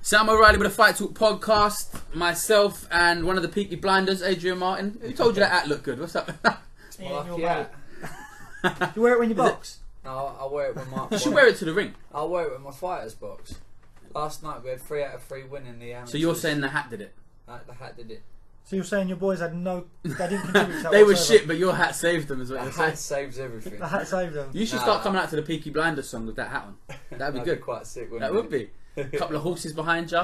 Sam O'Reilly with the Fight Talk podcast. Myself and one of the Peaky Blinders, Adrian Martin. Who told you that hat looked good? What's up? It's my lucky hat. You wear it when you box? No, I wear it with my... You should wear it to the ring. I wear it with my fighter's box. Last night we had 3 out of 3 winning the amateurs. So you're saying the hat did it? The hat did it. So you're saying your boys had no... They didn't contribute to that They were whatsoever. shit, but your hat saved them, is what The you're hat saying. saves everything. The hat saved them. You should start coming out to the Peaky Blinders song with that hat on. That'd be good. Quite sick, wouldn't That it? would be. A couple of horses behind you.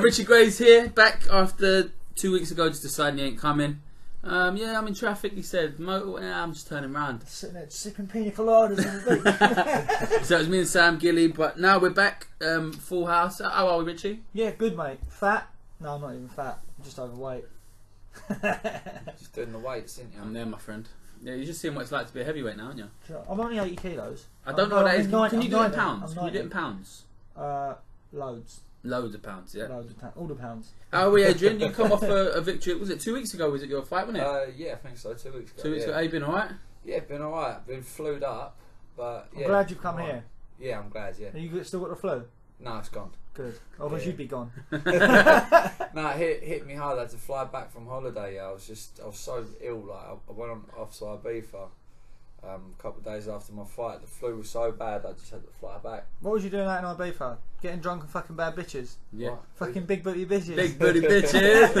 Richie Gray's here, back after 2 weeks ago, just deciding he ain't coming. Yeah, I'm in traffic, he said. I'm just turning round. Sitting there sipping pina coladas on the beach. So it was me and Sam Gilly, but now we're back, full house. How are we, Richie? Yeah, good mate. Fat? No, I'm not even fat. I'm just overweight. Just doing the weights, isn't you? I'm there, my friend. Yeah, you're just seeing what it's like to be a heavyweight now, aren't you? I'm only 80 kilos. I don't know what that is. Can you do it in 90. pounds? Can you do it in pounds? Loads. Loads of pounds, yeah. Loads of pounds. All the pounds. How are we, Adrian? You come off a victory. Was it 2 weeks ago? Was it your fight, wasn't it? Yeah, I think so. 2 weeks ago. 2 weeks ago. Have you been alright? Yeah, been alright. Been flued up, but yeah. I'm glad you've come alright. here. Yeah, I'm glad, yeah. Are you still got the flu? No, it's gone. Good. Otherwise you'd be gone. No, it hit me hard. I had to fly back from holiday. I was so ill. Like I went off to Ibiza a couple of days after my fight. The flu was so bad, I just had to fly back. What was you doing out in Ibiza? Getting drunk and fucking bad bitches? Yeah. What? Fucking big booty bitches? Big booty bitches.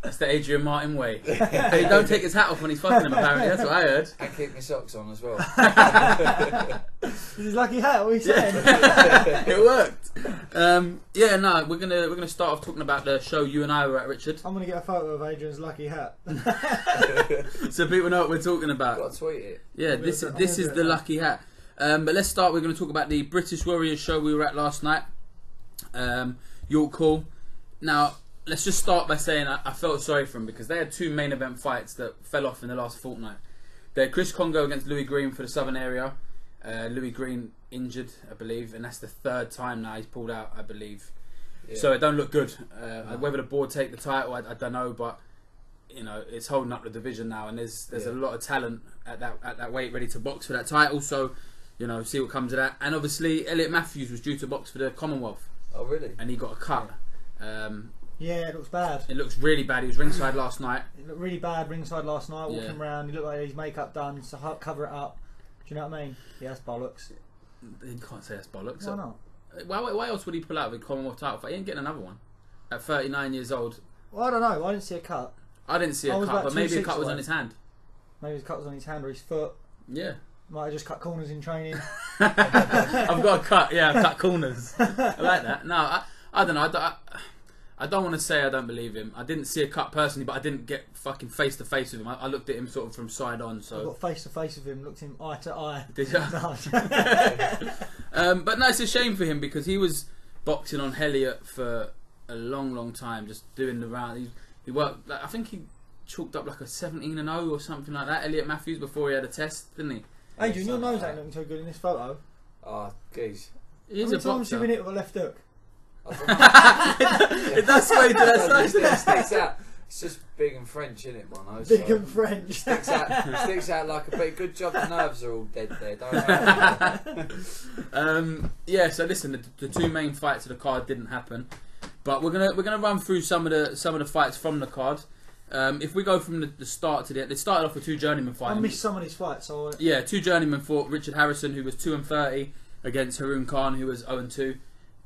That's the Adrian Martin way. He don't take his hat off when he's fucking them, apparently. That's what I heard. And keep my socks on as well. This is lucky hat, what are you saying? It worked. Yeah, no, we're gonna start off talking about the show you and I were at, Richard. I'm going to get a photo of Adrian's lucky hat. So people know what we're talking about. Got to tweet it. Yeah, this is the lucky hat. But let's start. We're going to talk about the British Warriors show we were at last night. York Hall. Now, let's just start by saying I felt sorry for them because they had 2 main event fights that fell off in the last fortnight. They had Chris Congo against Louis Green for the Southern area. Louis Green injured, I believe, and that's the 3rd time now he's pulled out, I believe. Yeah. So it don't look good. Whether the board take the title, I don't know, but you know it's holding up the division now, and there's a lot of talent at that weight ready to box for that title. So you know, see what comes of that. And obviously, Elliot Matthews was due to box for the Commonwealth. Oh really? And he got a cut. Yeah, it looks bad. It looks really bad. He was ringside last night. It looked really bad ringside last night, walking around. He looked like his makeup done, so cover it up. Do you know what I mean? Yeah, that's bollocks. You can't say that's bollocks. Why not? Why else would he pull out of the Commonwealth title fight? He ain't getting another one. At 39 years old. Well, I don't know. I didn't see a cut. I didn't see a cut, but maybe a cut was on his hand. Maybe his cut was on his hand or his foot. Yeah. Might have just cut corners in training. I've got a cut. Yeah, I've cut corners. I like that. No, I don't know. I don't want to say I don't believe him. I didn't see a cut personally, but I didn't get fucking face to face with him. I looked at him sort of from side on. So I got face to face with him, looked him eye to eye. Did you? But no, it's a shame for him because he was boxing on Elliot for a long time, just doing the round. He worked. I think he chalked up like a 17-0 or something like that. Elliot Matthews before he had a test, didn't he? Adrian, your nose ain't looking so good in this photo. Oh, geez. He's How many a times have boxer. you been hit with a left hook? It does sway to that side. It sticks out. It's just big and French, isn't it, my nose? Big and French. Sticks out like a bit. Good job the nerves are all dead there, don't worry. Yeah, so listen, the 2 main fights of the card didn't happen, but we're gonna run through some of the fights from the card. If we go from the start to the end, it started off with 2 journeyman fights. I missed some of these fights. So yeah, 2 journeymen fought. Richard Harrison, who was 2-30, against Haroon Khan, who was 0-2.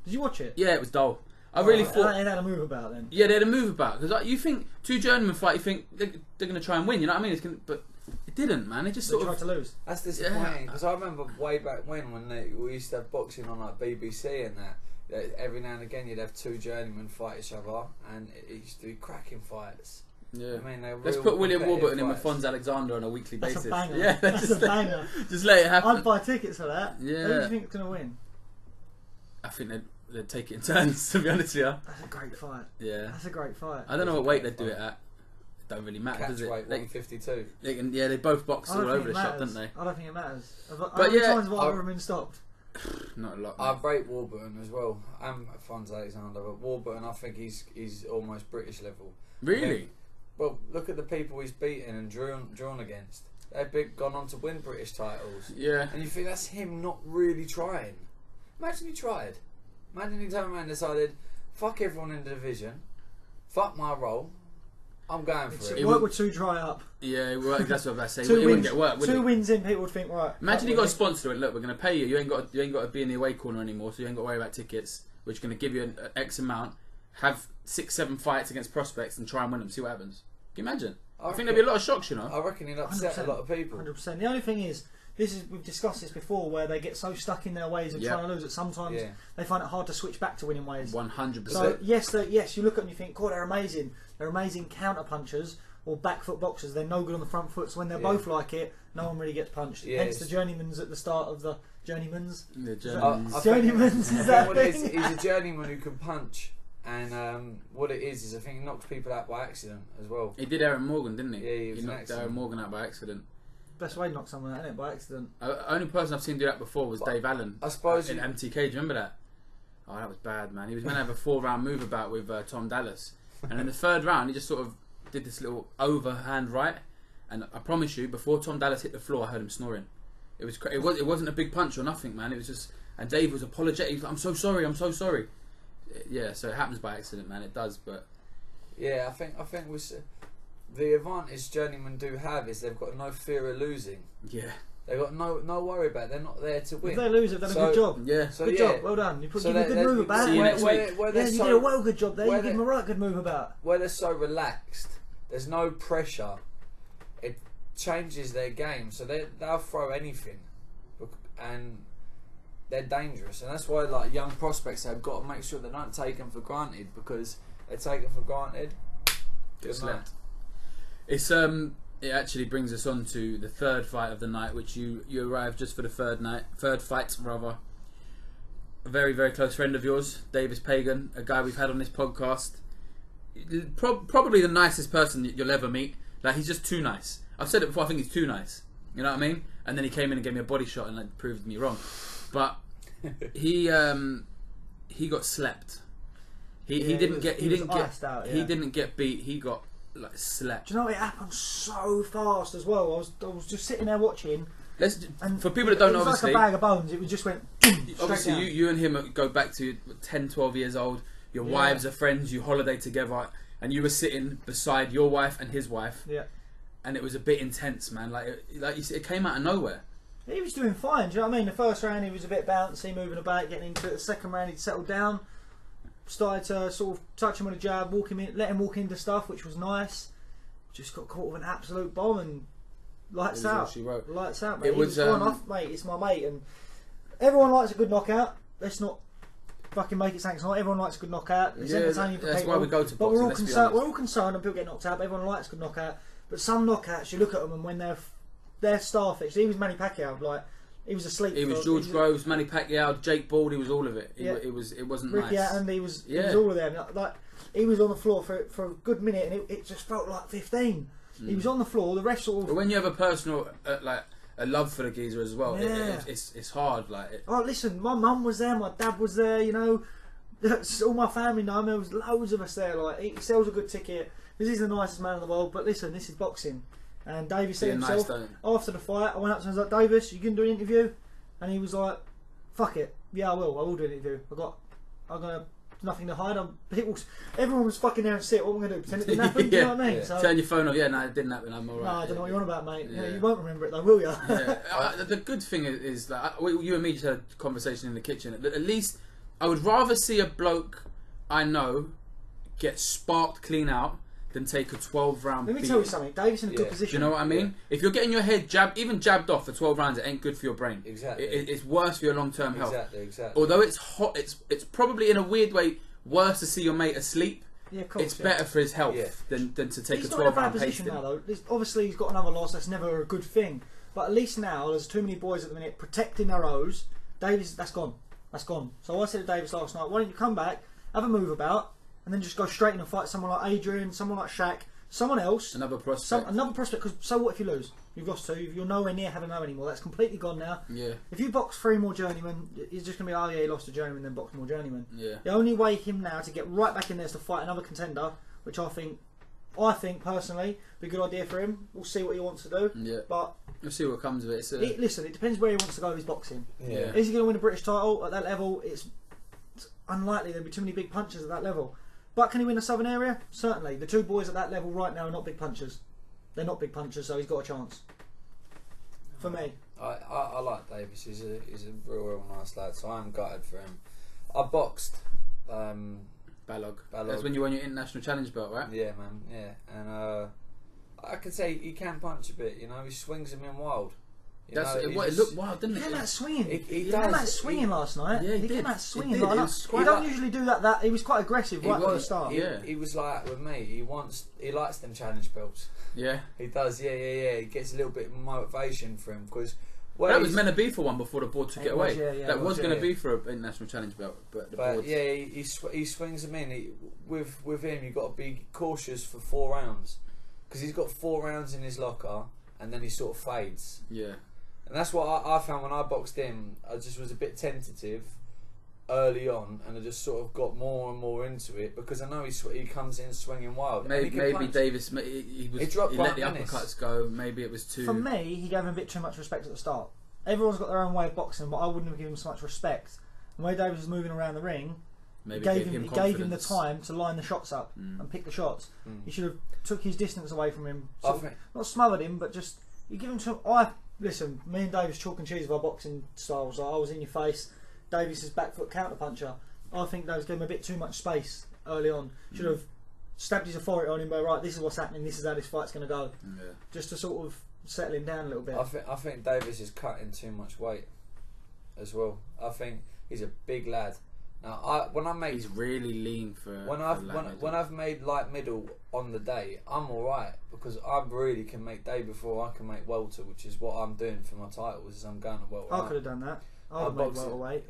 Did you watch it? Yeah, it was dull. I really thought. It had a move about then. Yeah, they had a move about because you think 2 journeymen fight, you think they're going to try and win. You know what I mean? But it didn't, man. It just They sort tried of to lose. That's disappointing because I remember way back when we used to have boxing on like BBC and that. Every now and again you'd have 2 journeymen fight each other and it used to be cracking fights. Yeah. I mean, Let's put William Warburton in with Fonz Alexander on a weekly That's basis. a banger. Yeah, That's a banger. just let it happen. I'd buy tickets for that. Yeah. Who do you think is going to win? I think they'd take it in turns, to be honest with you. That's a great fight. Yeah. That's a great fight. I don't know what weight they'd do it at. It don't really matter, does it? Catchweight 152. They both box I all don't over think the it shop, matters. don't they? I don't think it matters. How But many yeah, times have I ever been stopped? Not a lot. I rate Warburton as well. And Fonz Alexander, but Warburton, I think he's almost British level. Really? Well, look at the people he's beaten and drawn against. They've gone on to win British titles. Yeah. And you think that's him not really trying. Imagine he tried. Imagine he turned around and decided, fuck everyone in the division, fuck my role, I'm going for it. Work would too dry up. Yeah, that's what I was saying. Two It wouldn't get work, would it? 2 wins in, people would think, right. Imagine you got a sponsor and look, we're going to pay you. You ain't got to be in the away corner anymore, so you ain't got to worry about tickets. We're just going to give you an X amount, have 6-7 fights against prospects, and try and win them. See what happens. Can you imagine? I think there'd be a lot of shocks, you know. I reckon he'd upset a lot of people. 100%. The only thing is, we've discussed this before, where they get so stuck in their ways of trying to lose that sometimes they find it hard to switch back to winning ways. 100%. So yes, you look at them and you think, God, they're amazing. They're amazing counter punchers or back foot boxers. They're no good on the front foot. So when they're both like it, no one really gets punched. Hence the journeymans at the start of the journeymans. The journeymans. Is that what it is? He's a journeyman who can punch. And what it is I think he knocks people out by accident as well. He did Aaron Morgan, didn't he? Yeah, he knocked Aaron Morgan out by accident. Best way to knock someone out, isn't it? By accident. Only person I've seen do that before was Dave Allen. I suppose in MTK. Do you remember that? Oh, that was bad, man. He was going to have a 4-round move about with Tom Dallas, and in the 3rd round, he just sort of did this little overhand right, and I promise you, before Tom Dallas hit the floor, I heard him snoring. It wasn't a big punch or nothing, man. It was just, and Dave was apologetic. He was like, I'm so sorry. Yeah, so it happens by accident, man. It does, but yeah, I think the advantage journeymen do have is they've got no fear of losing. Yeah, they've got no worry about it. They're not there to win. If they lose, they've done a good job. Yeah, good job. Well done. You put a good move about it. You did a well good job there. You give them a right good move about. Where they're so relaxed, there's no pressure. It changes their game, so they'll throw anything, and they're dangerous, and that's why like young prospects have got to make sure they don't take them for granted, because they take them for granted. Good night. It's it actually brings us on to the 3rd fight of the night, which you arrived just for the 3rd fight rather. A very, very close friend of yours, Davis Pagan, a guy we've had on this podcast. Probably the nicest person you'll ever meet. Like, he's just too nice. I've said it before, I think he's too nice. You know what I mean? And then he came in and gave me a body shot and like, proved me wrong. But he got slept. He didn't get beat. He got like slept. Do you know it happened so fast as well? I was just sitting there watching. For people that don't know, obviously, like a bag of bones. It just went. Obviously, you and him go back to 10, 12 years old. Your wives are friends. You holiday together, and you were sitting beside your wife and his wife. Yeah. And it was a bit intense, man. Like you said, it came out of nowhere. He was doing fine, do you know what I mean? The 1st round he was a bit bouncy, moving about, getting into it. The 2nd round he'd settled down, started to sort of touch him on a jab, let him walk into stuff, which was nice. Just got caught with an absolute bomb and lights out. Lights out, mate. It was gone off, mate. It's my mate, and everyone likes a good knockout. Let's not fucking make it sound it's not. Everyone likes a good knockout. It's entertaining for people. That's why we go to boxing. But we're all concerned when people get knocked out. But everyone likes a good knockout. But some knockouts, you look at them and when they're starfish. He was Manny Pacquiao, like he was asleep. He was George Groves, Manny Pacquiao, Jake Bald. He was all of it. It wasn't Ricky nice. And he was all of them. Like he was on the floor for a good minute, and it just felt like 15. He was on the floor. The ref sort of. But when you have a personal like a love for the geezer as well, it's hard. Like oh, listen, my mum was there, my dad was there. You know, all my family know him. There was loads of us there. Like he sells a good ticket. Because he's the nicest man in the world. But listen, this is boxing. And Davis said himself, after the fight, I went up to him and was like, Davis, you can do an interview? And he was like, fuck it. Yeah, I will do an interview. Nothing to hide. Everyone was fucking there and sit. What am I going to do? Pretend it didn't happen? Do you know what I mean? So, turn your phone off. Yeah, no, it didn't happen. I'm alright. No, I don't know what you're on about, mate. Yeah. You won't remember it though, will you? The good thing is that you and me just had a conversation in the kitchen. At least I would rather see a bloke I know get sparked clean out than take a 12-round Let me tell you something. Davis in a good position. Do you know what I mean? Yeah. If you're getting your head jabbed off for 12 rounds, it ain't good for your brain. Exactly. It's worse for your long-term health. Exactly. Although it's hot, it's probably in a weird way worse to see your mate asleep. Yeah, of course, it's better for his health than to take a 12-round pasting. He's not in a bad position now, though. Obviously, he's got another loss. That's never a good thing. But at least now, there's too many boys at the minute protecting their O's. Davis, that's gone. So I said to Davis last night, why don't you come back, have a move about, and then just go straight in and fight someone like Adrian, someone like Shaq, someone else. Another prospect. Because so what if you lose? You've lost 2. You're nowhere near having no anymore. That's completely gone now. Yeah. If you box 3 more journeymen, it's just going to be, oh yeah, he lost a journeyman, then box more journeymen. Yeah. The only way him now to get right back in there is to fight another contender, which I think personally, be a good idea for him. We'll see what he wants to do. Yeah. But we'll see what comes of it. Listen, it depends where he wants to go with his boxing. Yeah. Is he going to win a British title at that level? It's unlikely there'd be too many big punchers at that level. But can he win the Southern area? Certainly. The two boys at that level right now are not big punchers. They're not big punchers, so he's got a chance. For me. I like Davis. He's a real nice lad, so I'm gutted for him. I boxed Balog. That's when you won your international challenge belt, right? Yeah, man. Yeah, and I can say he can punch a bit. You know, he swings them in wild. It looked wild, didn't it? He came out swinging. He came out swinging last night. Yeah, he came out swinging. He don't usually do that. He was quite aggressive right at the start. He was like with me. He likes them challenge belts. Yeah, he does. Yeah. He gets a little bit of motivation for him because. That was meant to be for one before the board took it away. That was going to be for an international challenge belt, but the board. Yeah, he swings them in. With him, you've got to be cautious for 4 rounds because he's got 4 rounds in his locker, and then he sort of fades. Yeah. And that's what I found when I boxed him. I just was a bit tentative early on, and I just sort of got more and more into it because I know he comes in swinging wild. Maybe Davis he let the uppercuts go. Maybe it was too. For me, he gave him a bit too much respect at the start. Everyone's got their own way of boxing, but I wouldn't have given him so much respect. And where Davis was moving around the ring, he gave him the time to line the shots up and pick the shots. He should have took his distance away from him, not smothered him, but just you give him some. Listen, me and Davis chalk and cheese of our boxing styles. I was in your face. Davis is back foot counter puncher. I think Davis gave him a bit too much space early on. Should have stabbed his authority on him by right. This is what's happening. This is how this fight's going to go. Yeah. Just to sort of settle him down a little bit. I think Davis is cutting too much weight as well. I think he's a big lad. Now, he's really lean for when I've made light middle on the day, I'm all right because I really can make day before I can make welter, which is what I'm doing for my titles. Is I'm going to welter. I could have done that. I would make welterweight.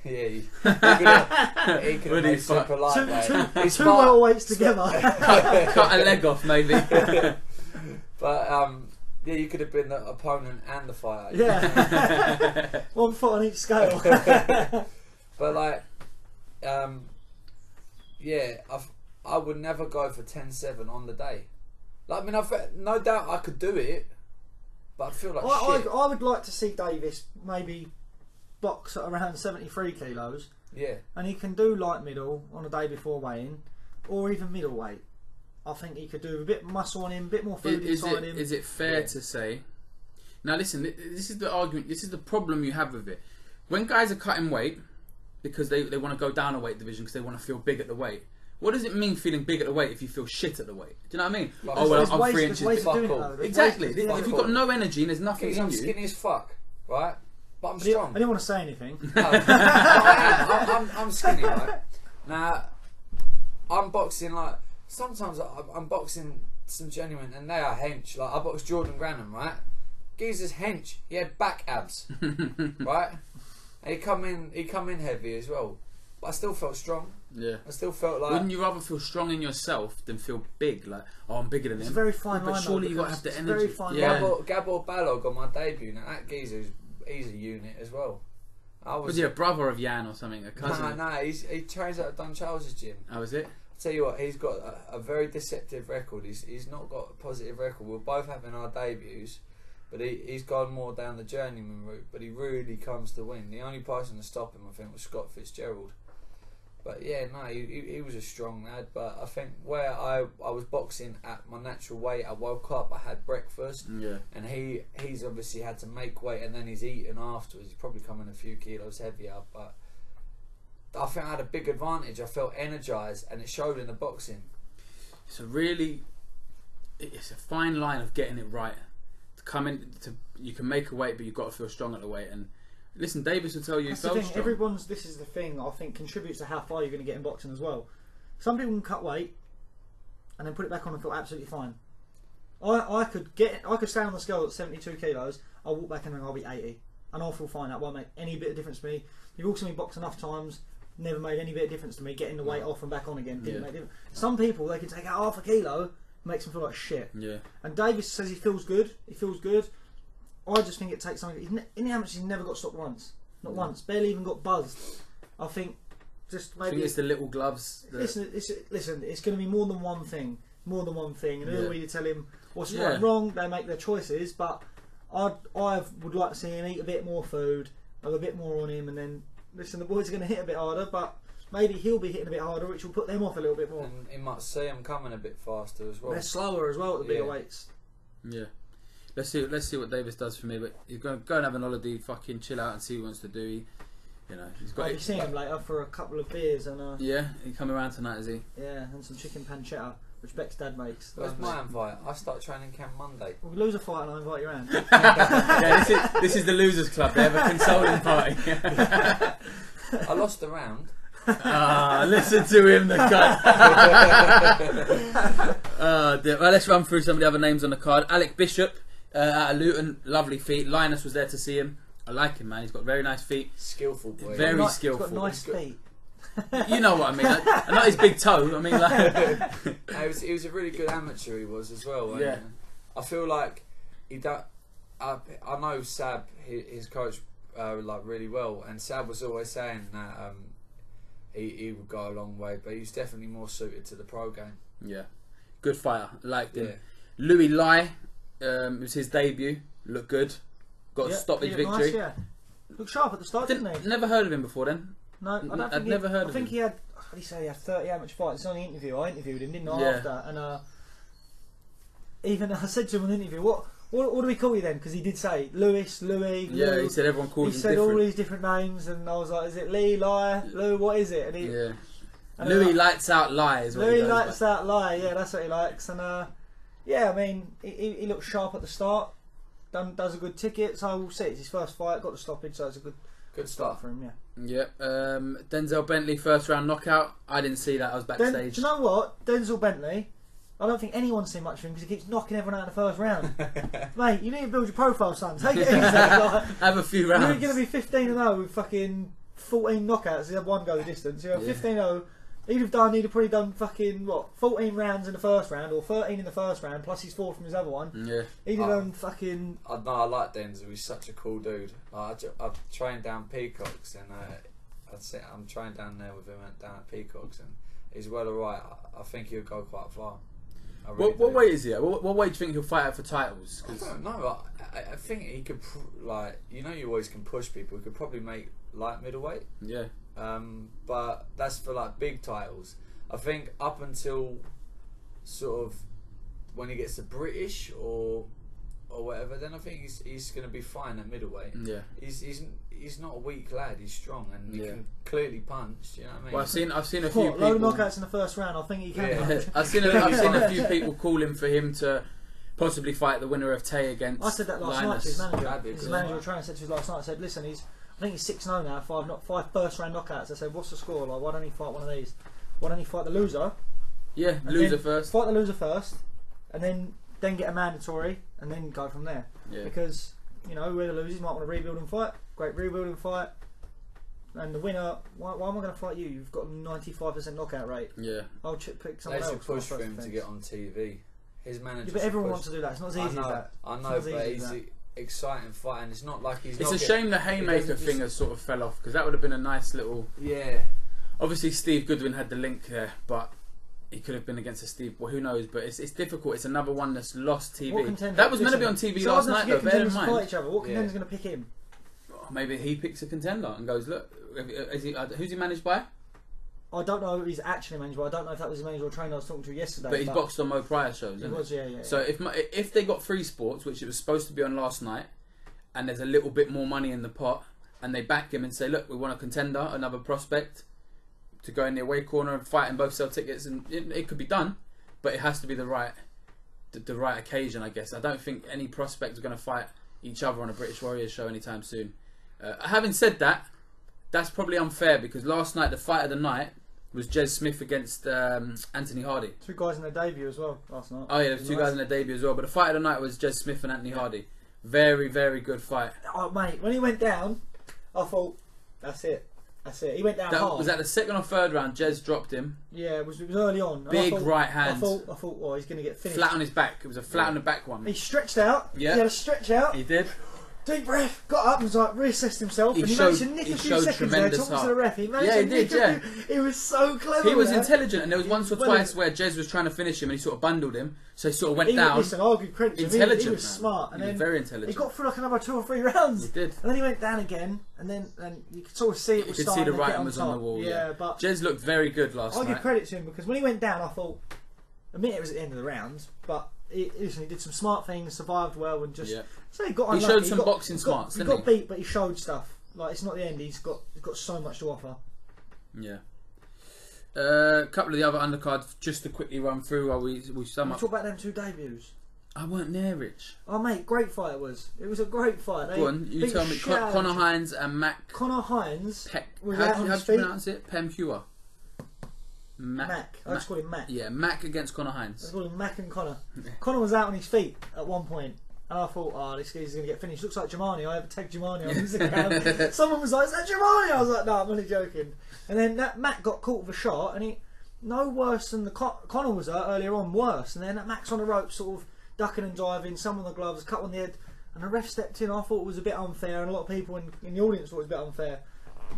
He could have made super lightweight. Two welterweights together. Cut a leg off, maybe. But yeah, you could have been the opponent and the fighter. Yeah, 1 foot on each scale. But like, I would never go for 10-7 on the day. Like, I mean, no doubt I could do it, but I feel like shit. I would like to see Davis maybe box at around 73 kilos. Yeah. And he can do light middle on a day before weighing, or even middleweight. I think he could do a bit of muscle on him, a bit more food inside him. Is it fair to say? Now listen, this is the argument. This is the problem you have with it. When guys are cutting weight because they want to go down a weight division because they want to feel big at the weight. What does it mean feeling big at the weight if you feel shit at the weight? Do you know what I mean? I'm 3 inches. Exactly. If you've got no energy and there's nothing in you. I'm skinny as fuck, right? But I'm strong. I didn't want to say anything. No, I'm skinny, right? Now, I'm boxing like... Sometimes I'm boxing some genuine and they are hench. Like, I boxed Jordan Granham, right? Geezer's hench. He had back abs, right? And he come in heavy as well. But I still felt strong. Yeah. I still felt like... Wouldn't you rather feel strong in yourself than feel big? Like, oh, I'm bigger than him. It's a very fine line. But surely you got to have the energy. Very fine line. Gabor Balog on my debut. Now, that geezer, he's a unit as well. Was he a brother of Jan or something? A cousin? Nah, he trains at Don Charles's gym. Oh, is it? Tell you what, he's got a very deceptive record. He's not got a positive record. We're both having our debuts, but he's gone more down the journeyman route. But he really comes to win. The only person to stop him, I think, was Scott Fitzgerald. But yeah, no, he was a strong lad. But I think where I was boxing at my natural weight, I woke up, I had breakfast, and he's obviously had to make weight, and then he's eaten afterwards. He's probably coming a few kilos heavier, but I think I had a big advantage. I felt energised, and it showed in the boxing. It's a fine line of getting it right. To come in, you can make a weight, but you've got to feel strong at the weight. And listen, Davis will tell you. That's the thing. This is the thing. I think contributes to how far you're going to get in boxing as well. Some people can cut weight and then put it back on and feel absolutely fine. I could stand on the scale at 72 kilos. I'll walk back in and I'll be 80, and I'll feel fine. That won't make any bit of difference to me. You've also been boxed enough times. Never made any bit of difference to me. Getting the weight off and back on again didn't make difference. Some people, they can take out half a kilo, makes them feel like shit. Yeah. And Davis says he feels good. He feels good. I just think it takes something. In the amateurs, he's never got stopped once. Not once. Barely even got buzzed. I think just maybe. I think it's the little gloves. Listen, it's going to be more than one thing. More than one thing. And who are we to tell him what's right and wrong? They make their choices. But I would like to see him eat a bit more food, have a bit more on him, and then listen, the boys are going to hit a bit harder, but maybe he'll be hitting a bit harder, which will put them off a little bit more. And he might see him coming a bit faster as well. They're slower as well at the bigger weights. Yeah. Let's see what Davis does for me. But he's going to go and have an holiday, fucking chill out and see what he wants to do. He's got. I'll be seeing him later for a couple of beers and. Yeah, he coming around tonight, is he? Yeah, and some chicken pancetta, which Beck's dad makes. Where's my invite? I start training camp Monday. We'll lose a fight and I'll invite you around. Yeah, this is the losers club. They have a consoling party. I lost the round. Listen to him, the cunt. Well, let's run through some of the other names on the card. Alec Bishop out of Luton, lovely feet. Linus was there to see him. I like him, man. He's got very nice feet. Skillful boy. Very skillful. He's got nice feet. You know what I mean. Not his big toe. I mean, like. He was a really good amateur. He was as well. Yeah. I feel like he don't. I know Sab, his coach, like really well, and Sab was always saying that he would go a long way, but he's definitely more suited to the pro game. Yeah, good fighter. Liked him. Yeah. Louis Lai, it was his debut. Looked good. Got a stoppage victory. Nice, yeah. Looked sharp at the start, didn't he? Never heard of him before then. No, I'd never heard of him. I think he had. What did he say? He had 30 amateur fights. It's on the interview. I interviewed him, didn't I? Yeah. After, and even I said to him on the interview, "What do we call you then?" Because he did say Louis. Yeah, Lou. he said everyone calls him He said different. all these different names, and I was like, "Is it Lee, Lai, Lou? What is it?" And he, Yeah. and Louis lights out Lai is what Louis he goes likes by. that Lai. Yeah, that's what he likes. And yeah, I mean, he looked sharp at the start. Does a good ticket, so we'll see. It's his first fight. Got the stoppage, so it's a good start for him. Yeah. Yep. Denzel Bentley first round knockout. I didn't see that. I was backstage. Do you know what? Denzel Bentley. I don't think anyone's seen much of him because he keeps knocking everyone out in the first round. Mate, you need to build your profile, son. Take it easy. Like, have a few rounds. you're going to be 15-0 with fucking 14 knockouts. You have one go the distance. You're 15-0. He'd have probably done fucking 14 rounds in the first round or 13 in the first round plus his 4 from his other one. Yeah. He'd have done fucking. I like Denzel. He's such a cool dude. Like, I've trained down Peacocks, and I'm trained down there with him down at Peacocks, and he's well alright. I think he'll go quite far. What weight is he at? What weight do you think he'll fight at for titles? I don't know. I think he could you always can push people. He could probably make light middleweight. Yeah. But that's for like big titles. I think up until sort of when he gets to British or whatever, then I think he's going to be fine at middleweight. Yeah. He's not a weak lad. He's strong and he can clearly punch. Do you know what I mean? Well, I've seen a few people. Load of knockouts in the first round. I think he can. Yeah. I've seen a few people calling for him to possibly fight the winner of Tay against. I said that last Linus. night to his manager. That'd be a His good manager fight. trainer said to us last night. I said, "Listen, I think he's 6-0 now. 5 first round knockouts." I said, "What's the score? Like, why don't he fight one of these? Why don't he fight the loser? Yeah, And loser then first. Fight the loser first, and then get a mandatory, and then go from there. Yeah. Because whoever loses might want to rebuild and fight. Great rebuilding fight, and the winner. Why am I going to fight you? You've got a 95% knockout rate. Yeah. I'll pick They someone should else. push for him to get on TV. His manager. Yeah, but everyone wants to do that. It's not as easy as that. I It's know, not as but easy he's as that. an exciting fight, and it's not like he's. It's a shame the Haymaker thing has sort of fell off because that would have been a nice little. Yeah. Obviously, Steve Goodwin had the link there, but he could have been against a Steve. Well, who knows? But it's difficult. It's another one that's lost TV. That was meant to be on TV last night, though. Bear in mind. Fight each other. What contender's going to pick him? Maybe he picks a contender and goes, look, who's he managed by? I don't know who he's actually managed by. I don't know if that was his manager or trainer I was talking to yesterday. But he's boxed on Mo Pryor shows, He isn't was, yeah. So if they got Free Sports, which it was supposed to be on last night, and there's a little bit more money in the pot, and they back him and say, look, we want a contender, another prospect, to go in the away corner and fight and both sell tickets, and it could be done, but it has to be the right occasion, I guess. I don't think any prospect is going to fight each other on a British Warriors show anytime soon. Having said that, that's probably unfair because last night the fight of the night was Jez Smith against Anthony Hardy. 2 guys in their debut as well last night. Oh yeah, there's 2 guys in their debut as well. But the fight of the night was Jez Smith and Anthony Hardy. Very, very good fight. Oh mate, when he went down, I thought, that's it. He went down hard. Was that the second or third round? Jez dropped him. Yeah, it was early on. Big right hand. I thought, he's going to get finished. Flat on his back. It was a flat on the back one. He stretched out. Yeah. He had a stretch out. He did. deep breath, got up and was like reassessed himself, and he managed to nick a few seconds there, talking to the ref. He was so clever. He was intelligent, and there was once or twice where Jez was trying to finish him, and he sort of bundled him, so he sort of went down. Listen, I'll give credit to him. Intelligent, he was smart, and he was very intelligent. He got through like another 2 or 3 rounds. He did, and then he went down again, and you could sort of see it was starting to get on top. You could see the writing was on the wall. Yeah, but Jez looked very good last night. I'll give credit to him because when he went down, I thought, admit it was at the end of the round, but he did some smart things, survived well, and just so he got unlucky. He showed some boxing smarts. He got beat, but he showed stuff. Like, it's not the end. He's got so much to offer. Yeah. A couple of the other undercards just to quickly run through while we sum up. Talk about them 2 debuts. I weren't there, Rich. Oh mate, great fight it was. It was a great fight. Go on, you tell me. Conor Hines and Mac. Conor Hines. How do you pronounce it? Pemcua. Mac. I just call him Mac. Yeah, Mac against Conor Hines. I call him Mac and Conor. Conor was out on his feet at one point, and I thought, oh, this guy's going to get finished. Looks like Jemani. I ever tagged Jemani on Instagram. Someone was like, is that Jemani? I was like, no, I'm only joking. And then that Mac got caught with a shot, and he no worse than the Conor was earlier on, worse. And then that Mac's on the rope, sort of ducking and diving, some on the gloves, cut on the head, and the ref stepped in. I thought it was a bit unfair, and a lot of people in the audience thought it was a bit unfair.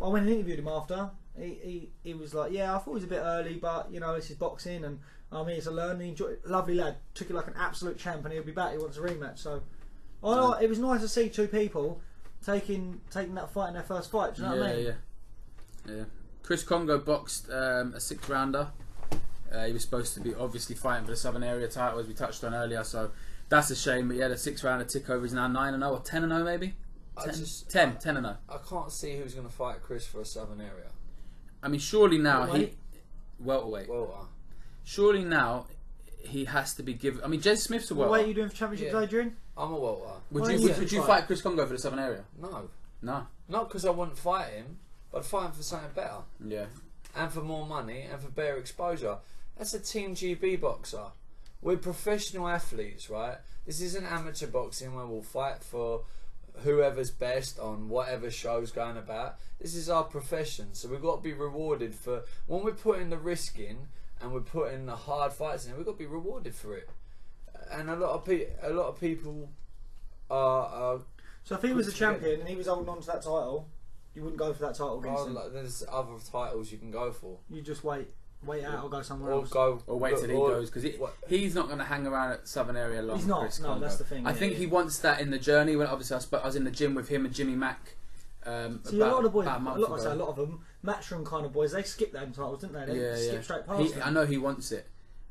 I went and interviewed him after. He was like, yeah, I thought it was a bit early, but you know, this is boxing, and I'm here to learn. He enjoyed it. Lovely lad, took it like an absolute champ, and he'll be back. He wants a rematch. So, it was nice to see 2 people taking that fight in their first fight. Do you know what I mean? Yeah. Chris Congo boxed a 6th rounder. He was supposed to be obviously fighting for the Southern Area title, as we touched on earlier. So that's a shame. But yeah, the 6th rounder tick over is now 9-0 or 10-0 maybe. 10-0. I can't see who's going to fight Chris for a Southern Area. I mean, surely now welterweight. Welter. Surely now he has to be given. I mean, Jez Smith's a welter. What weight are you doing for championships, Adrian? I'm a welter. Would you fight Chris Congo for the Southern Area? No. Not because I wouldn't fight him, but I'd fight him for something better. Yeah. And for more money and for better exposure. That's a Team GB boxer. We're professional athletes, right? This isn't amateur boxing where we'll fight for whoever's best on whatever show's going about. This is our profession, so we've got to be rewarded for when we're putting the risk in and we're putting the hard fights in. We've got to be rewarded for it. And a lot of people are. So if he was a champion and he was holding on to that title, you wouldn't go for that title against him? There's other titles you can go for. You just wait out or go somewhere else. Or wait till he goes, because he's not going to hang around at Southern Area long. He's not. Chris No, Congo. that's the thing. I think he wants that in the journey. When obviously I was in the gym with him and Jimmy Mack. See, a lot of the boys, a lot of them, matchroom kind of boys, they skip them titles, didn't they? They skip straight past them. I know he wants it.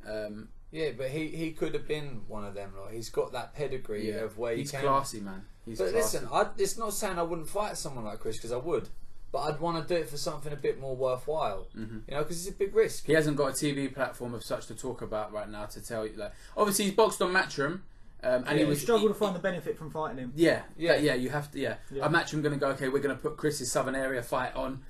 Yeah, but he could have been one of them. Like, he's got that pedigree of where he's classy, man. He's classy. Listen, it's not saying I wouldn't fight someone like Chris, because I would. But I'd want to do it for something a bit more worthwhile, you know, because it's a big risk. He hasn't got a TV platform of such to talk about right now to tell you. Like, obviously, he's boxed on Matchroom, and he struggled to find the benefit from fighting him. Yeah. You have to. Yeah. Matchroom going to go. Okay, we're going to put Chris's Southern Area fight on.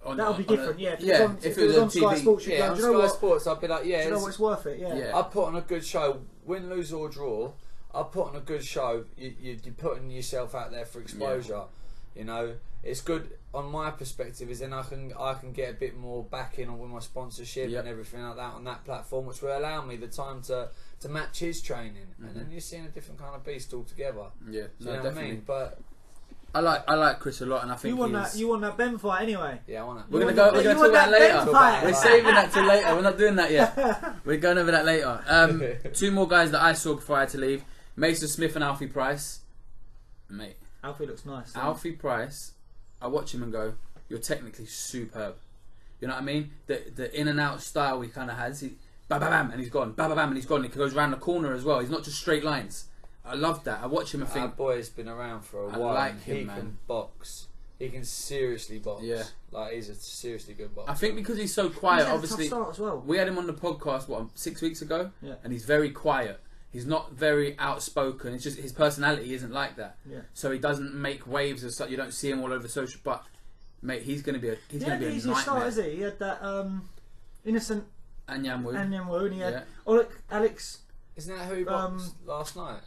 That would be different. If it was on Sky Sports, on Sky Sports, I'd be like, do you know what, it's worth it. Yeah. I'd put on a good show, win, lose or draw. I'd put on a good show. You're putting yourself out there for exposure. You know, it's good on my perspective. Is then I can get a bit more backing on with my sponsorship and everything like that on that platform, which will allow me the time to match his training, and then you're seeing a different kind of beast altogether. Yeah, you know what I mean? But I like Chris a lot, and I think you want that Ben fight anyway. Yeah, I want that. We're gonna talk about that later. We're saving that till later. We're not doing that yet. We're going over that later. 2 more guys that I saw before I had to leave: Mason Smith and Alfie Price. Mate, Alfie looks nice. Alfie Price, I watch him and go, "You're technically superb." You know what I mean? The in and out style he kind of has. He bam bam bam and he's gone. Bam bam bam and he's gone. He goes around the corner as well. He's not just straight lines. I love that. I watch him and think, that boy's been around for a while. Like him, he can box. He can seriously box. Yeah, like he's a seriously good boxer. I think because he's so quiet. Obviously, a tough start as well. We had him on the podcast 6 weeks ago, and he's very quiet. He's not very outspoken. It's just his personality isn't like that. Yeah. So he doesn't make waves as such. You don't see him all over social. But mate, he's going to be a nightmare. Start, is he? He had that innocent Anyamwu, and he had Alex. Isn't that who he boxed last night?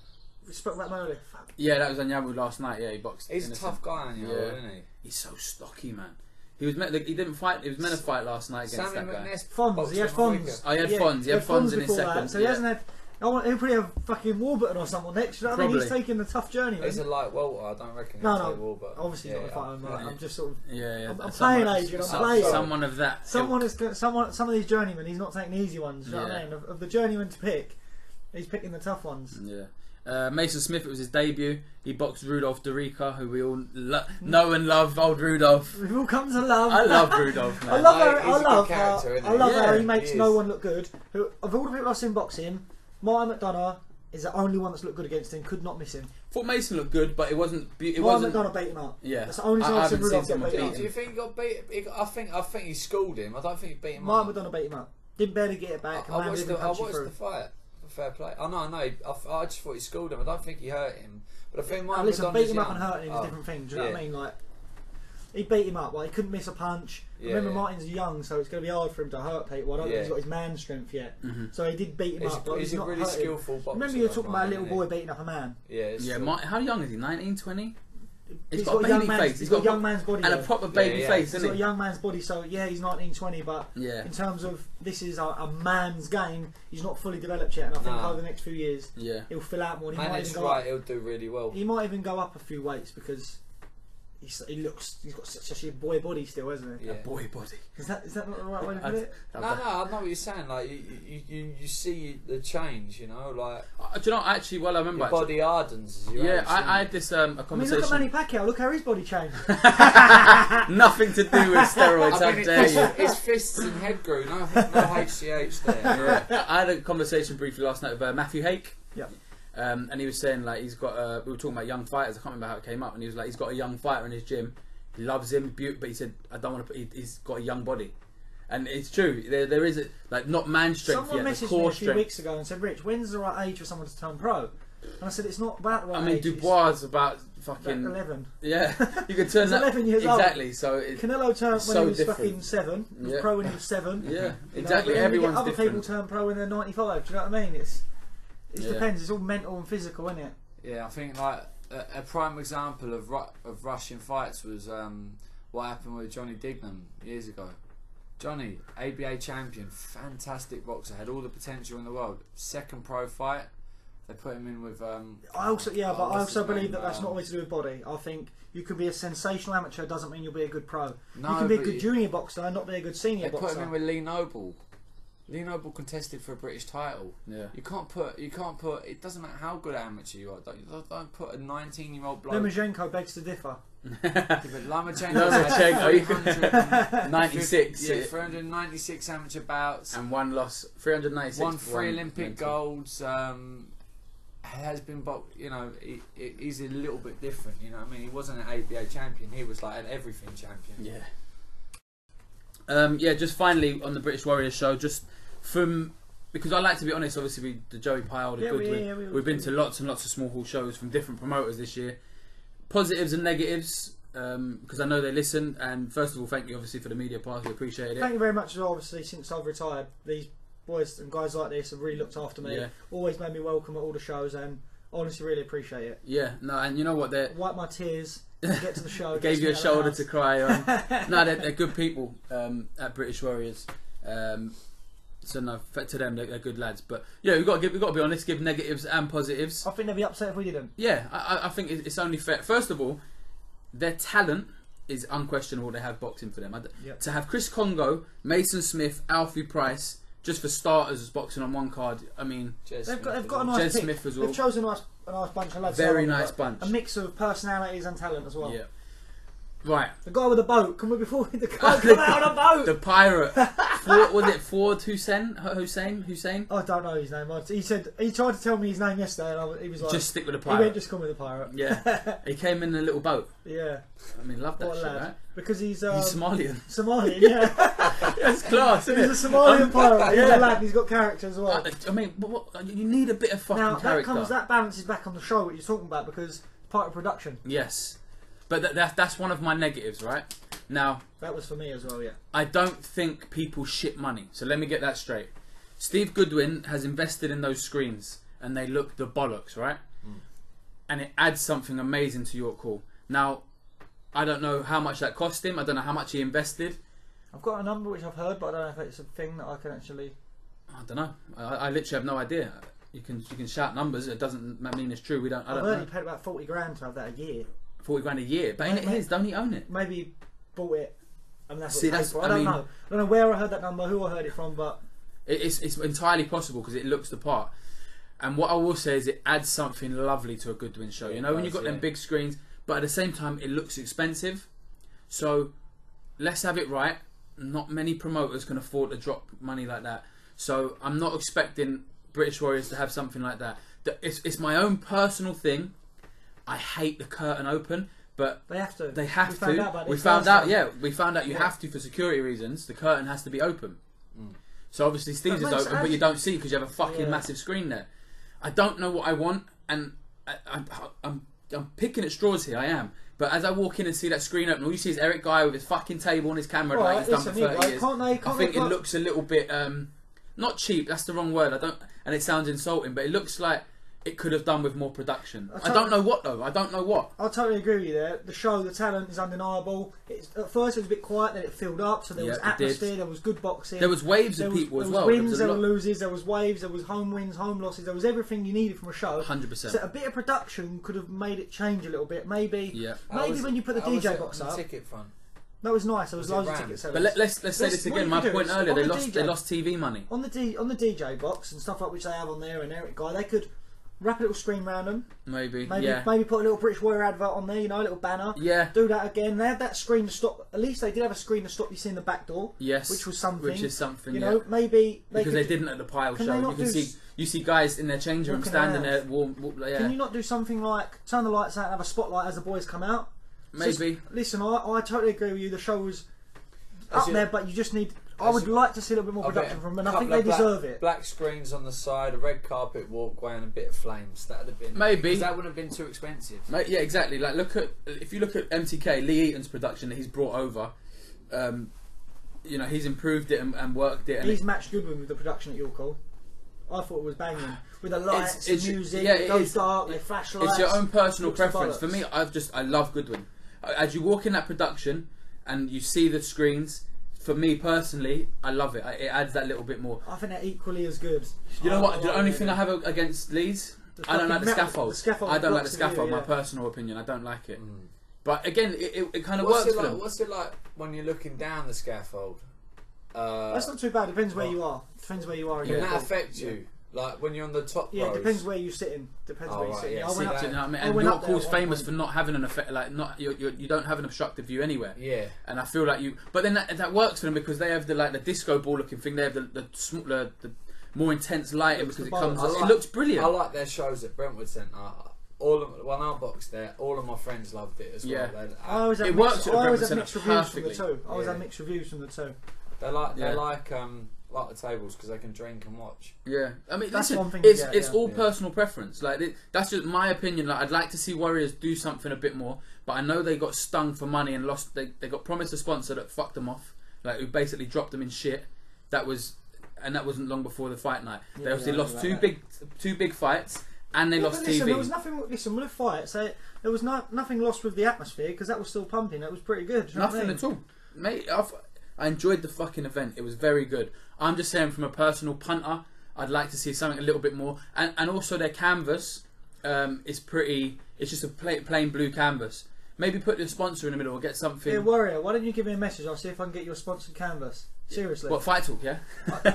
We spoke about Mowley. Yeah, that was Anyamwu last night. Yeah, he boxed. He's a tough guy, isn't he? He's so stocky, man. He didn't fight. He was meant to fight last night against that guy. Fonz. He had Fonz. Oh, he had Fonz. He had Fonz in his second. So he hasn't had. He'll probably have fucking Warburton or someone next. You know what I mean? He's taking the tough journey. He's a light welter. I don't reckon he'll take Warburton. Obviously not if I'm just sort of. Yeah. I'm playing Adrian. I'm playing someone of that. Some of these journeymen. He's not taking the easy ones. You know what I mean? Of the journeymen to pick, he's picking the tough ones. Yeah. Mason Smith, it was his debut. He boxed Rudolph Dorica, who we all know and love. Old Rudolph. We've all come to love. I love Rudolph, man. I love how he makes no one look good. Of all the people I've seen boxing, Martin McDonough is the only one that's looked good against him. Could not miss him. Thought Mason looked good, but it wasn't. Martin McDonough beat him up. Yeah, that's the only time I've seen Rudolph get beat up. Do you think he got beat? I think he schooled him. I don't think he beat him Martin up. McDonough beat him up. Didn't barely get it back. I watched the fight. Fair play. I know. I just thought he schooled him. I don't think he hurt him. But I think Martin listen, McDonough's beat him up and hurting him is a different thing. Do you know what I mean? Like, he beat him up. Like, he couldn't miss a punch. Remember, Martin's young, so it's going to be hard for him to hurt people. I don't think he's got his man strength yet. So he did beat him up. But he's a really skillful boxer. Remember, you were talking about a little boy beating up a man. Yeah. Martin, how young is he? 19, 20? He's got a baby face. He's got a young man's body and a proper baby face, isn't he? He's got a young man's body, so yeah, he's 19, 20, but in terms of this is a man's game, he's not fully developed yet, and I think over the next few years he'll fill out more. He'll do really well. He might even go up a few weights because he's got such a boy body still, hasn't he? A boy body. Is that not the right way to put it? No, I know what you're saying. Like you see the change, you know. Like do you know actually? Well, I remember your body hardens. I had this a conversation. Look at Manny Pacquiao. Look how his body changed. Nothing to do with steroids. How dare you? His fists and head grew. No HGH there. I had a conversation briefly last night with Matthew Hake. Yeah. And he was saying like he's got. We were talking about young fighters. I can't remember how it came up, and he was like he's got a young fighter in his gym. He loves him, but he said I don't want to. He's got a young body, and it's true. There is not man strength Someone yet. Messaged me a few weeks ago and said, "Rich, when's the right age for someone to turn pro?" And I said, "It's not about the right age." Dubois is about fucking 11. Yeah, you could turn that 11 years old. Exactly. So Canelo turned when he was fucking 7. He was pro when he was 7. Yeah, exactly. Everyone's different. Other people turn pro when they're 95. Do you know what I mean? It depends. It's all mental and physical, isn't it? Yeah, I think like a prime example of rushing fights was what happened with Johnny Dignam years ago. Johnny, ABA champion, fantastic boxer, had all the potential in the world. Second pro fight, they put him in with. I also believe that that's not always to do with body. I think you could be a sensational amateur, doesn't mean you'll be a good pro. No, you can be a good junior boxer and not be a good senior boxer. They put him in with Lee Noble. Lee Noble contested for a British title. Yeah. You can't put. It doesn't matter how good amateur you are. Don't put a 19-year-old bloke. Lomachenko begs to differ. But Lomachenko 96. Yeah, 396 amateur bouts and one loss. 396. Won 3 Olympic golds. Has been, you know, he's a little bit different. You know what I mean? He wasn't an ABA champion. He was like an everything champion. Yeah. Just finally on the British Warriors show, just because I like to be honest, obviously the Joey Pyle, we've been to lots and lots of small hall shows from different promoters this year. Positives and negatives, because I know they listen. And first of all, thank you obviously for the media pass. We appreciate it. Thank you very much. Obviously, since I've retired, these boys and guys like this have really looked after me. Yeah. Always made me welcome at all the shows, and honestly, really appreciate it. Yeah, no, and you know what? They wipe my tears. Get to the show. Gave you a shoulder to cry on. No, they're good people at British Warriors. So no, to them they're good lads. But yeah, we've got to be honest. Give negatives and positives. I think they'd be upset if we didn't. Yeah, I think it's only fair. First of all, their talent is unquestionable. They have boxing for them. To have Chris Congo, Mason Smith, Alfie Price, just for starters, as boxing on one card. I mean, they've got a nice pick. Smith as well. They've chosen a nice bunch of lads. Very nice bunch. A mix of personalities and talent as well. Yeah. Right. The guy with the boat. Come before the guy come out on a boat. The pirate. Was it Ford Hussein? I don't know his name. He tried to tell me his name yesterday, and he was like, "Just stick with the pirate." He went, "Just come with the pirate." Yeah. He came in a little boat. Yeah. I mean, love that shit, right? Because he's Somalian. Somalian, yeah. That's class, isn't it? He's a Somalian pirate. He's a lad. And he's got character as well. I mean, you need a bit of fucking character. That balances back on the show what you're talking about, because it's part of production. Yes. But that's one of my negatives, right? Now, that was for me as well, yeah. I don't think people shit money. So let me get that straight. Steve Goodwin has invested in those screens, and they look the bollocks, right? And it adds something amazing to York Hall. Now, I don't know how much that cost him. I don't know how much he invested. I've got a number which I've heard, but I don't know if it's a thing that I can actually... I don't know. I literally have no idea. You can shout numbers. It doesn't mean it's true. I I've don't heard know. he paid about 40 grand to have that a year. 40 grand a year, but ain't it his? Don't he own it? Maybe he bought it. And that's See, what that's. I don't know. I don't know where I heard that number, who I heard it from, but it's entirely possible because it looks the part. And what I will say is it adds something lovely to a Goodwin show. You know, when you've got them big screens, but at the same time it looks expensive. So let's have it right. Not many promoters can afford to drop money like that. So I'm not expecting British Warriors to have something like that. It's my own personal thing. I hate the curtain open, but they have to. They have we to. Found out about we this found out. time. Yeah, we found out you have to for security reasons. The curtain has to be open. So obviously Steve's is open, but you don't see because you have a fucking massive screen there. I don't know what I want, and I'm picking at straws here. I am. But as I walk in and see that screen open, all you see is Eric Guy with his fucking table and his camera like he's done for 30 years. I think it looks a little bit not cheap. That's the wrong word. And it sounds insulting, but it looks like it could have done with more production. I don't know what though. I don't know what. I totally agree with you there. The show, the talent is undeniable. At first it was a bit quiet, then it filled up. So there was atmosphere, there was good boxing. There was waves of people as well. There was wins, there were losers, there was waves, there was home wins, home losses. There was everything you needed from a show. 100%. So a bit of production could have made it change a little bit. Maybe when you put the DJ box up. Ticket front. That was nice. There was loads of ticket sellers. But let's say this again. My point earlier, they lost TV money on the DJ box and stuff like which they have on there. And Eric Guy, they could wrap a little screen around them. Maybe put a little British Warrior advert on there. You know, a little banner. Yeah. Do that again. They had that screen to stop. At least they did have a screen to stop you seeing the back door. Yes. Which was something. Which is something. You know, maybe because they didn't at the pile show. You see guys in their change room standing there. Can you not do something like turn the lights out and have a spotlight as the boys come out? Maybe. Listen, I totally agree with you. The show was up there, but you just need. I would like to see a little bit more production from them, and I think they deserve it. Black screens on the side, a red carpet walkway, and a bit of flames. That'd have been maybe that wouldn't have been too expensive. Yeah, exactly. Like if you look at MTK, Lee Eaton's production that he's brought over. You know, he's improved it and worked it. And he's matched Goodwin with the production at Your Call. I thought it was banging with the lights, the music. It goes dark, they flash lights. It's your own personal preference. For me, I love Goodwin. As you walk in that production and you see the screens, for me personally, I love it. It adds that little bit more. I think they're equally as good. You know what? The only thing I have against Leeds, I don't like the scaffold. I don't like the scaffold. My personal opinion, I don't like it. But again, it kind of works for them. What's it like when you're looking down the scaffold? That's not too bad. Depends where you are. Depends where you are. Can that affect you? Like when you're on the top rows? Yeah, it depends where you're sitting. Depends where you're sitting. Yeah. I went up to, and York Hall's famous for not having an effect, like you don't have an obstructive view anywhere. Yeah. And I feel like but then that works for them because they have the disco ball looking thing. They have the more intense lighting because it looks brilliant. Oh, I like their shows at Brentwood Centre. When I boxed there, all of my friends loved it as well. Yeah. It works at Brentwood Centre perfectly. I always had mixed reviews from the two. They like the tables because they can drink and watch. Yeah, I mean, that's one thing. It's all personal preference. Like that's just my opinion. Like I'd like to see Warriors do something a bit more, but I know they got stung for money and lost. They got promised a sponsor that fucked them off, like who basically dropped them in shit. That wasn't long before the fight night. They obviously lost two big fights, and they lost TV. There was nothing. Listen, with the fights, there was nothing lost with the atmosphere because that was still pumping. That was pretty good. Nothing at all, mate. I enjoyed the fucking event. It was very good. I'm just saying, from a personal punter, I'd like to see something a little bit more. And also their canvas is pretty. It's just a plain blue canvas. Maybe put the sponsor in the middle or get something. Yeah, Warrior, why don't you give me a message? I'll see if I can get you a sponsored canvas. Seriously. What, Fight Talk, yeah?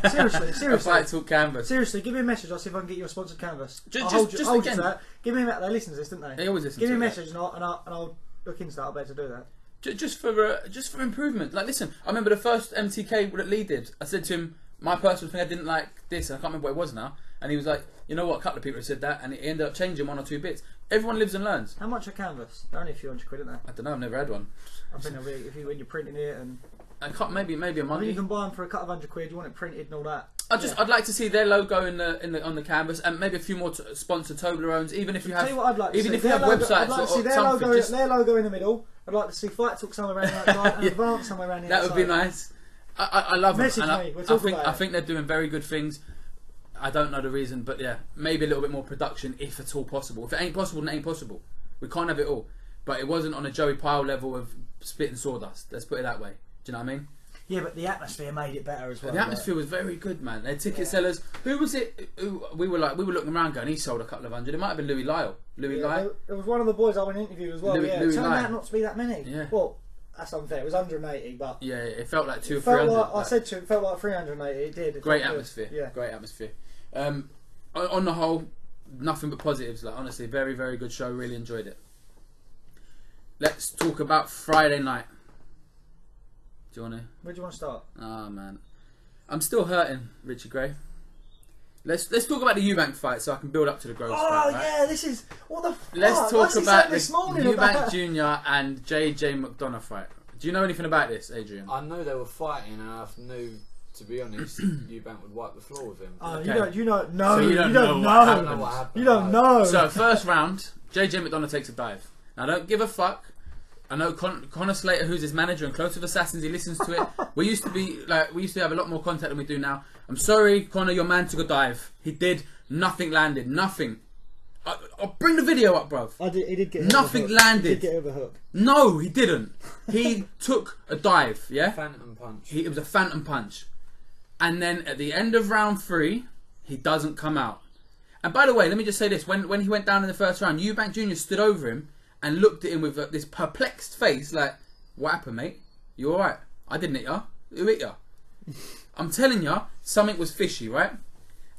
Seriously. A Fight Talk canvas. Seriously, give me a message. I'll see if I can get you a sponsored canvas. Just hold you again. to that. Give me they listen to this, didn't they? They always listen give to me a it, message and I'll look into that. I'll better do that. Just for improvement. Like, listen, I remember the first MTK that Lee did. I said to him, my personal thing, I didn't like this. I can't remember what it was now. And he was like, you know what? A couple of people have said that, and he ended up changing one or two bits. Everyone lives and learns. How much a canvas? They're only a few $100, isn't they? I don't know. I've never had one. I think when you're printing it and I can't, maybe a month. I mean, you can buy them for a couple of £100. You want it printed and all that. I'd like to see their logo on the canvas and maybe a few more sponsored Toblerones. Even if you have, even if you have websites I'd like to see their logo in the middle. I'd like to see Fight Talk somewhere around the outside and Advance somewhere around the outside. That would be nice. I love Message them. me. We'll talk about it. I think they're doing very good things. I don't know the reason, but yeah, maybe a little bit more production if at all possible. If it ain't possible, then it ain't possible. We can't have it all. But it wasn't on a Joey Pyle level of spitting sawdust. Let's put it that way. Do you know what I mean? Yeah, but the atmosphere made it better as well. The atmosphere was very good, man. Their ticket sellers. Who was it? We were looking around going, he sold a couple of hundred. It might have been Louis Lyle. There was one of the boys I went to interview as well. Louis turned out not to be that many. Yeah. Well, that's unfair. It was 180, but yeah, it felt like 200 or 300. I said to him, it felt like 380. It did. Great atmosphere. Yeah, great atmosphere. On the whole, nothing but positives. Like honestly, very very good show. Really enjoyed it. Let's talk about Friday night. Do you want to? Where do you want to start? Ah man, I'm still hurting, Richie Gray. Let's talk about the Eubank fight so I can build up to the Groves fight. Oh right? yeah, this is what the. Let's talk about the Eubank about... Jr. and JJ McDonough fight. Do you know anything about this, Adrian? I know they were fighting, and I knew, to be honest, Eubank would wipe the floor with him. Oh, okay. you don't know. So you don't know what happened. You don't know. So first round, JJ McDonough takes a dive. Now don't give a fuck. I know Connor Slater, who's his manager and Close of Assassins, he listens to it. We used to have a lot more contact than we do now. I'm sorry, Connor, your man took a dive. He did. Nothing landed. Nothing. I'll bring the video up, bruv. He did get nothing landed. He did get over hook. No, he didn't. He took a dive. Yeah. Phantom punch. It was a phantom punch. And then at the end of round 3, he doesn't come out. And by the way, let me just say this: when he went down in the first round, Eubank Jr. stood over him and looked at him with this perplexed face, like, "What happened, mate? You all right? I didn't hit ya. Who hit ya?" I'm telling ya, something was fishy, right?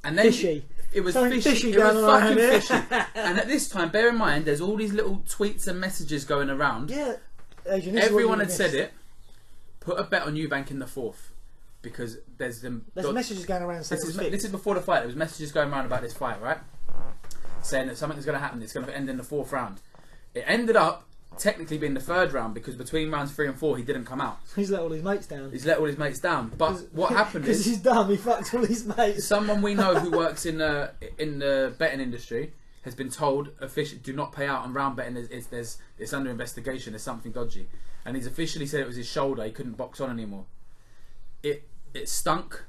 And then fishy. It was something fishy. It was fucking fishy. And at this time, bear in mind, there's all these little tweets and messages going around. Yeah, Adrian, everyone had said it. Put a bet on Eubank in the 4th because there's messages going around. This is before the fight. There was messages going around about this fight, right? Saying that something's going to happen. It's going to end in the 4th round. It ended up technically being the 3rd round because between rounds 3 and 4 he didn't come out. He's let all his mates down. But what happened is, because he's dumb, he fucked all his mates. Someone we know who works in the betting industry has been told officially do not pay out on round betting. It's under investigation. There's something dodgy, and he's officially said it was his shoulder. He couldn't box on anymore. It stunk.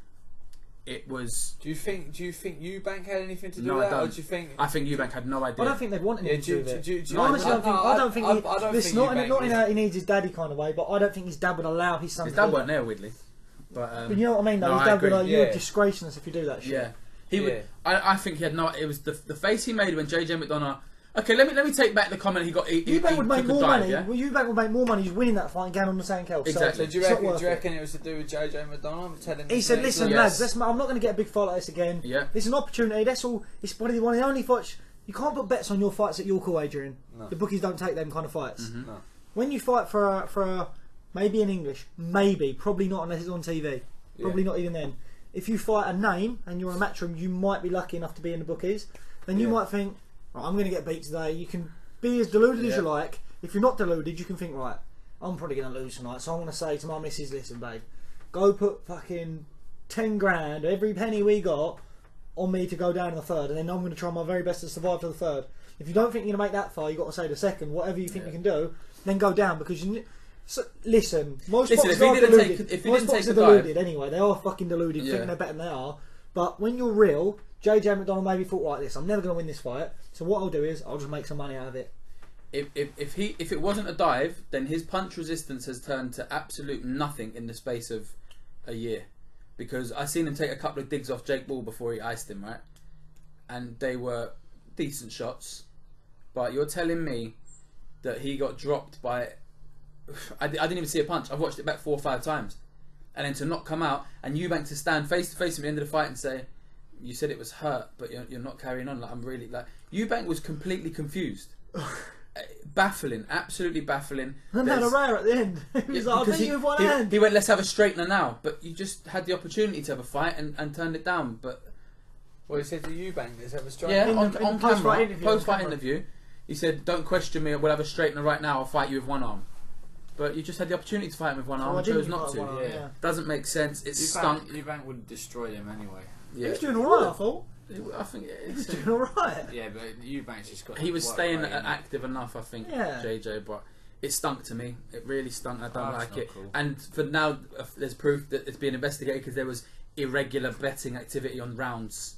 It was. Do you think Eubank had anything to do with that? I or do you think? I think Eubank had no idea. I don't think they'd want anything to do with it. Honestly, I don't think. Not in a he needs his daddy kind of way, but I don't think his dad would allow his son. His dad weren't there, weirdly. But you know what I mean? Though his dad would be like, "You're disgracing us if you do that shit." Yeah, he would. I think he had no. It was the face he made when JJ McDonough. Okay, let me take back the comment he got. Eubank would make more money. Yeah? Well, Eubank would make more money just winning that fight and going on the same kelp. Exactly. So do you reckon it was to do with JJ McDonough? He said, "Listen, lads, I'm not going to get a big fight like this again. Yeah. This is an opportunity. That's all. It's one of the only fights you can't put bets on your fights at your call, Adrian. No. The bookies don't take them kind of fights. Mm-hmm. No. When you fight for a maybe in English, probably not unless it's on TV. Probably not even then. If you fight a name and you're on a matchroom, you might be lucky enough to be in the bookies. Then you might think, right, I'm going to get beat today. You can be as deluded as you like. If you're not deluded, you can think, right, I'm probably going to lose tonight. So I'm going to say to my missus, listen, babe, go put fucking 10 grand, every penny we got, on me to go down in the 3rd, and then I'm going to try my very best to survive to the 3rd. If you don't think you're going to make that far, you've got to say the 2nd. Whatever you think you can do, then go down, because you... So, listen, most boxers are deluded. Most boxers are deluded anyway. They are fucking deluded, thinking they're better than they are. But when you're real, JJ McDonough maybe thought like this: I'm never going to win this fight. So what I'll do is I'll just make some money out of it. If it wasn't a dive, then his punch resistance has turned to absolute nothing in the space of a year. Because I seen him take a couple of digs off Jake Paul before he iced him, right? And they were decent shots. But you're telling me that he got dropped by... I didn't even see a punch. I've watched it back 4 or 5 times. And then to not come out and Eubank to stand face to face at the end of the fight and say, you said it was hurt, but you're not carrying on. Like, I'm really... like Eubank was completely confused. Baffling, absolutely baffling. And had a rare at the end. He was like, I'll beat you with one hand. He went, let's have a straightener now. But you just had the opportunity to have a fight and turned it down. But well, he said to Eubank, let's have a straightener. Yeah, on camera, post-fight interview. interview, he said, don't question me, we'll have a straightener right now, I'll fight you with one arm. But you just had the opportunity to fight him with one arm and chose not to. Yeah. Doesn't make sense. It stunk. Eubank would destroy them anyway. Yeah. He was doing alright, I thought. I think he was doing alright. Yeah, but Eubank's just got... He was staying active enough, I think, yeah. JJ, but it stunk to me. It really stunk. I don't like it. Cool. And for now, there's proof that it's being investigated because there was irregular betting activity on rounds.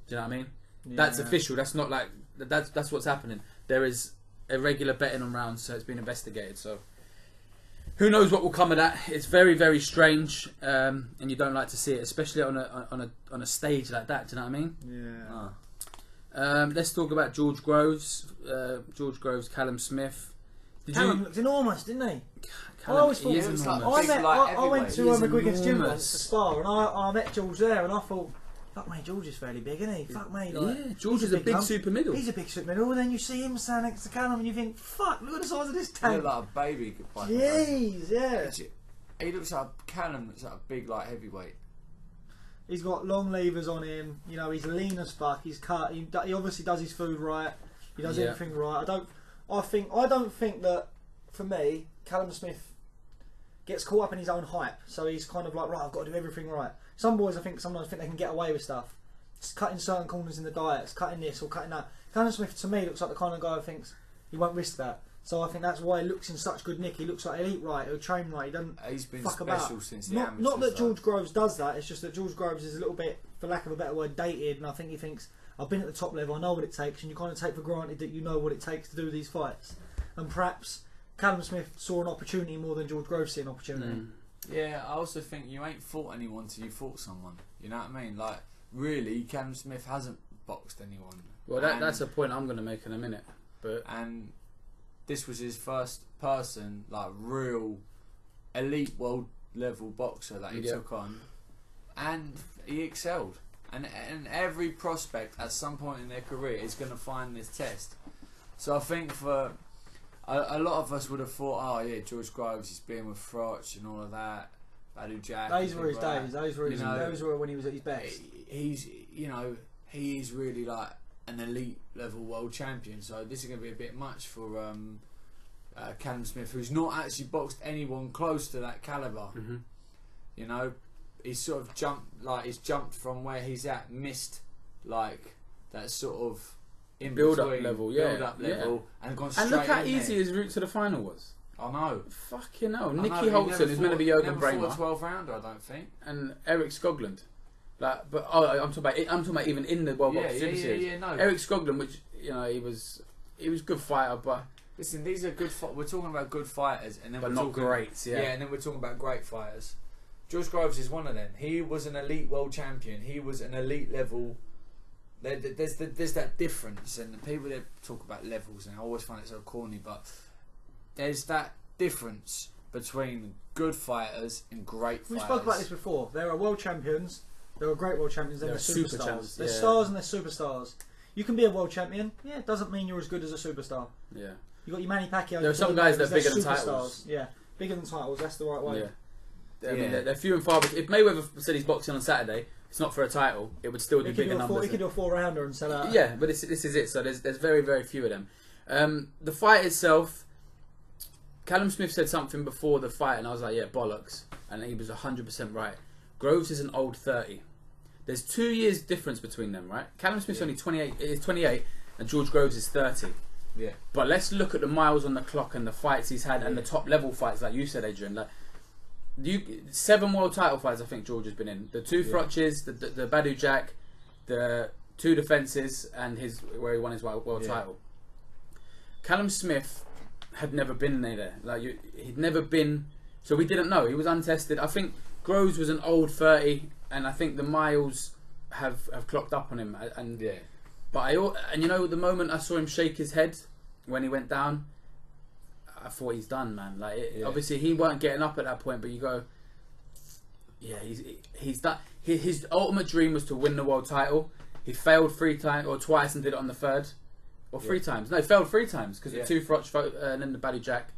Do you know what I mean? Yeah. That's official. That's not like... That's what's happening. There is irregular betting on rounds, so it's been investigated, so... Who knows what will come of that? It's very, very strange, and you don't like to see it, especially on a stage like that. Do you know what I mean? Yeah. Let's talk about George Groves. Callum Smith. Callum looked enormous, didn't he? Callum, I always thought he is enormous. I went to McGuigan's gym once enormous. to spar, and I met George there, and I thought, fuck me, George is fairly big, isn't he? Fuck me, like, yeah, George is a big super middle. He's a big super middle, and then you see him stand next to Callum, and you think, fuck, look at the size of this tank. He looked like a baby. Jeez, yeah. He looks like Callum looks like a big heavyweight. He's got long levers on him. You know, he's lean as fuck. He's cut. He obviously does his food right. He does everything right. I don't think that, for me, Callum Smith gets caught up in his own hype. So he's kind of like, right, I've got to do everything right. Some boys, sometimes think they can get away with stuff. Just cutting certain corners in the diets, cutting this or cutting that. Callum Smith, to me, looks like the kind of guy who thinks he won't risk that. So I think that's why he looks in such good nick. He looks like elite right, he'll train right, he doesn't He's been fuck special about. since the amateurs. Not that George Groves does that, it's just that George Groves is a little bit, for lack of a better word, dated, and I think he thinks, I've been at the top level, I know what it takes, and you kind of take for granted that you know what it takes to do these fights. And perhaps Callum Smith saw an opportunity more than George Groves saw an opportunity. Yeah, I also think you ain't fought anyone till you fought someone. You know what I mean? Like, really, Callum Smith hasn't boxed anyone. Well, that's a point I'm going to make in a minute. And this was his first person, like, real elite world level boxer that he took on, and he excelled. And every prospect at some point in their career is going to find this test. So I think for a lot of us would have thought, oh yeah, George Groves is being with Froch and all of that. Badu Jack. Those were his days. Those were when he was at his best. He is really like an elite level world champion. So this is going to be a bit much for Callum Smith, who's not actually boxed anyone close to that caliber. You know, he's sort of jumped from where he's at, missed like that sort of in build-up between, level, and gone straight And look how in easy there. his route to the final was. I know. Fucking hell. Nicky He Holton never is meant to be Jürgen never Bremer. fought a 12-rounder, I don't think. And Eric Skoglund. I'm talking about even in the World Boxing Super Series. No. Eric Skoglund, which, you know, he was a good fighter, but Listen, these are good. We're talking about good fighters, and then but we're not talking, great. Yeah, and then we're talking about great fighters. George Groves is one of them. He was an elite world champion. He was an elite level. There's that difference, and the people that talk about levels, and I always find it so corny, but there's that difference between good fighters and great fighters. We spoke about this before. There are world champions. There are great world champions. There are superstars. There's yeah. stars and there's superstars. You can be a world champion. Yeah, it doesn't mean you're as good as a superstar. Yeah. You got your Manny Pacquiao. There are some guys that are bigger than titles. Yeah, bigger than titles. That's the right way. Yeah. I mean, they're few and far. If Mayweather said he's boxing on Saturday, it's not for a title. It would still do bigger numbers. He could do a 4-rounder and sell out. Yeah, but this is it. So there's very, very few of them. The fight itself, Callum Smith said something before the fight, and I was like, yeah, bollocks, and he was 100% right. Groves is an old 30. There's 2 years difference between them, right? Callum Smith's only 28. Is 28, and George Groves is 30. Yeah. But let's look at the miles on the clock and the fights he's had, and the top level fights, like you said, Adrian. Like 7 world title fights, I think George has been in. The 2 Froches, the Badu Jack, the 2 defences, and where he won his world title. Callum Smith had never been there. He'd never been. So we didn't know. He was untested. I think Groves was an old 30, and I think the miles have clocked up on him. But you know, the moment I saw him shake his head when he went down, I thought he's done, man. Obviously he weren't getting up at that point, but you go, yeah, he's done. His ultimate dream was to win the world title. He failed 3 times or twice and did it on the 3rd, or 3 times. No, he failed 3 times because the 2 Froch and then the Badu Jack,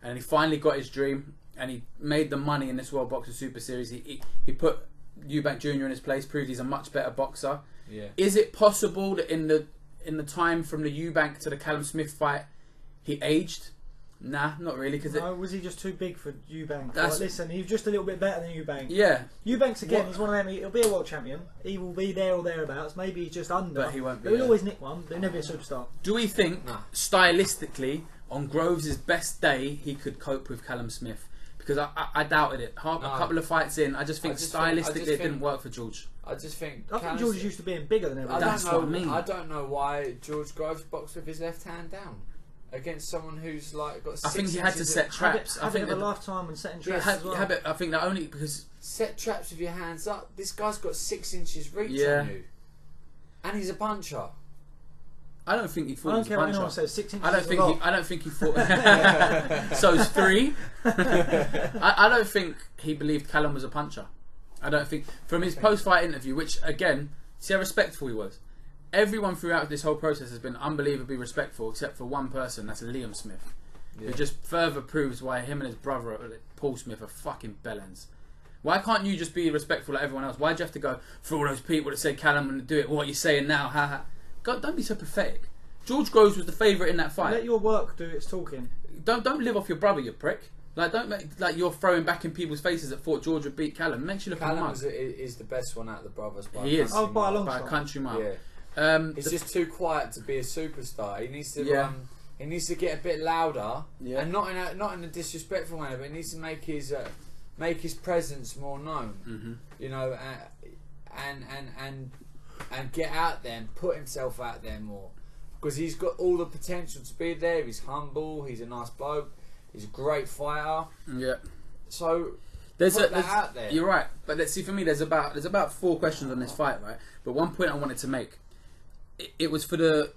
and he finally got his dream, and he made the money in this World Boxing Super Series. He put Eubank Jr. in his place, proved he's a much better boxer. Yeah. Is it possible that in the time from the Eubank to the Callum Smith fight, he aged? Nah, not really. Was he just too big for Eubank? Listen, he was just a little bit better than Eubank. Yeah. Eubank's again, he's one of them. He'll be a world champion. He will be there or thereabouts. Maybe he's just under. But he won't be. He'll always nick one. But he'll never be a superstar. Do we think, stylistically, on Groves' best day, he could cope with Callum Smith? Because I doubted it. A couple of fights in, I just think stylistically it didn't work for George. I think George is used to being bigger than everyone. That's what I mean. I don't know why George Groves boxed with his left hand down. against someone who's like got 6 I think he had to set traps. I think of a lifetime and setting traps. I think that only because set traps with your hands up. This guy's got 6 inches reach on you, and he's a puncher. I don't think he thought I he was a puncher. anyone says 6 inches. I don't think he thought. So it's 3. I don't think he believed Callum was a puncher. I don't think from his post-fight interview, which again, see how respectful he was. Everyone throughout this whole process has been unbelievably respectful, except for one person. That's Liam Smith, who just further proves why him and his brother Paul Smith are fucking bellends. Why can't you just be respectful like everyone else? Why do you have to go for all those people that say Callum wouldn't do it? What are you saying now? Ha ha. God, don't be so pathetic. George Groves was the favourite in that fight. Let your work do its talking. Don't live off your brother, you prick. Like don't make like you're throwing back in people's faces that thought George would beat Callum. Makes you look like a mug. Callum is the best one out of the brothers. He is. Oh, by a long by a shot. country mile. Yeah. He's just too quiet to be a superstar. He needs to he needs to get a bit louder, and not in a disrespectful way, but he needs to make his presence more known. You know, and get out there and put himself out there more, because he's got all the potential to be there. He's humble. He's a nice bloke. He's a great fighter. Yeah. So there's out there. You're right, but let's see. For me, there's about 4 questions on this fight, right? But one point I wanted to make. It was for the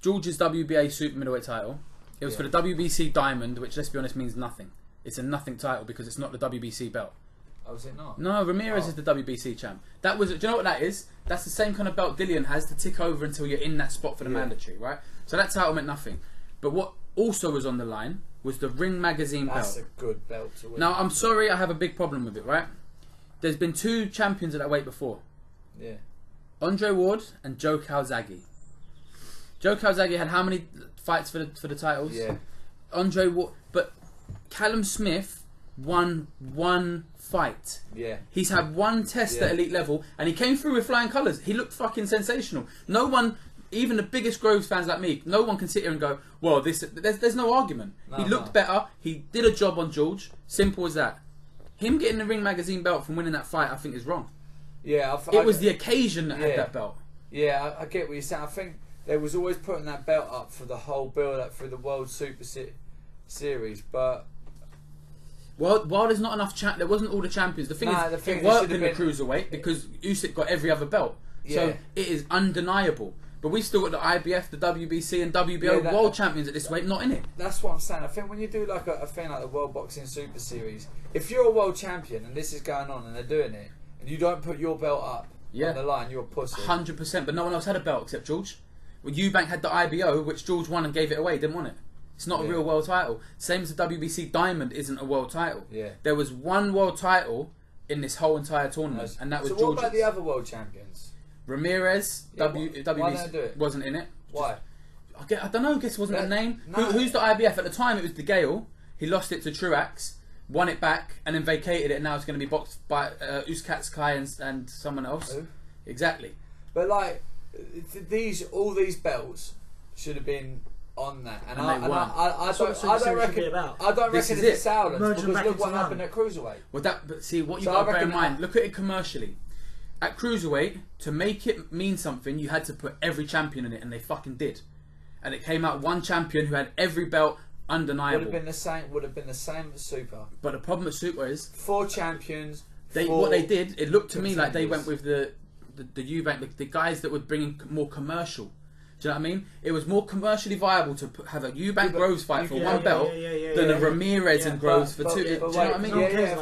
George's WBA super middleweight title. It was for the WBC Diamond, which, let's be honest, means nothing. It's a nothing title because it's not the WBC belt. Oh, is it not? No, Ramirez is the WBC champ. That was. Do you know what that is? That's the same kind of belt Dillian has to tick over until you're in that spot for the mandatory, right? So that title meant nothing. But what also was on the line was the Ring Magazine belt. That's a good belt to win. Now, I'm sorry, I have a big problem with it, right? There's been 2 champions at that weight before. Yeah. Andre Ward and Joe Calzaghe. Joe Calzaghe had how many fights for the titles? Yeah. Andre Ward, but Callum Smith won 1 fight. Yeah. He's had 1 test at elite level, and he came through with flying colours. He looked fucking sensational. No one, even the biggest Groves fans like me, no one can sit here and go, well, there's no argument. He looked better. He did a job on George. Simple as that. Him getting the Ring Magazine belt from winning that fight, I think, is wrong. Yeah, it was the occasion that had that belt. Yeah, I get what you're saying. I think they was always putting that belt up for the whole build-up through the World Super Series, but... Well, there's not enough... there wasn't all the champions. The thing is, it worked in the cruiserweight because Usyk got every other belt. So it is undeniable. But we've still got the IBF, the WBC and WBO world champions at this weight, not in it. That's what I'm saying. I think when you do like a thing like the World Boxing Super Series, if you're a world champion and this is going on and they're doing it, and you don't put your belt up on the line, you're a pussy. 100%, but no one else had a belt except George. Well, Eubank had the IBO, which George won and gave it away, didn't want it. It's not a real world title. Same as the WBC Diamond isn't a world title. Yeah. There was 1 world title in this whole entire tournament, and that was George's. So what about the other world champions? Ramirez, WBC wasn't in it. Why? I don't know, I guess it wasn't a name. Who's the IBF? At the time it was De Gale. He lost it to Truax, won it back, and then vacated it, and now it's going to be boxed by Uskatskaya and someone else. Who? Exactly. But like, all these belts should have been on that, and I don't reckon it's a silence because look what happened at cruiserweight. Well, but see what you got to bear in mind. Look at it commercially. At cruiserweight, to make it mean something, you had to put every champion in it, and they fucking did. And it came out 1 champion who had every belt, undeniable. Would have been the same as Super. But the problem at Super is 4 champions. What they did, it looked to me like they went with the Eubank, the guys that were bringing more commercial. Do you know what I mean? It was more commercially viable to have a Eubank Groves fight for 1 belt than a Ramirez and Groves for 2. Do you know what I mean?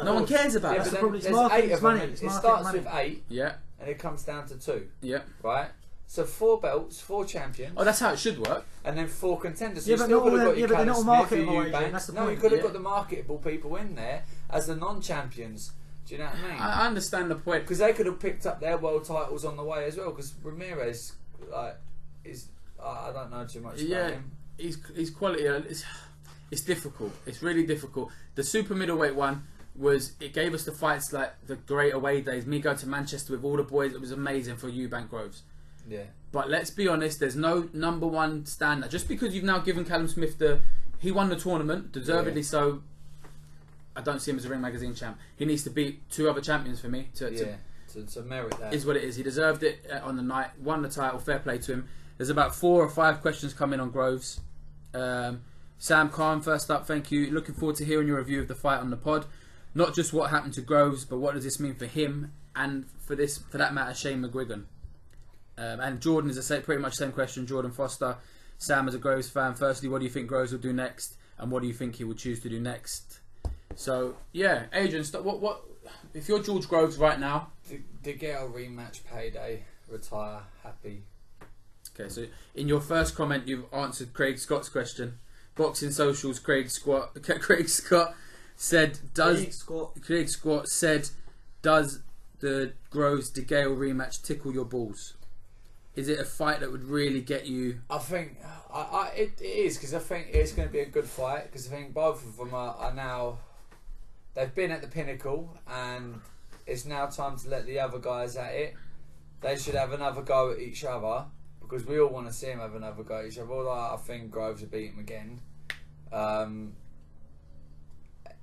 No one cares about that. There's 8 of them. It starts with 8, and it comes down to 2. Yeah. Right? So 4 belts, 4 champions. Oh, that's how it should work. And then 4 contenders. So you still could have got your Callum Smith, your Eubank. No, you could have got the marketable people in there as the non-champions. Do you know what I mean? I understand the point. Because they could have picked up their world titles on the way as well. Because Ramirez, I don't know too much about him. He's quality. It's difficult. It's really difficult. The super middleweight one it gave us the fights like the great away days. Me going to Manchester with all the boys. It was amazing for Eubank Groves. Yeah. But let's be honest. There's no #1 standard. Just because you've now given Callum Smith he won the tournament, deservedly so. I don't see him as a Ring Magazine champ. He needs to beat 2 other champions for me to merit that. Is what it is. He deserved it on the night. Won the title. Fair play to him. There's about 4 or 5 questions coming on Groves. Sam Khan, first up, thank you. Looking forward to hearing your review of the fight on the pod. Not just what happened to Groves, but what does this mean for him and for that matter, Shane McGuigan. And Jordan is pretty much the same question. Jordan Foster, Sam as a Groves fan. Firstly, what do you think Groves will do next, and what do you think he would choose to do next? So yeah, Adrian, what if you're George Groves right now? The Gale rematch payday, retire, happy. Okay, so in your first comment, you've answered Craig Scott's question. Boxing Socials, Craig Scott said, Craig Scott said, does the Groves De Gale rematch tickle your balls? Is it a fight that would really get you? I think it is, because I think it's going to be a good fight, because I think both of them are now, they've been at the pinnacle, and it's now time to let the other guys at it. They should have another go at each other, because we all want to see him have another go at each other. Although I think Groves will beat him again.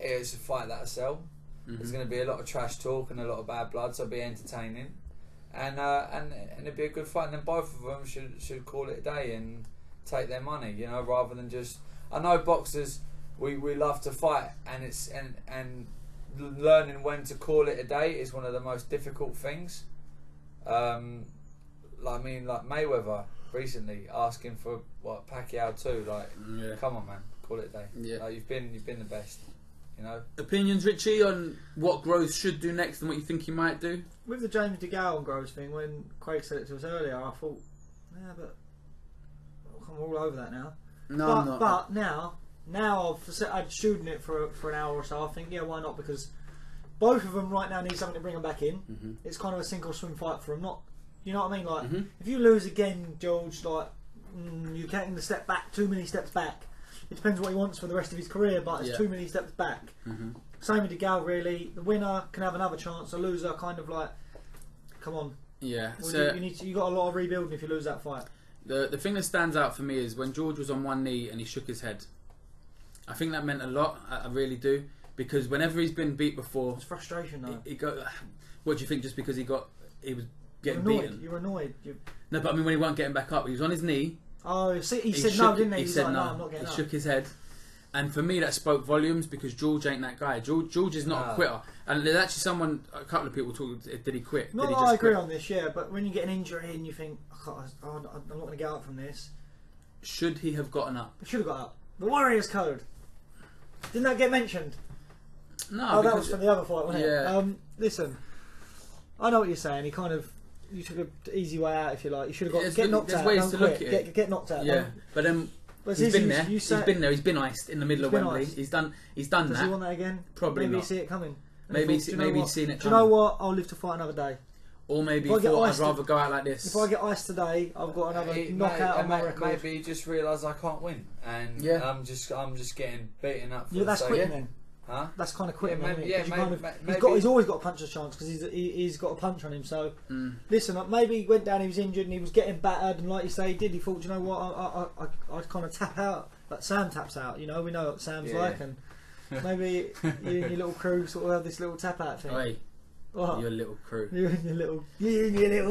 It's a fight that'll sell. There's going to be a lot of trash talk and a lot of bad blood, so it'll be entertaining, and it'll be a good fight. And then both of them should call it a day and take their money, you know, rather than just. I know boxers, we love to fight, and learning when to call it a day is one of the most difficult things. Like Mayweather recently asking for what Pacquiao too. Come on, man, call it a day. Yeah. Like, you've been the best. You know. Opinions, Richie, on what Groves should do next and what you think he might do? With the James De Gale and Groves thing, when Craig said it to us earlier, I thought, yeah, but I'm all over that now. No, but, I'm not. But now I'd shooting it for an hour or so. I think, yeah, why not? Because both of them right now need something to bring them back in. It's kind of a sink or swim fight for them. Not, you know what I mean? Like, if you lose again, George, like you're taking the step back, too many steps back. It depends what he wants for the rest of his career, but it's too many steps back. Same with De Gale, really. The winner can have another chance. The loser, kind of like, come on. Yeah. Well, so you got a lot of rebuilding if you lose that fight. The thing that stands out for me is when George was on one knee and he shook his head. I think that meant a lot. I really do, because whenever he's been beat before, it's frustration though. What do you think? Just because he was getting beaten? You're annoyed. No, but I mean when he wasn't getting back up, he was on his knee. Oh, he said no, didn't he? He said like, no. I'm not getting up. He shook his head. And for me, that spoke volumes, because George ain't that guy. George is not a quitter. And there's actually a couple of people talk. Did he quit? No, did he just I agree quit? On this, yeah. But when you get an injury and you think, I'm not going to get up from this. Should he have gotten up? He should have got up. The Warriors Code. Didn't that get mentioned? No. That was from the other fight, wasn't yeah. it? Listen, I know what you're saying. You took an easy way out, if you like. You should have got get knocked out. There's ways to look at it. Get knocked out. Yeah, but then. He's been there. He's been iced in the middle of Wembley. Iced. He's done Does that. Does he want that again? Probably maybe not. He see it coming. Maybe he's seen it coming. Do you know what? I'll live to fight another day. Or maybe he thought I'd rather go out like this. If I get iced today, I've got another knockout on my record. Maybe he just realised I can't win, and I'm just getting beaten up. Yeah, that's quitting then. Huh? That's kind of quitting. Maybe, he's always got a puncher's chance because he's got a punch on him. So listen, maybe he went down, he was injured, and he was getting battered, and like you say, he did. He thought, you know what, I kind of tap out, like Sam taps out. You know, we know what Sam's like, and maybe you and your little crew sort of have this little tap out thing. Hey, your little crew. You and your little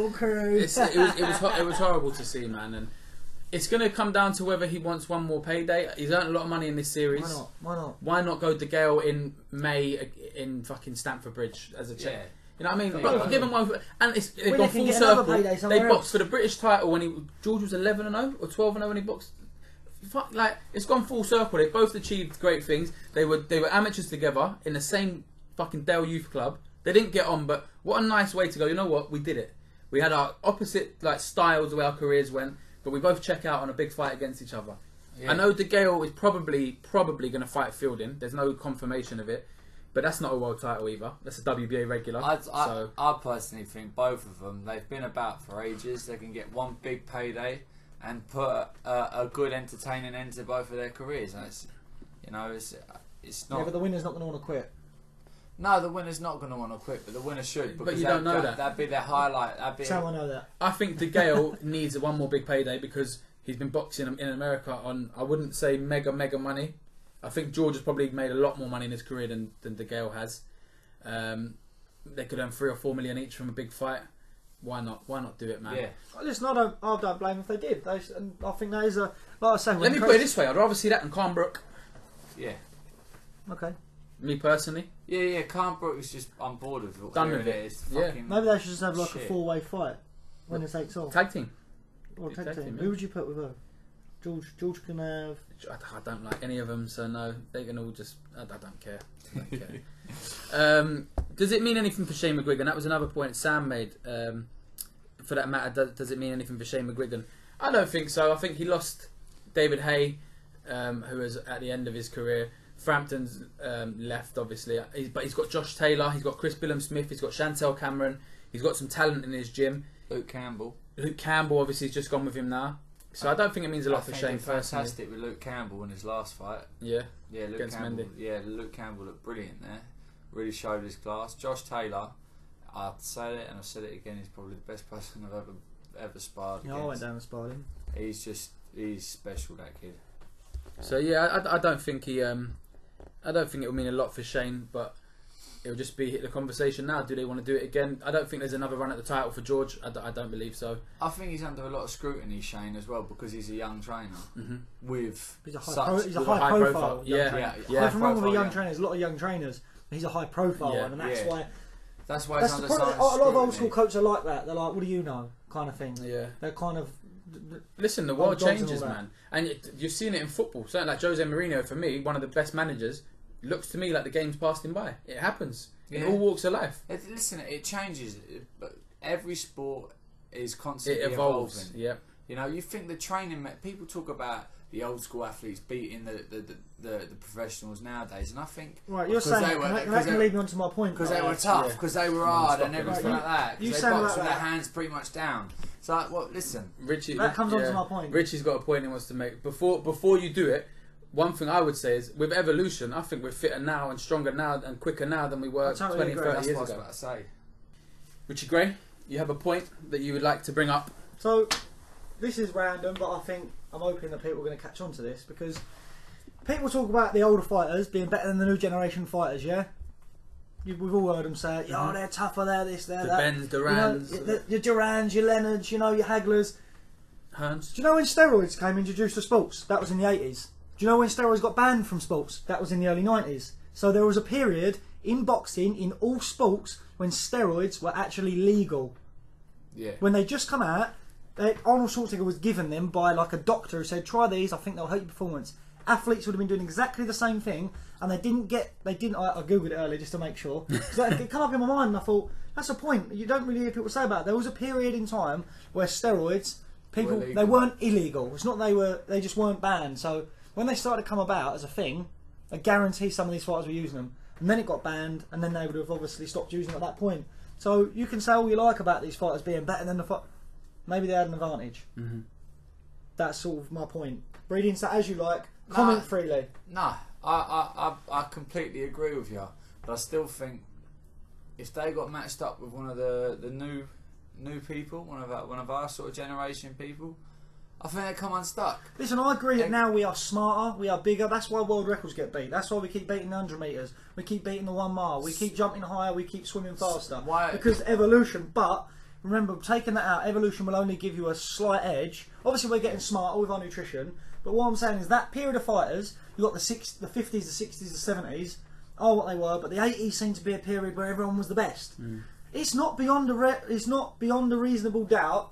crew. It was horrible to see, man, and. It's going to come down to whether he wants one more payday. He's earned a lot of money in this series. Why not? Why not go De Gale in May in fucking Stamford Bridge as a check? Yeah. You know what I mean? But give him one. And they've gone full circle. They boxed for the British title when George was 11-0 or 12-0 when he boxed. Like, it's gone full circle. They both achieved great things. They were amateurs together in the same fucking Dale Youth Club. They didn't get on, but what a nice way to go. You know what? We did it. We had our opposite styles the way our careers went. But we both check out on a big fight against each other. Yeah. I know De Gale is probably going to fight Fielding. There's no confirmation of it. But that's not a world title either. That's a WBA regular. I personally think both of them, they've been about for ages. They can get one big payday and put a good entertaining end to both of their careers. And it's not... Yeah, but the winner's not going to want to quit. No, the winner's not going to want to quit, but the winner should. But you don't know that. That'd be their highlight. How I know that? I think De Gale needs one more big payday because he's been boxing in America on, I wouldn't say mega money. I think George has probably made a lot more money in his career than De Gale has. They could earn 3 or 4 million each from a big fight. why not? Why not do it, man? Yeah. Listen, I don't blame them if they did. And I think that is a, like I was saying. Let me put it this way: I'd rather see that than Calmbrook. Yeah. Okay. Me personally. Yeah. Calmbrook is just, I'm bored with it. Done with it. It's fucking Maybe they should just have like shit. a 4-way fight when it takes off. Tag team. Or tag Tag team. team, Who would you put with her? George can have. I don't like any of them, so no, they can all just. I don't care. I don't care. Does it mean anything for Shane McGuigan? That was another point Sam made. For that matter, does it mean anything for Shane McGuigan? I don't think so. I think he lost David Hay, who was at the end of his career. Frampton's left, obviously, but he's got Josh Taylor, he's got Chris Billum-Smith, he's got Chantel Cameron, he's got some talent in his gym. Luke Campbell, obviously, has just gone with him now. So I don't think it means a lot for Shane personally. Fantastic with Luke Campbell in his last fight. Yeah. Luke Campbell. Yeah, Luke Campbell looked brilliant there. Really showed his class. Josh Taylor, I've said it and I've said it again. He's probably the best person I've ever sparred. Yeah, I went down and sparred him. He's special, that kid. So yeah, I don't think he. I don't think it will mean a lot for Shane, but it'll just be the conversation now. Do they want to do it again? I don't think there's another run at the title for George. I don't believe so. I think he's under a lot of scrutiny, Shane, as well, because he's a young trainer with He's a such high profile. Yeah. Nothing wrong with a young trainer. There's a lot of young trainers. He's a high profile one, and that's why. That's why That's he's the under problem. such A lot of old scrutiny. school coaches are like that. They're like, "What do you know?" kind of thing. Yeah. They're kind of. Listen, the world changes, man, and you've seen it in football. Something like Jose Mourinho, for me, one of the best managers. Looks to me like the game's passed him by. It happens in all walks of life. Listen, it changes, but every sport is constantly It evolves. evolving. Yeah. You know, you think the training. People talk about the old school athletes beating the professionals nowadays, and I think right. You're saying that can lead me on to my point because they were tough, because they were hard, and everything like that. You they boxed with their hands pretty much down. So, like, well, listen, Richie. That comes on to my point. Richie's got a point he wants to make. Before you do it. One thing I would say is, with evolution, I think we're fitter now and stronger now and quicker now than we were 20, 30 years ago. That's what I was about to say. Richie Gray, you have a point that you would like to bring up? So, this is random, but I think I'm hoping that people are going to catch on to this, because people talk about the older fighters being better than the new generation fighters, yeah? We've all heard them say, "Oh, they're tougher, they're this, they're that." Benz, Durans. You know, your Durans, your Leonards, you know, your Haglers. Hearns. Do you know when steroids came introduced to sports? That was in the 80s. Do you know when steroids got banned from sports? That was in the early 90s. So there was a period in boxing, in all sports, when steroids were actually legal. Yeah. When they just come out, Arnold Schwarzenegger was given them by like a doctor who said, "Try these, I think they'll help your performance." Athletes would have been doing exactly the same thing, and they didn't. I googled it earlier just to make sure. So it came up in my mind, and I thought, that's a point. You don't really hear people say about it. There was a period in time where steroids, they weren't illegal. It's not they just weren't banned. So when they started to come about as a thing, I guarantee some of these fighters were using them. And then it got banned, and then they would have obviously stopped using them at that point. So you can say all you like about these fighters being better than the fight. Maybe they had an advantage. That's sort of my point. Breeding that as you like. Comment freely. No, I completely agree with you. But I still think if they got matched up with one of the new people, one of our sort of generation people, I think they come unstuck. Listen, I agree that now we are smarter, we are bigger. That's why world records get beat. That's why we keep beating the 100 metres. We keep beating the 1 mile. We keep jumping higher. We keep swimming faster. Why? Because evolution. But remember, taking that out, evolution will only give you a slight edge. Obviously, we're getting smarter with our nutrition. But what I'm saying is that period of fighters, you got the 50s, the 60s, the 70s, are what they were. But the 80s seemed to be a period where everyone was the best. It's not beyond a reasonable doubt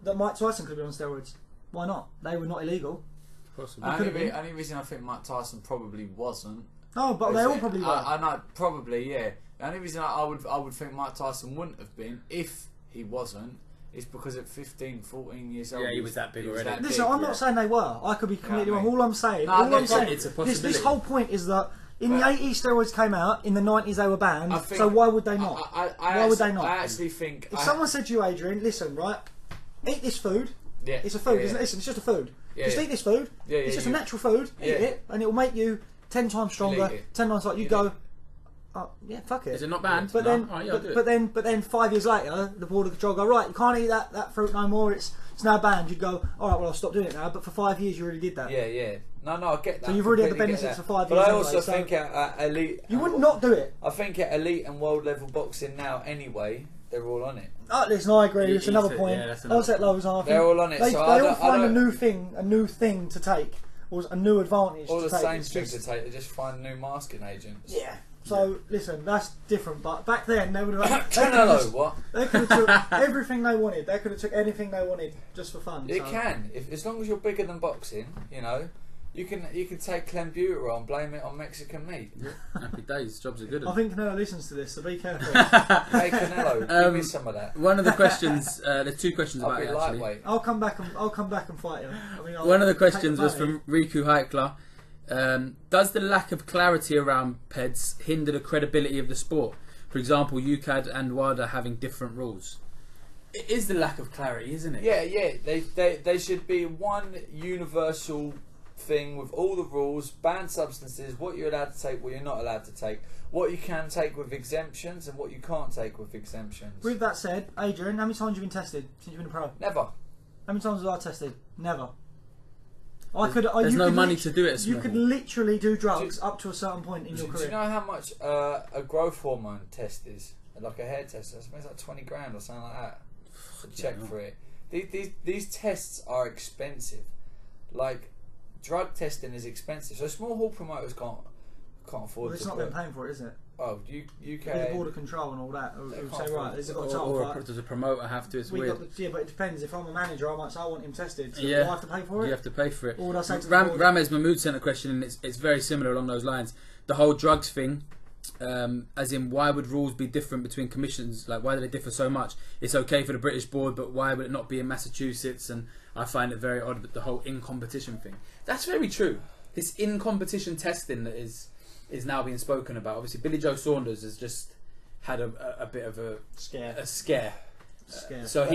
that Mike Tyson could be on steroids. Why not? They were not illegal. Possibly. Only reason I think Mike Tyson probably wasn't. No, but they all probably were. I know, probably, yeah. The only reason I would think Mike Tyson wouldn't have been, if he wasn't, is because at 15, 14 years old... Yeah, he was that big already. Listen, I'm not saying they were. I could be completely wrong. All I'm saying... it's a possibility. This whole point is that in the 80s steroids came out, in the 90s they were banned, so why would they not? Why would they not? I actually think... If someone said to you, Adrian, listen, right, eat this food... Yeah, it's a food, isn't it? Listen, it's just a food. Just eat this food. It's just a natural food. Eat it, and it will make you 10 times stronger. 10 times like you go. Oh, yeah, fuck it. Is it not banned? But No? then, Oh, yeah, but then 5 years later, the Border Control go, right, you can't eat that fruit no more. It's now banned. You'd go, all right, well, I'll stop doing it now. But for 5 years, you already did that. Yeah. No, I get that. So you've already had the benefits for 5 years. But I also think at elite, you would not do it. I think at elite and world level boxing now, anyway, they're all on it. Oh, listen, I agree. It's another point. Yeah, I'll set lows on. They're all on it. They so all find a new thing to take, or a new advantage. All to the take. same thing to take. They just find new masking agents. Yeah. So listen, that's different. But back then they would have. Canelo, what? They could have took everything they wanted. They could have took anything they wanted just for fun. It can, as long as you're bigger than boxing, you can take clenbuterol and blame it on Mexican meat. Yeah. Happy days. Jobs are good. I think Canelo listens to this, so be careful. Hey Canelo, give me some of that. One of the questions, there's two questions I'll about be it actually. lightweight. I'll come back and fight you. I mean, One of the questions was from Riku Heikler. Does the lack of clarity around PEDs hinder the credibility of the sport? For example, UCAD and WADA having different rules. It is the lack of clarity, isn't it? Yeah. They should be one universal thing with all the rules, banned substances, what you're allowed to take, what you're not allowed to take, what you can take with exemptions, and what you can't take with exemptions. With that said, Adrian, how many times have you been tested since you've been a pro? Never. How many times was I tested? Never. There's no money to do it. You could literally do drugs up to a certain point in your career. Do you know how much a growth hormone test is? Like a hair test? I suppose like 20 grand or something like that. To check for it. These tests are expensive. Like, drug testing is expensive. So small hall promoters can't afford It's to. not them paying for it, is it? Oh, UK. There's border control and all that. Say, right, there's got a or does a promoter have to? It's weird. Yeah, but it depends. If I'm a manager, I might say I want him tested. So yeah. do I have to pay for it? You have to pay for it. Or would I say to Ramez Mahmood sent a question, and it's very similar along those lines. The whole drugs thing, as in, why would rules be different between commissions? Like, why do they differ so much? It's okay for the British board, but why would it not be in Massachusetts? And I find it very odd, the whole in-competition thing. That's very true. This in-competition testing that is now being spoken about. Obviously, Billy Joe Saunders has just had a bit of a scare. So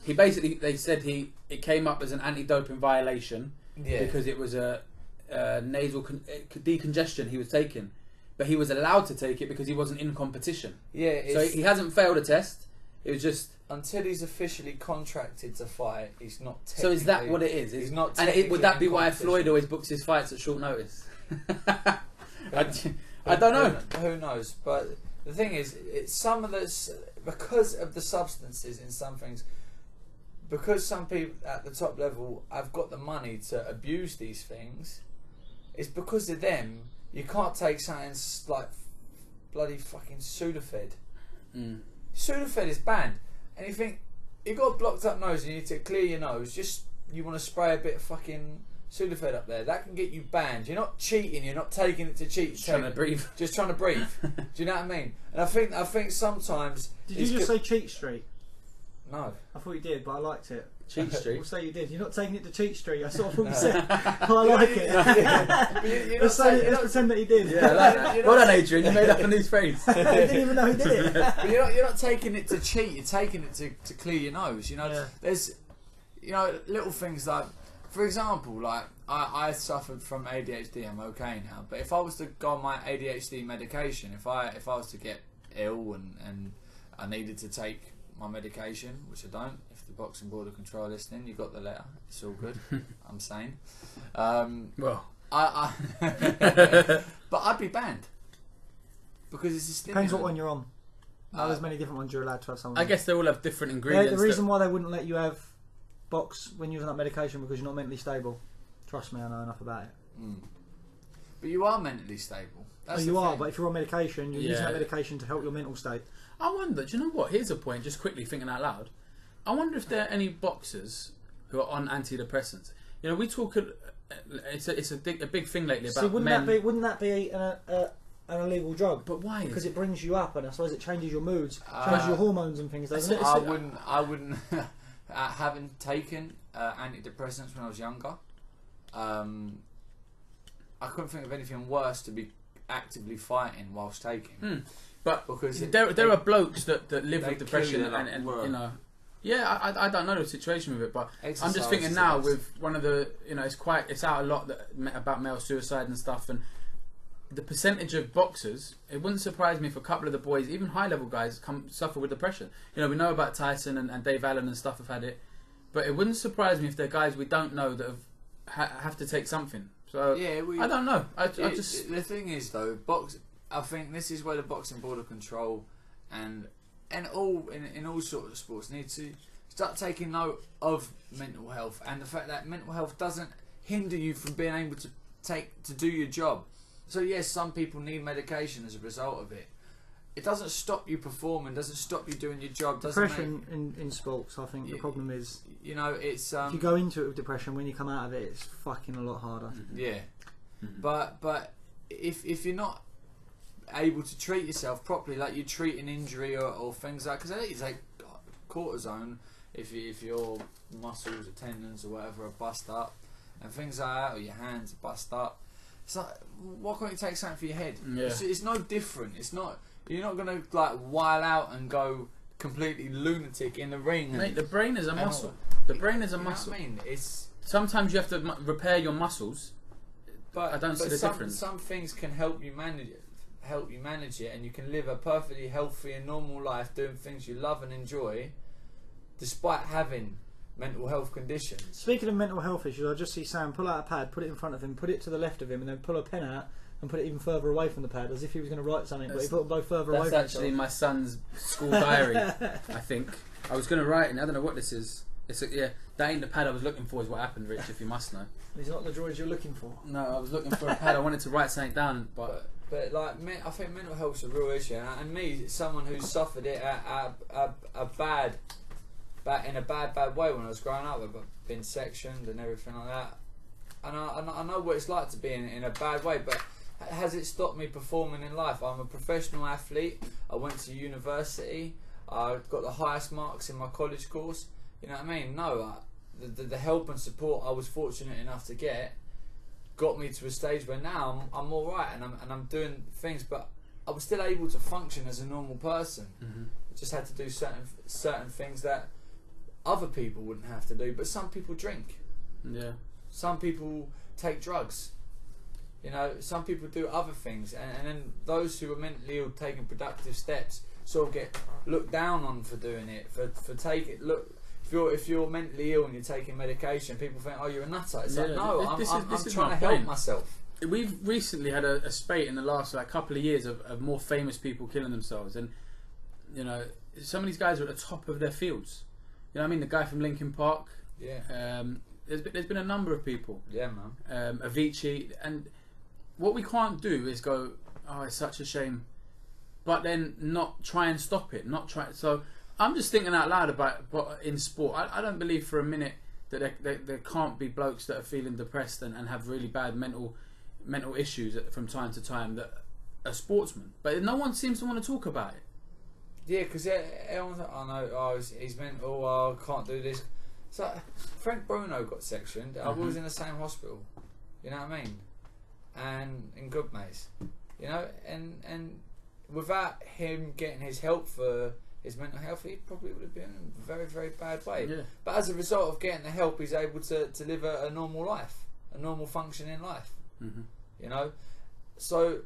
he basically, they said it came up as an anti-doping violation because it was a nasal decongestion he was taking, but he was allowed to take it because he wasn't in competition. Yeah. So he hasn't failed a test. It was just until he's officially contracted to fight, he's not. So is that what it is? He's not. And would that be why Floyd always books his fights at short notice? I don't know. Who knows? But the thing is, it's some of this because of the substances in some things. Because some people at the top level have got the money to abuse these things, it's because of them. You can't take something like bloody fucking Sudafed. Sudafed is banned, and you think you got a blocked up nose and you need to clear your nose. Just you want to spray a bit of fucking Sudafed up there. That can get you banned. You're not cheating. You're not taking it to cheat. Just trying to breathe. Just trying to breathe. Do you know what I mean? And I think sometimes. Did you just say Cheat Street? No. I thought you did, but I liked it. Cheat Street? We'll say you did. You're not taking it to Cheat Street. I sort of thought you said. I like it. Let's pretend that he did. Yeah, I like that. Well done, Adrian. You made up a new phrase. He didn't even know he did it. But you're not taking it to cheat. You're taking it to clear your nose. There's little things like, for example, like I suffered from ADHD. I'm okay now. But if I was to go on my ADHD medication, if I was to get ill and I needed to take my medication, which I don't. If the Boxing Board of Control are listening, you got the letter. It's all good. I'm sane. Well, but I'd be banned because it's a stimulant. Depends what one you're on. There's many different ones you're allowed to have. Some. I guess they all have different ingredients. The reason why they wouldn't let you have box when you're on that medication because you're not mentally stable. Trust me, I know enough about it. But you are mentally stable. That's you are, but if you're on medication, you're using that medication to help your mental state. I wonder, do you know what? Here's a point, just quickly thinking out loud. I wonder if there are any boxers who are on antidepressants. We talk, it's a big thing lately about men. Wouldn't that be an illegal drug? But why? Because it brings you up, and I suppose it changes your moods, changes your hormones and things, doesn't it? I wouldn't having taken antidepressants when I was younger, I couldn't think of anything worse to be actively fighting whilst taking. But because there are blokes that live with depression and I don't know the situation with it, but I'm just thinking now with one of the it's out a lot about male suicide and stuff, and the percentage of boxers, it wouldn't surprise me if a couple of the boys, even high level guys, suffer with depression. You know, we know about Tyson and Dave Allen and stuff have had it, but it wouldn't surprise me if they're guys we don't know that have to take something. So yeah, I don't know. I just the thing is though, I think this is where the boxing board of control and in all sorts of sports need to start taking note of mental health and the fact that mental health doesn't hinder you from being able to do your job. So yes, some people need medication as a result of it. It doesn't stop you performing, doesn't stop you doing your job. Depression in sports, I think the problem is, you know, it's if you go into it with depression, when you come out of it, it's fucking a lot harder. Yeah, but if you're not able to treat yourself properly, like you treat an injury or things like, because you take cortisone if your muscles or tendons or whatever are bust up and things like that, or your hands are bust up. It's like, why can't you take something for your head? Yeah. It's no different. It's not. You're not gonna like while out and go completely lunatic in the ring. Mate, the brain is a muscle. The brain is a muscle. What I mean, it's sometimes you have to repair your muscles. But I don't see the difference. Some things can help you manage it, and you can live a perfectly healthy and normal life doing things you love and enjoy, despite having mental health conditions. Speaking of mental health issues, I just see Sam pull out a pad, put it in front of him, put it to the left of him, and then pull a pen out and put it even further away from the pad, as if he was going to write something, but he put them both further away from That's actually my son's school diary, I think. I was going to write it, I don't know what this is. Yeah, that ain't the pad I was looking for is what happened, Rich, if you must know. It's not the droids you're looking for. No, I was looking for a pad, I wanted to write something down, but like, I think mental health's a real issue, and me, someone who's suffered it in a bad way when I was growing up. I've been sectioned and everything like that, and I know what it's like to be in a bad way. But has it stopped me performing in life? I'm a professional athlete. I went to university. I got the highest marks in my college course. You know what I mean? No, the help and support I was fortunate enough to get got me to a stage where now I'm all right and I'm doing things, but I was still able to function as a normal person. I just had to do certain things that other people wouldn't have to do. But some people drink. Yeah. Some people take drugs. You know, some people do other things, and then those who are mentally ill taking productive steps sort of get looked down on for doing it. If you're mentally ill and you're taking medication, people think, oh, you're a nutter. It's like, no, I'm trying to help myself. We've recently had a spate in the last couple of years of more famous people killing themselves, and you know, some of these guys are at the top of their fields. You know what I mean? The guy from Linkin Park. Yeah. There's been a number of people. Yeah, man. Avicii, and what we can't do is go, oh, it's such a shame, but then not try and stop it. So I'm just thinking out loud about in sport. I don't believe for a minute that there can't be blokes that are feeling depressed and have really bad mental issues from time to time that are sportsmen, but no one seems to want to talk about it. Yeah, because everyone's like, oh no, he's mental, I can't do this. So Frank Bruno got sectioned. I was in the same hospital. You know what I mean? And in good mates. You know, and without him getting his help for his mental health, he probably would have been in a very, very bad way. Yeah. But as a result of getting the help, he's able to live a normal life, a normal functioning life. You know, so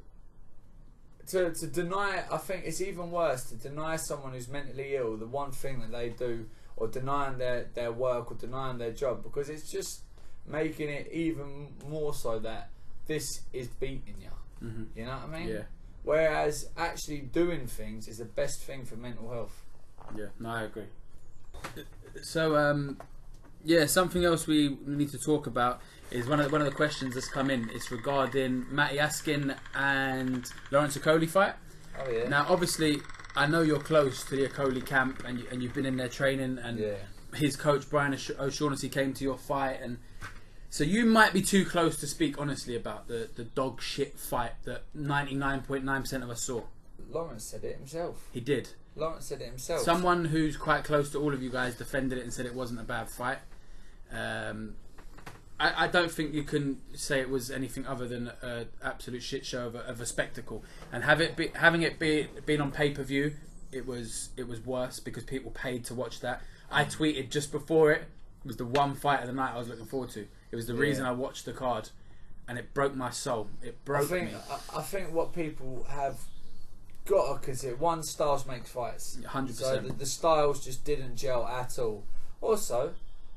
to deny, I think it's even worse to deny someone who's mentally ill the one thing that they do, or denying their work or denying their job, because it's just making it even more so that this is beating you. You know what I mean? Yeah. Whereas actually doing things is the best thing for mental health. Yeah, no, I agree. So, something else we need to talk about is one of the questions that's come in. It's regarding Matty Askin and Lawrence Okoli fight. Oh yeah. Now, obviously, I know you're close to the Okoli camp, and you've been in their training, and his coach Brian O'Shaughnessy came to your fight, and so you might be too close to speak honestly about the dog shit fight that 99.9% of us saw. Lawrence said it himself. He did. Lawrence said it himself. Someone who's quite close to all of you guys defended it and said it wasn't a bad fight. I don't think you can say it was anything other than an absolute shit show of a spectacle. And having it been on pay-per-view, it was worse because people paid to watch that. I tweeted just before it was the one fight of the night I was looking forward to. It was the reason I watched the card. and it broke my soul. It broke me. I think what people have got to consider, one, styles makes fights. 100%. So the styles just didn't gel at all. Also,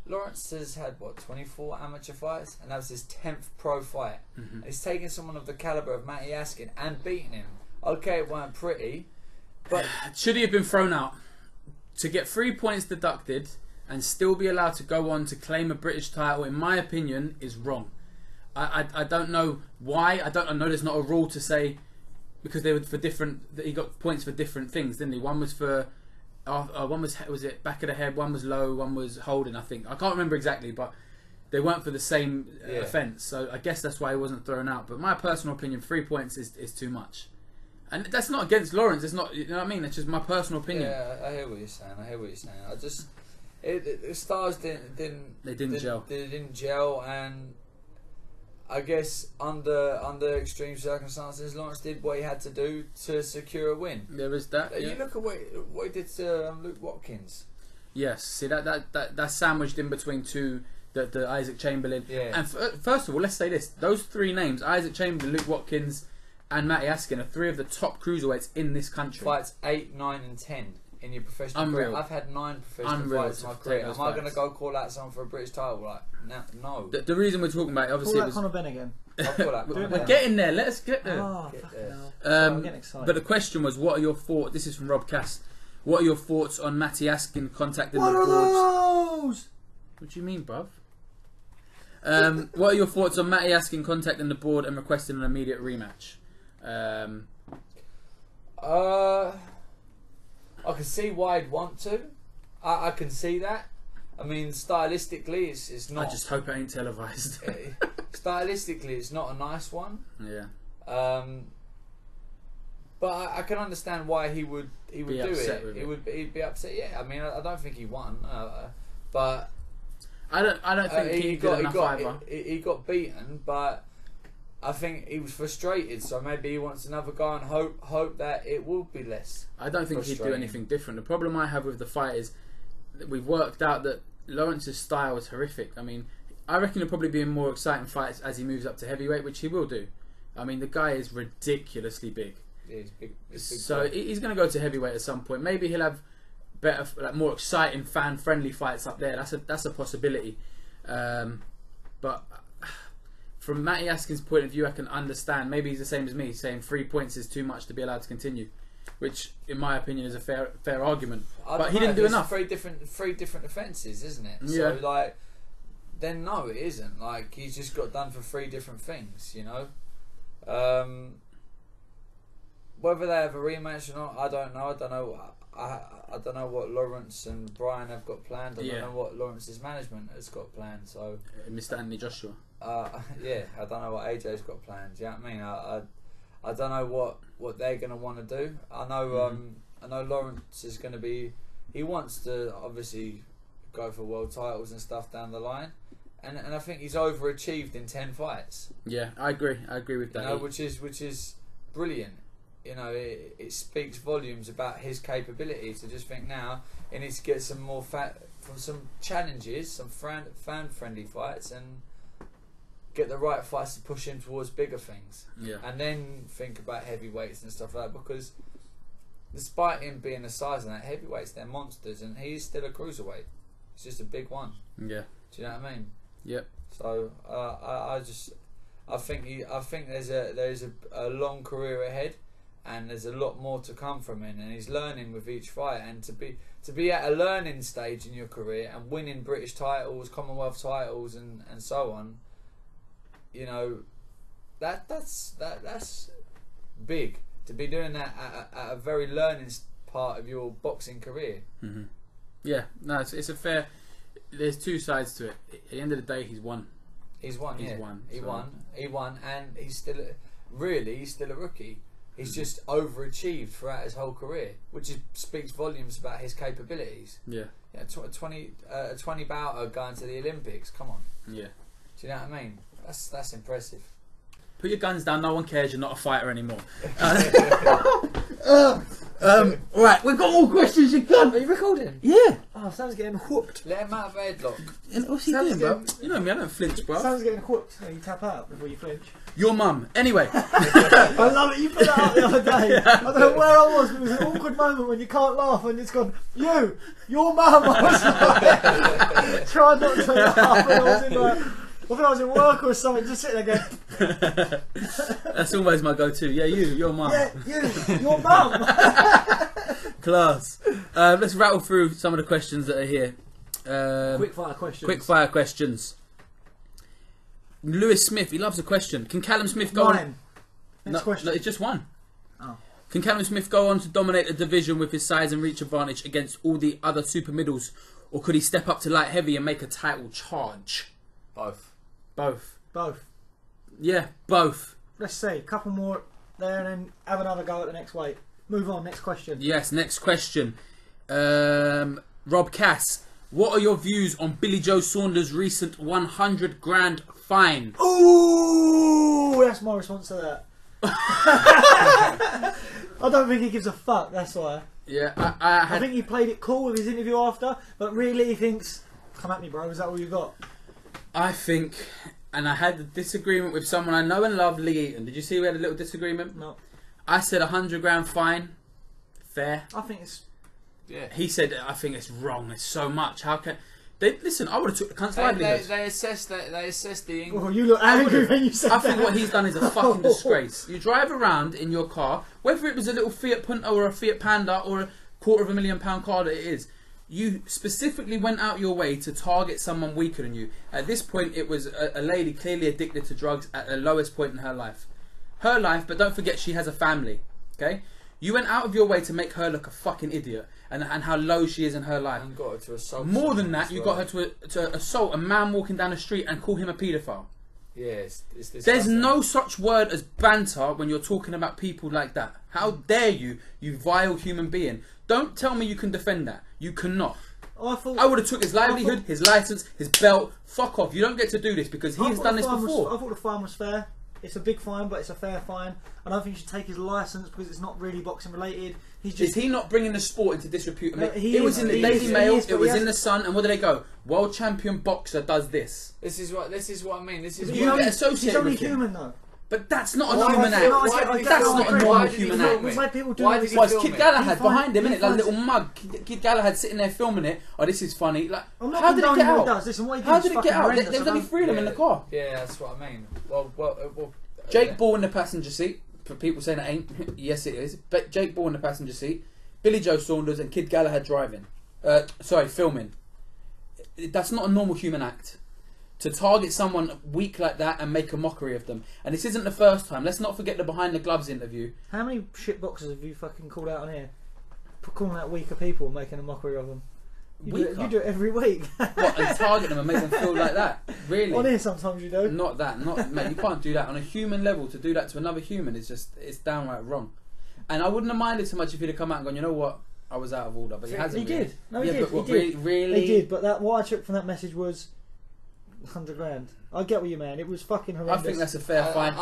Lawrence has had, 24 amateur fights? And that was his 10th pro fight. Mm-hmm. He's taken someone of the calibre of Matty Askin and beaten him. Okay, it weren't pretty, but... Should he have been thrown out? To get 3 points deducted and still be allowed to go on to claim a British title, in my opinion, is wrong. I don't know why. I know there's not a rule to say, because they were for different. He got points for different things, didn't he? One was for, one was it back of the head, one was low, one was holding. I think I can't remember exactly, but they weren't for the same offence. So I guess that's why he wasn't thrown out. But my personal opinion, 3 points is too much, and that's not against Lawrence. It's not. You know what I mean? It's just my personal opinion. Yeah, I hear what you're saying. I just the stars didn't gel. They didn't gel, and I guess under extreme circumstances, Lawrence did what he had to do to secure a win. There is that. Yeah. You look at what he did to Luke Watkins. Yes, see that's sandwiched in between two, the Isaac Chamberlain. Yeah. And first of all, let's say this: those three names, Isaac Chamberlain, Luke Watkins, and Matty Askin, are three of the top cruiserweights in this country. Fights 8, 9, and 10 in your professional career. I've had 9 professional fights in my career. Am I going to go call out someone for a British title? Like, no. The reason we're talking about it, obviously, call that Conor Benn again. We're getting there. Let's get there. Oh, fucking hell. I'm getting excited. But the question was, what are your thoughts? This is from Rob Cass. What are your thoughts on Matty Askin contacting the board? What do you mean, bruv? What are your thoughts on Matty Askin contacting the board and requesting an immediate rematch? I can see why I'd want to. I can see that. I mean, stylistically, it's not. I just hope it ain't televised. Stylistically, it's not a nice one. Yeah. But I can understand why he would do it. He'd be upset. Yeah. I mean, I don't think he won, but I don't think he did enough either. He got beaten, but I think he was frustrated. So maybe he wants another guy and hope that it will be less. I don't think he'd do anything different. The problem I have with the fight is that we've worked out that Lawrence's style is horrific. I mean, I reckon he'll probably be in more exciting fights as he moves up to heavyweight, which he will do. I mean, the guy is ridiculously big. Yeah, he's big. So he's going to go to heavyweight at some point. Maybe he'll have better, more exciting, fan-friendly fights up there. That's a possibility. But from Matty Askin's point of view, I can understand. Maybe he's the same as me, saying 3 points is too much to be allowed to continue, which, in my opinion, is a fair argument. But he didn't do enough. Three different offences, isn't it? Yeah. So then no, it isn't. Like, he's just got done for 3 different things. You know. Whether they have a rematch or not, I don't know. I don't know what Lawrence and Brian have got planned. I don't know what Lawrence's management has got planned. So Mr. Anthony Joshua. Yeah, I don't know what AJ's got planned. Do you know what I mean? I don't know what they're going to want to do. I know I know Lawrence is going to be. He wants to obviously go for world titles and stuff down the line, and I think he's overachieved in 10 fights. Yeah, I agree with that. You know, which is brilliant. You know, it speaks volumes about his capability to just think now he needs to get some more from some challenges, some fan friendly fights, and get the right fights to push him towards bigger things. Yeah. And then think about heavyweights and stuff like that, because despite him being the size of that, heavyweights, they're monsters, and he's still a cruiserweight. It's just a big one. Yeah. Do you know what I mean? Yep. So I think there's a long career ahead, and there's a lot more to come from him, and he's learning with each fight. And to be at a learning stage in your career and winning British titles, Commonwealth titles, and so on, you know, that's big. To be doing that at a very learning part of your boxing career. Mm-hmm. Yeah, no, it's a fair. There's two sides to it. At the end of the day, he's won. He's won. He won, and he's still a rookie. He's just overachieved throughout his whole career, which speaks volumes about his capabilities. Yeah. 20 bouter going to the Olympics. Come on. Yeah. Do you know what I mean? That's impressive. Put your guns down. No one cares. You're not a fighter anymore. Right, we've got all questions you can. Are you recording? Yeah. Oh, Sam's getting whooped. Let him out of headlock. What's he doing, bro? You know me, I don't flinch, bro. Sam's getting whooped. So you tap out before you flinch. Your mum. Anyway. I love it. You put that up the other day. I don't know where I was, but it was an awkward moment when you can't laugh and it's gone, your mum. I was like, trying not to laugh. And I think I was in work or something, just sitting there going. That's always my go-to. Yeah, your mum. Yeah, your mum. Class. Let's rattle through some of the questions that are here. Quick fire questions. Lewis Smith, he loves a question. Can Callum Smith go on? Next question. No, it's just one. Oh. Can Callum Smith go on to dominate the division with his size and reach advantage against all the other super middles, or could he step up to light heavy and make a title charge? Both. Yeah, both. Let's see, a couple more there and then have another go at the next weight. Move on, next question. Yes, next question. Rob Cass, what are your views on Billy Joe Saunders' recent 100 grand fine? Ooh, that's my response to that. I don't think he gives a fuck, that's why. Yeah, I think he played it cool with his interview after, but really he thinks, come at me bro, is that all you got? I think, and I had a disagreement with someone I know and love, Lee Eaton. Did you see we had a little disagreement? No. I said 100 grand fine, fair. I think it's... Yeah. He said, I think it's wrong, it's so much. How can... Listen, I would have took the cunt's livelihood. They assess the... Oh, you look angry when you said that. I think what he's done is a fucking disgrace. You drive around in your car, whether it was a little Fiat Punto or a Fiat Panda or a £250,000 car that it is, you specifically went out your way to target someone weaker than you. At this point, it was a lady clearly addicted to drugs at the lowest point in her life. Her life, but don't forget she has a family, okay? You went out of your way to make her look a fucking idiot and how low she is in her life. And got her to assault. More than that, you got her to assault a man walking down the street and call him a paedophile. Yes, there's no such word as banter when you're talking about people like that. How dare you, you vile human being. Don't tell me you can defend that. You cannot. I would have took his livelihood, his licence, his belt. Fuck off. You don't get to do this because he's done this before. I thought the fine was fair. It's a big fine, but it's a fair fine. I don't think you should take his licence because it's not really boxing related. Is he not bringing the sport into disrepute? No, it was in the Daily Mail, it was in the Sun, and where do they go? World champion boxer does this. This is what I mean. This is you get associated he's only with him. human though. But that's not a human act. That's not a normal human act. Why people do Why did he Well, film it's Kid it? Galahad behind him, innit? Like a little mug. Kid Galahad sitting there filming it. Oh, this is funny. Like, how did it get out? How did it get out? There was only 3 of them in the car. Yeah, that's what I mean. Well, Jake Ball in the passenger seat. For people saying it ain't, yes it is. But Jake Ball in the passenger seat. Billy Joe Saunders and Kid Galahad driving. Filming. That's not a normal human act. To target someone weak like that and make a mockery of them. And this isn't the first time. Let's not forget the behind the gloves interview. How many shit boxers have you fucking called out on here? Calling out weaker people and making a mockery of them. You do it every week. What, and target them and make them feel like that? Really? On here sometimes you do. Not that. Mate, you can't do that. On a human level, to do that to another human is just, it's downright wrong. And I wouldn't have minded so much if he'd have come out and gone, you know what, I was out of order. But he hasn't. He really. did. No, he yeah, did. But what, he did. Really? He did, but what I took from that message was 100 grand. I get what you mean. It was fucking horrendous. I think that's a fair fine.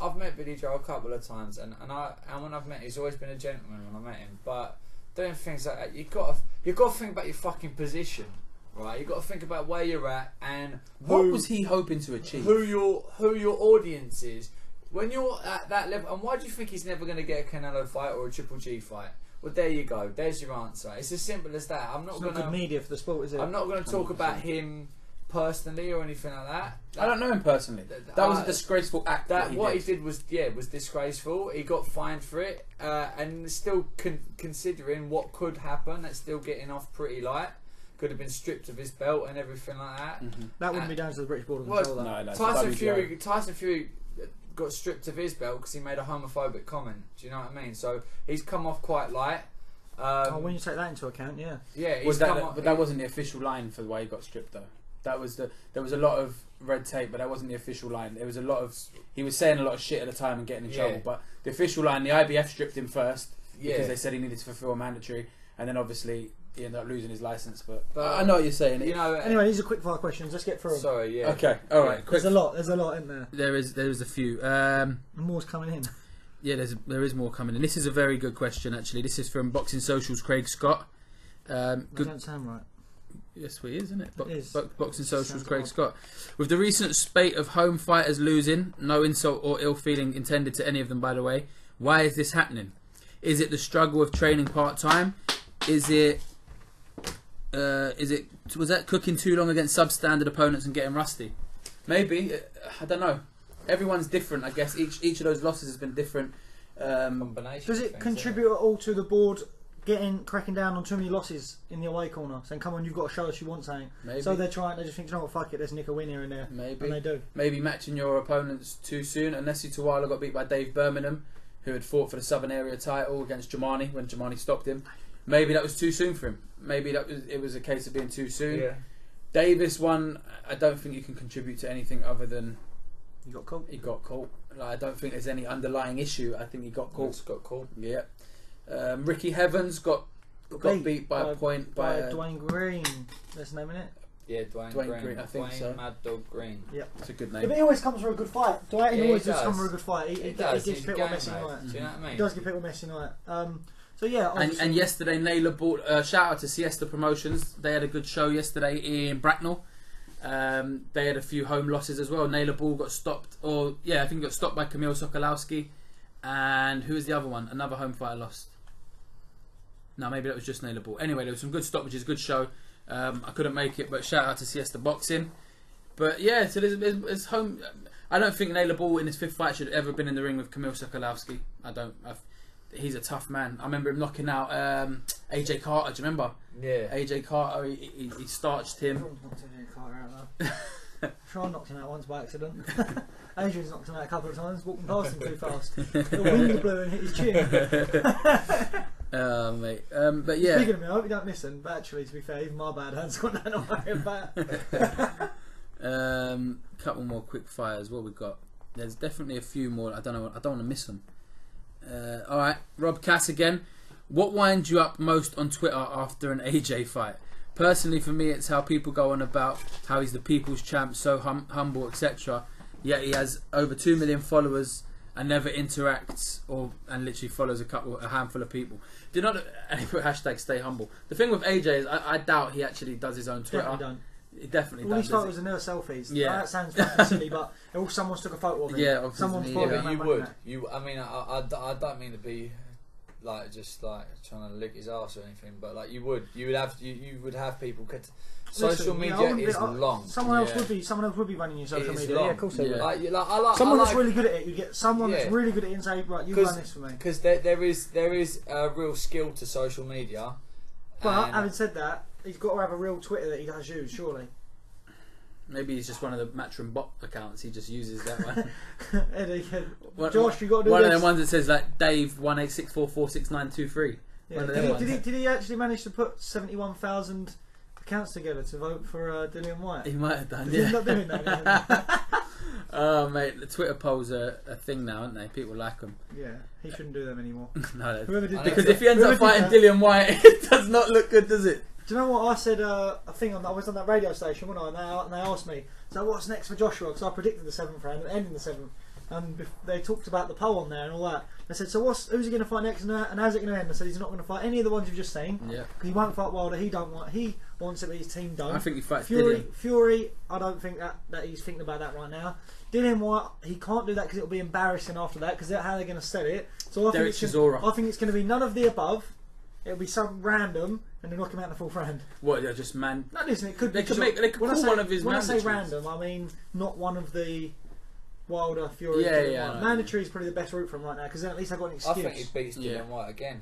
I've met Billy Joe a couple of times, and when I've met him, he's always been a gentleman when I met him. But doing things like that, you got to think about your fucking position, right? You got to think about where you're at and what was he hoping to achieve? Who your audience is when you're at that level. And why do you think he's never going to get a Canelo fight or a Triple G fight? Well, there you go. There's your answer. It's as simple as that. It's not good media for the sport, is it? I'm not going to talk about him personally or anything like that. I don't know him personally. That was a disgraceful act. What he did was disgraceful. He got fined for it, and still considering what could happen, that's still getting off pretty light. Could have been stripped of his belt and everything like that. Mm-hmm. That wouldn't be down to the British Board of Control. No, Tyson Fury got stripped of his belt because he made a homophobic comment. Do you know what I mean? So he's come off quite light. When you take that into account, yeah. Yeah, but that wasn't the official line for the way he got stripped, though. There was a lot of red tape, but that wasn't the official line. There was a lot of, he was saying a lot of shit at the time and getting in trouble. But the official line, the IBF stripped him first because they said he needed to fulfil a mandatory, and then obviously he ended up losing his license. But I know what you're saying. You know, anyway, these are quick fire questions. Let's get through them. Sorry, yeah. Okay, all right. There's a lot. There's a lot in there. There's a few. More's coming in. Yeah, there is more coming in. This is a very good question, actually. This is from Boxing Social's Craig Scott. That don't sound right. Yes, well, it is, isn't it? It is. Boxing Social's Craig odd. Scott. With the recent spate of home fighters losing, no insult or ill feeling intended to any of them, by the way, why is this happening? Is it the struggle of training part-time? Was that cooking too long against substandard opponents and getting rusty? Maybe. I don't know. Everyone's different, I guess. Each of those losses has been different. Combination. Does it contribute at all to the board cracking down on too many losses in the away corner, saying, "Come on, you've got to show us you want something"? Maybe. So they just think, "You know what, fuck it, let's nick a win here and there." Maybe. And they do. Maybe matching your opponents too soon. Nessie Tawala got beat by Dave Birmingham, who had fought for the Southern Area title against Jamani when Jamani stopped him. Maybe that was too soon for him. Maybe it was a case of being too soon. Yeah. Davis one, I don't think you can contribute to anything other than He got caught. he got caught. Like, I don't think there's any underlying issue. I think he got caught. It's got caught. Yeah. Ricky Heavens got beat by a point by Dwayne Green. That's the name, isn't it? Yeah, Dwayne Green. I think so. Mad Dog Green. Yep. It's a good Yeah, name. but he always comes for a good fight. Dwight Yeah, always he does come does. for a good fight. He does. gives He's people a game, messy mate. night. Do you know what I mean? He does give people a messy night. So yeah, And yesterday, Naylor bought shout out to Siesta Promotions. They had a good show yesterday in Bracknell. They had a few home losses as well. Naylor Ball got stopped, I think he got stopped by Kamil Sokolowski. And who was the other one? Another home fighter lost. No, maybe that was just Naylor Ball. Anyway, there was some good stoppages, good show. I couldn't make it, but shout out to Siesta Boxing. But yeah, so there's home. I don't think Naylor Ball in his 5th fight should have ever been in the ring with Kamil Sokolowski. He's a tough man. I remember him knocking out AJ Carter. Do you remember? Yeah. AJ Carter, he starched him. Sure, I knocked him out once by accident. Adrian's knocked him out a couple of times, walking past him too fast. The wind blew and hit his chin. Mate. But yeah. Speaking of me, I hope you don't listen, but actually, to be fair, even my bad hand's got nothing to worry about. Couple more quick fires. What we got? There's definitely a few more. I don't want to miss them. Alright, Rob Cass again. What winds you up most on Twitter after an AJ fight? Personally, for me, it's how people go on about how he's the people's champ, so humble, etc. Yet he has over 2 million followers and never interacts and literally follows a handful of people. Do not and he put hashtag stay humble. The thing with AJ is I doubt he actually does his own Twitter. Definitely don't. He definitely All does. his photos are never selfies. Yeah. That sounds fucking silly, but someone's took a photo of him. Yeah, obviously. Someone's Yeah, followed But him. you would. I mean, I don't mean to be like just like trying to lick his ass or anything, but like you would have people. Social media is long. Someone else would be running your social media. Long. Yeah, of course they would. Like, Someone that's really good at it. You get someone that's really good at it and say, right, you run this for me. Because there is a real skill to social media. But having said that, he's got to have a real Twitter that he does use, surely. Maybe he's just one of the Matchroom bot accounts. He just uses that one. Eddie, Josh, you got to do one this. of them ones that says like Dave 1864469923. Yeah. Did he actually manage to put 71,000 accounts together to vote for Dillian White? He might have done. Did he end up doing that? Oh mate, the Twitter polls are a thing now, aren't they? People like them. Yeah, he shouldn't do them anymore. No, Because if he ends up fighting Dillian White, it does not look good, does it? Do you know what I said? I think I was on that radio station, wasn't I? And they asked me, so what's next for Joshua? Because I predicted the 7th round and ending the 7th. And they talked about the poll on there and all that. They said, so who's he going to fight next and how's it going to end? I said, he's not going to fight any of the ones you've just seen. Yeah. Because he won't fight Wilder. He wants it, but his team don't. I think he fights Dillian. Fury, I don't think that he's thinking about that right now. Dillian White, he can't do that because it'll be embarrassing after that because how they're going to sell it. So I think it's going to be none of the above. It'll be some random, and they knock him out in the 4th round. What? They're just man. No, listen, it could be. They could call one of his. When I say mandatories. random, I mean not one of the Wilder, Fury. Yeah. Mandatory is probably the best route for him right now because then at least I've got an excuse. I think he beats Dillian White again.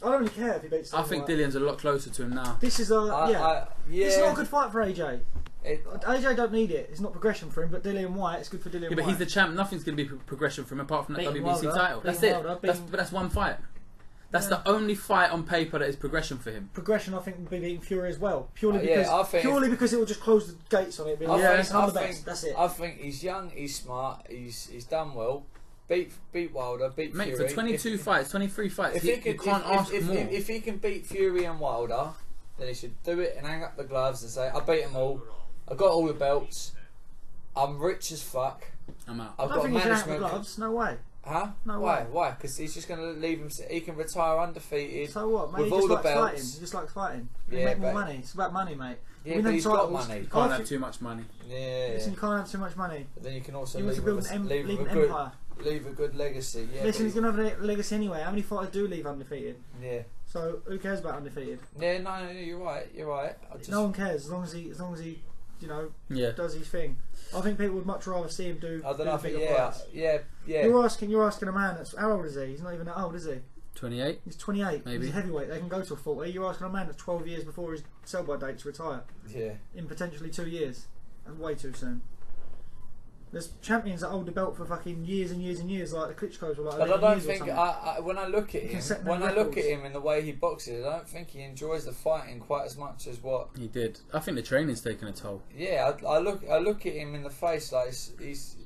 I don't really care if he beats. I think Dillian's a lot closer to him now. This is It's not a good fight for AJ. AJ don't need it. It's not progression for him, but Dillian White, it's good for Dillian White. Yeah, but he's the champ. Nothing's going to be progression for him apart from that Beating WBC Wilder, title. That's beating it. Wilder, But that's one fight. That's the only fight on paper that is progression for him. Progression, I think, would be beating Fury as well. Purely because it will just close the gates on it. I'm the best. That's it. I think he's young, he's smart, he's done well. Beat Wilder, beat Mate, Fury. for 23 fights, you can't ask more. If he can beat Fury and Wilder, then he should do it and hang up the gloves and say, I beat them all. I got all the belts. I'm rich as fuck. I'm out. I don't think he should hang up the gloves. No way. Huh? No Why? way. Why? Because he's just going to leave him. He can retire undefeated. So what, mate? With He all just the likes belts. fighting. He just likes fighting. Yeah, Make more but- money. It's about money, mate. Yeah, Win but them he's got titles. money. You can't have too much money. Yeah. Listen, you can't have too much money. But then you can also He wants to build leave an empire. leave a good legacy. Yeah. Listen, he's but going to have a legacy anyway. How many fighters do leave undefeated? yeah. So who cares about undefeated? Yeah. No, you're right. You're right. No one cares as long as he, you know, Yeah. does his thing. I think people would much rather see him do. I don't know. do bigger Yeah. fights. Yeah. You're asking a man that's how old is he? He's not even that old, is he? 28. He's 28. Maybe. He's a heavyweight. They can go to a 40. You're asking a man that's 12 years before his sell-by date to retire Yeah. in potentially 2 years. And way too soon. There's champions that hold the belt for fucking years and years and years, like the Klitschko's were like. But I 11 don't years or think something. when I look at He can him, set when new I look at records. him in the way he boxes, I don't think he enjoys the fighting quite as much as what. He did. I think the training's taken a toll. Yeah, I look at him in the face like he's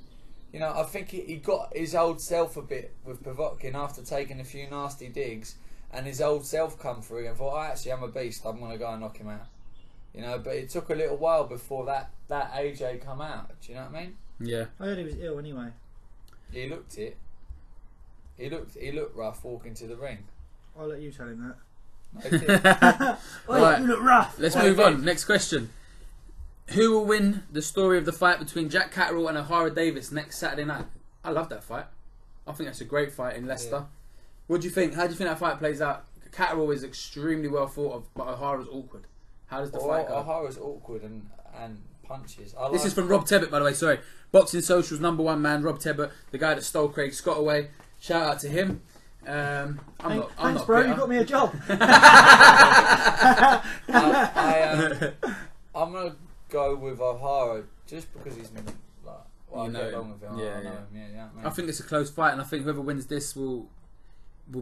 you know, I think he got his old self a bit with Provokin after taking a few nasty digs, and his old self come through and thought, I'm a beast. I'm gonna go and knock him out. You know, but it took a little while before that AJ come out. Do you know what I mean? Yeah. I heard he was ill anyway. He looked it. He looked rough walking to the ring. I'll let you tell him that. No, he didn't. Right. You look rough. Let's Wait, move wait. on. Next question. Who will win the story of the fight between Jack Catterall and O'Hara Davis next Saturday night? I love that fight. I think that's a great fight in Leicester. Yeah. What do you think? How do you think that fight plays out? Catterall is extremely well thought of, but O'Hara's awkward. How does the fight go? O'Hara's awkward and punches. This is from Rob Tebbett, by the way. Sorry, Boxing Social's #1 man, Rob Tebbett, the guy that stole Craig Scott away. Shout out to him. I'm Thanks, not bro. bitter. You got me a job. I'm gonna go with O'Hara just because he's like, well, I You know get him. along with him. Yeah, I know yeah. him. Yeah, I think it's a close fight, and I think whoever wins this will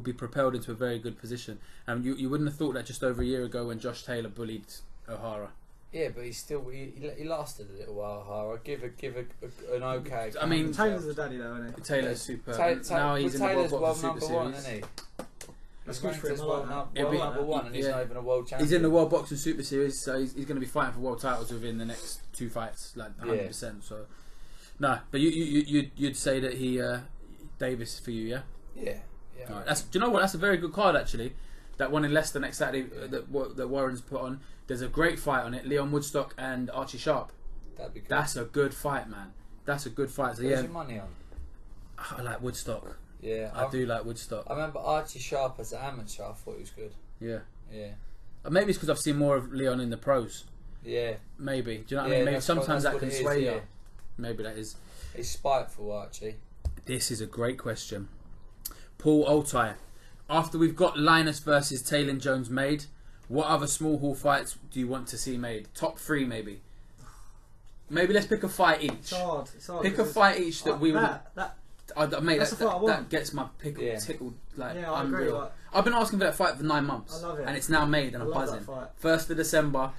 be propelled into a very good position. And you wouldn't have thought that just over a year ago when Josh Taylor bullied O'Hara. Yeah, but he lasted a little while. O'Hara give an okay. I mean, Taylor's the daddy though, isn't he? Taylor's super. Now now he's in the Taylor's World world Boxing Super number one, Series. isn't he? That's He's good ranked for him. as I world like that. world It'll be- number one, and he's yeah. not even a world champion. He's in the World Boxing Super Series, so he's going to be fighting for world titles within the next 2 fights, like 100%. So, no, but you'd say that he Davis for you, yeah. Yeah. Right. Do you know what? That's a very good card actually. That one in Leicester next Saturday that Warren's put on. There's a great fight on it. Leon Woodstock and Archie Sharp. That'd be good. That's a good fight, man. That's a good fight. So Where's yeah, your money on? I like Woodstock. Yeah, I do like Woodstock. I remember Archie Sharp as an amateur. I thought he was good. Yeah. Yeah. Maybe it's because I've seen more of Leon in the pros. Yeah. Maybe. Do you know what Yeah, I mean? Maybe that's sometimes what that can it is, sway yeah. you. Maybe that is. He's spiteful, Archie. This is a great question. Paul Altai. After we've got Linus versus Taylor Jones made, what other small hall fights do you want to see made? Top 3 maybe. Maybe let's pick a fight each. It's hard. It's hard. Pick a fight each that we would. Mate, That's the fight I that want. gets my pickle Yeah. tickled like Yeah, I agree, unreal. like- I've been asking for that fight for 9 months. I love it. And it's now made, and I I'm love buzzing. that fight. 1st of December.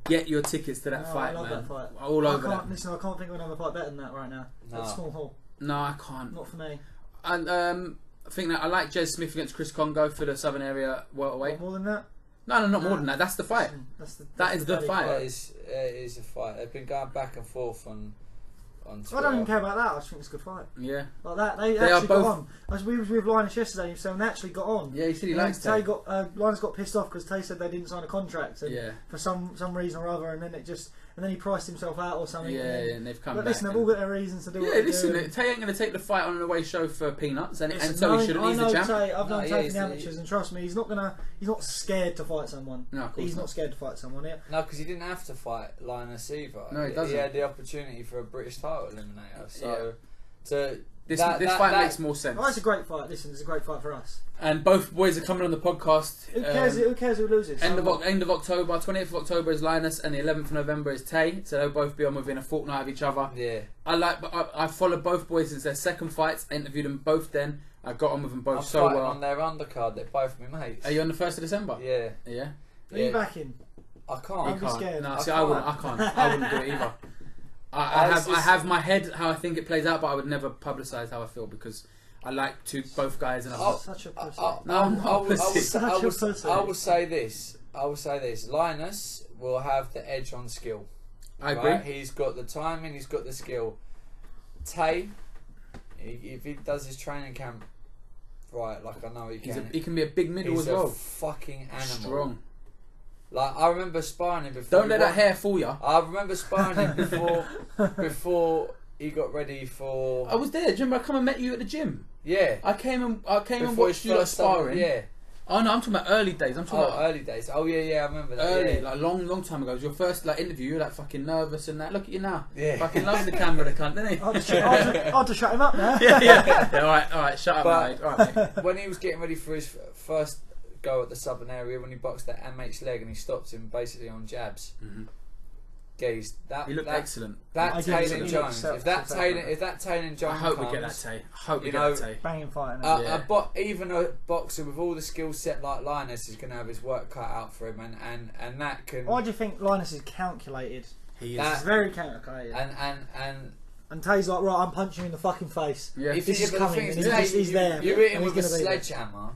Get your tickets to that No, fight, I love man. that fight. All over that. Listen, I can't think of another fight better than that right now. No. That's small hall. No, I can't. Not for me. And I think that I like Jez Smith against Chris Congo for the Southern Area welterweight. What, more than that? No, not more than that. That's the fight. That is the daddy fight. It is a fight. They've been going back and forth on Twitter. I don't even care about that. I just think it's a good fight. Yeah. Like that, they They are actually got both- on. As we was with Linus yesterday, so they actually got on. Yeah, he said he And then likes Tay that. Linus got pissed off because Tay said they didn't sign a contract, and Yeah. for some reason or other, and then he priced himself out or something. Yeah, and they've come But back. listen, they've all got their reasons to do what Yeah, they listen, do. Tay ain't going to take the fight on an away show for peanuts, and Listen, so he shouldn't. He's the champ. Tay, I've No, known yeah, Tay from he's the the- amateurs, and trust me, he's not scared to fight someone. No, of course He's not. not scared to fight someone. Yeah. No, because he didn't have to fight Linus either. No, he doesn't. He had the opportunity for a British title eliminator. So, This that fight makes more sense. Oh, it's a great fight. Listen, it's a great fight for us. And both boys are coming on the podcast. Who cares? Who cares who loses? End So of October, 20th of October is Linus, and the 11th of November is Tay. So they'll both be on within a fortnight of each other. yeah. I followed both boys since their second fights. I interviewed them both then. I got on with them both I'm so fighting well. on their undercard. They're both my mates. Are you on the 1st of December? Yeah. Yeah. Who are you backing? I can't. I'd be scared. No, I see, can't. I can't. I wouldn't do it either. I have my head how I think it plays out, but I would never publicise how I feel because I like both guys, and I'm Such a pussy. No, I'm not pussy. I will say this. Linus will have the edge on skill. I agree. Right? He's got the timing. He's got the skill. Tay, if he does his training camp right, like I know he can. He can be a big middle as well. He's a fucking animal. Strong. Like I remember sparring him before. Don't let that hair fool you. I remember sparring him before he got ready for. I was there. Do you remember I come and met you at the gym? Yeah. I came and watched you sparring. Yeah. Oh no, I'm talking about early days. I'm talking about early days. Oh yeah, I remember that. Early, yeah. like long time ago. It was your first interview. You were like fucking nervous and that. Look at you now. Yeah. Fucking loves the camera, the cunt, didn't he? I'll just shut him up now. yeah. All right. Shut up, mate. All right, mate. When he was getting ready for his first go at the southern area, when he boxed that MH leg and he stopped him basically on jabs. Mm-hmm. Geez, he looked excellent. That Taylor Jones, if that Taylor Jones, I hope comes, we get that Tay. I hope we get that Tay. Banging fighting. Even a boxer with all the skill set like Linus is going to have his work cut out for him, and that can. Why do you think Linus is calculated? He is very calculated. And Tay's like, right, I'm punching you in the fucking face. Yeah. If this is coming, and he's there. You hit him with a sledgehammer,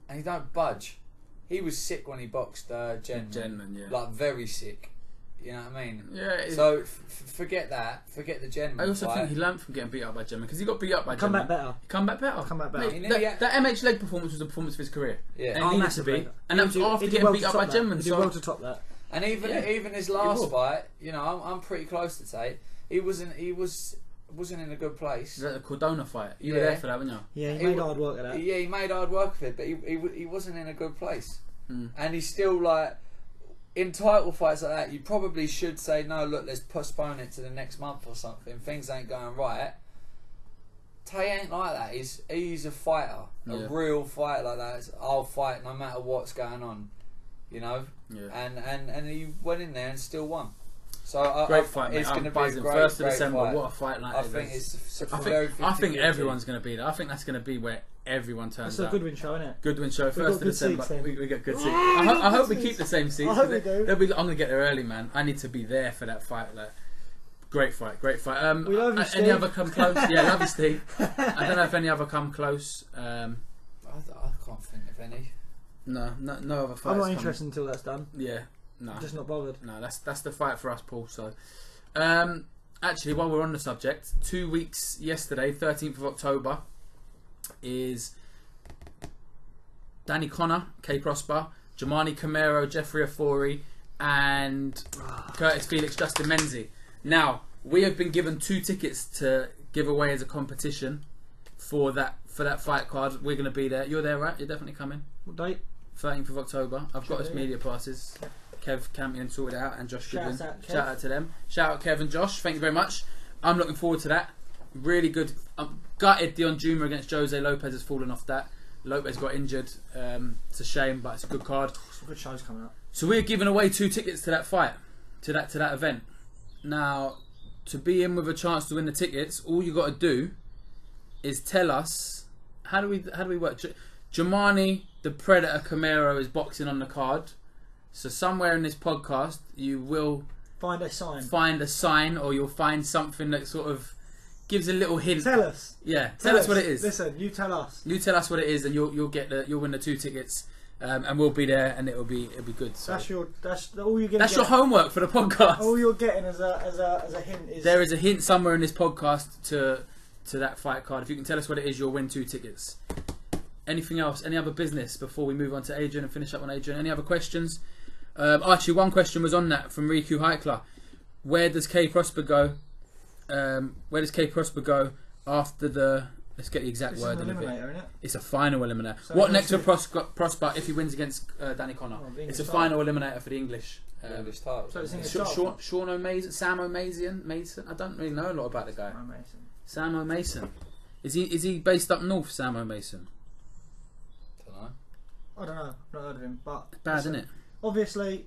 and he don't budge. He was sick when he boxed Genman. Yeah. Like very sick. You know what I mean? Yeah. So forget that. Forget the Genman. I also think he learned from getting beat up by Genman because he got beat up by Genman. Come back better. Come back better. Mate, that MH leg performance was the performance of his career. Yeah. And he needed to be. And that was after getting beat up by Genman. He did well to top that. And even his last fight, you know, I'm pretty close to Tate. He wasn't in a good place. Was that the Cordona fight? You were there for that, weren't you? Yeah, he made hard work of that. Yeah, he made hard work of it, but he wasn't in a good place. Mm. And he's still like, in title fights like that, you probably should say, no, look, let's postpone it to the next month or something. Things ain't going right. Tay ain't like that. He's a fighter, a real fighter like that. I'll fight no matter what's going on, you know. Yeah. And he went in there and still won. So great fight, mate. It's going to be a great, 1st of December. Fight. What a fight like I that think is. It's I think everyone's going to be there. I think that's going to be where everyone turns up. It's a Goodwin show, isn't it? Goodwin show, 1st of December. We get good seats. I hope we keep the same seats. I hope we do. I'm going to get there early, man. I need to be there for that fight. Great fight. We love you, Steve. Any other come close? Yeah, love you, Steve. I don't know if any other come close. I can't think of any. No other fights. I'm not interested until that's done. Yeah. No. I'm just not bothered. No, that's the fight for us, Paul. So, actually, while we're on the subject, 2 weeks yesterday, 13th of October, is Danny Connor, K Prosper, Jamani Camaro, Jeffrey Afori, and Curtis Felix, Justin Menzie. Now, we have been given 2 tickets to give away as a competition for that fight card. We're going to be there. You're there, right? You're definitely coming. What date? 13th of October. I've got us media passes. Kev Campion sorted it out, and Josh Goodwin. Shout out to them. Shout out Kev and Josh. Thank you very much. I'm looking forward to that. Really good. I'm gutted Dion Juma against Jose Lopez has fallen off that. Lopez got injured. It's a shame, but it's a good card. Some good shows coming up. So we're giving away 2 tickets to that fight, to that event. Now, to be in with a chance to win the tickets, all you got to do is tell us how do we work. Jamani the Predator Camaro is boxing on the card. So somewhere in this podcast, you will find a sign, or you'll find something that sort of gives a little hint. Tell us. Yeah, tell us what it is. Listen, you tell us. You tell us what it is, and you'll win the 2 tickets, and we'll be there, and it'll be good. So that's all you're getting. That's your homework for the podcast. All you're getting as a hint is there is a hint somewhere in this podcast to that fight card. If you can tell us what it is, you'll win 2 tickets. Anything else? Any other business before we move on to Adrian and finish up on Adrian? Any other questions? Actually, one question was on that from Riku Heikler. Where does K Prosper go? Where does K Prosper go after the? Let's get the exact word in it. It's a final eliminator. So what next for Prosper if he wins against Danny Connor? It's a final eliminator for the English. English title. So it's Sean O'Mason, Sam O'Mason. I don't really know a lot about the guy. Sam O'Mason. Is he based up north? Sam O'Mason. I don't know. I've not heard of him, but it's bad, isn't it? Obviously,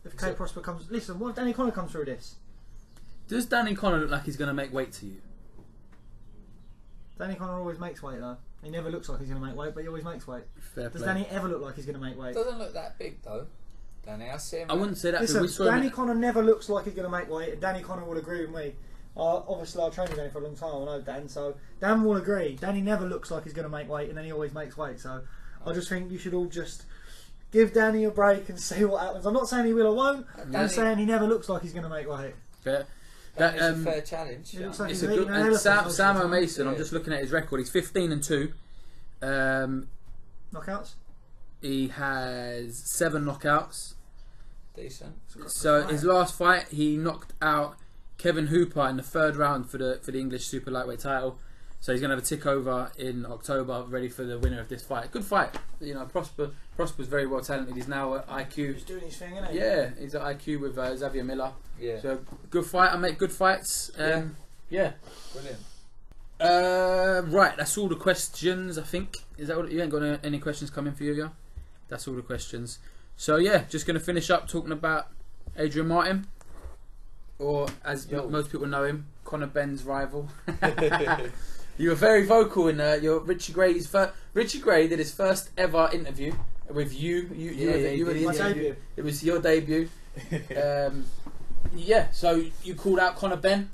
if K Prosper comes, listen. What if Danny Connor comes through this? Does Danny Connor look like he's going to make weight to you? Danny Connor always makes weight though. He never looks like he's going to make weight, but he always makes weight. Fair Does play. Danny ever look like he's going to make weight? Doesn't look that big though. Danny, I see him. I wouldn't say that. Listen, Danny Connor never looks like he's going to make weight, and Danny Connor will agree with me. Obviously, I've trained with Danny for a long time. I know Dan, so Dan will agree. Danny never looks like he's going to make weight, and then he always makes weight. So I just think you should all just give Danny a break and see what happens. I'm not saying he will or won't. I'm saying he never looks like he's going to make weight. Fair. That is a fair challenge. It looks like It's he's a good. eating an And elephant most of the Samo time. Mason. I'm Yeah. just looking at his record. He's 15-2. Knockouts? He has 7 knockouts. Decent. So his last fight, he knocked out Kevin Hooper in the 3rd round for the English super lightweight title. So he's going to have a tick over in October, ready for the winner of this fight. Good fight. You know, Prosper's very well talented. He's now at IQ. He's doing his thing, isn't he? Yeah, he's at IQ with Xavier Miller. Yeah. So good fight. I make good fights. Yeah. Brilliant. Right, that's all the questions. I think is that what, you ain't got any questions coming for you, yeah? That's all the questions. So yeah, just going to finish up talking about Adrian Martin, or as most people know him, Conor Benn's rival. You were very vocal in your Richie Gray's Richie Gray did his first ever interview with you. You were the My interview. debut. It was your debut. Yeah, so you called out Conor Benn.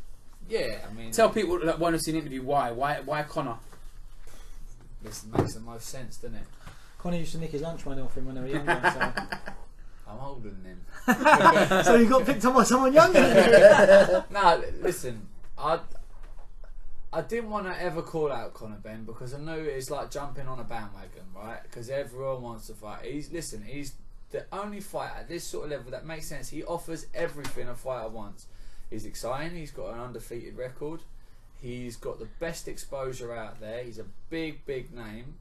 Yeah, I mean, Tell people that want to see an interview why Conor. this makes the most sense, doesn't it? Conor used to nick his lunch money off him when they were younger. I'm older than him. So you got picked up by someone younger than you. No, listen, I didn't want to ever call out Conor Benn because I knew it's like jumping on a bandwagon, right? Because everyone wants to fight. He's the only fighter at this sort of level that makes sense. He offers everything a fighter wants. He's exciting. He's got an undefeated record. He's got the best exposure out there. He's a big name,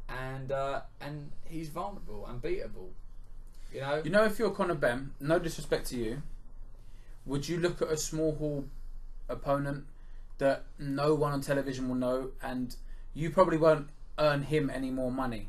and he's vulnerable and beatable. You know, if you're Conor Benn, no disrespect to you, would you look at a small hall opponent that no one on television will know, and you probably won't earn him any more money?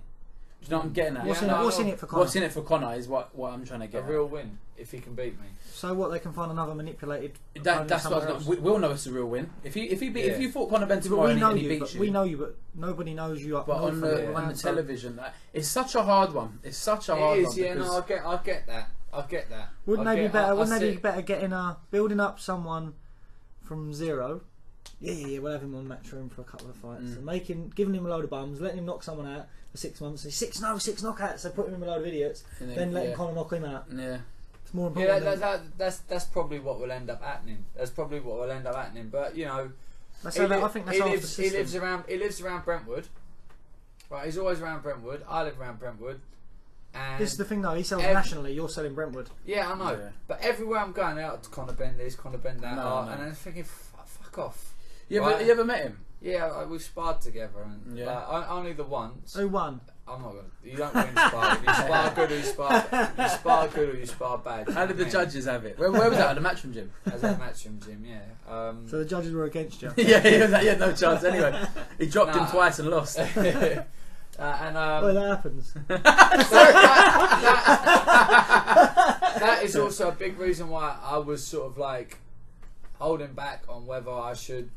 Do you know what I'm getting at? What's in it for Conor? What's in it for Conor is what I'm trying to get a at. real win if he can beat me. So what? They can find another manipulated. That's what we'll know it's a real win. If you fought Conor Benn But tomorrow we know and he you. beats you, We know you, but nobody knows you up but north on from the television, it's such a hard one. It's such a hard It is, one. yeah. No, I get that. Wouldn't they be better? Wouldn't they be better building up someone from zero? Yeah. We'll have him on Matchroom for a couple of fights, and giving him a load of bums, letting him knock someone out for 6 months. Say 6 knockouts. So put him in a load of idiots, then letting Conor knock him out. Yeah. It's more important. Yeah, that's probably what will end up happening. But you know, I think that's half the system. He lives around Brentwood. Right, he's always around Brentwood. I live around Brentwood. And this is the thing though, he sells nationally, you're selling Brentwood. Yeah, I know. Yeah. But everywhere I'm going out to Conor Benn this, Conor Benn that, and I'm thinking, fuck off. Yeah, right? But you ever met him? Yeah, we sparred together, and only the once. Who won? I'm not gonna. You don't win sparring. You spar good or you spar good or you spar bad. How did the judges have it? Where was that? At the Matchroom gym? At the Matchroom gym, yeah. So the judges were against you. Yeah, he had no chance anyway. He dropped him twice and lost. Well, that happens. That is also a big reason why I was sort of like holding back on whether I should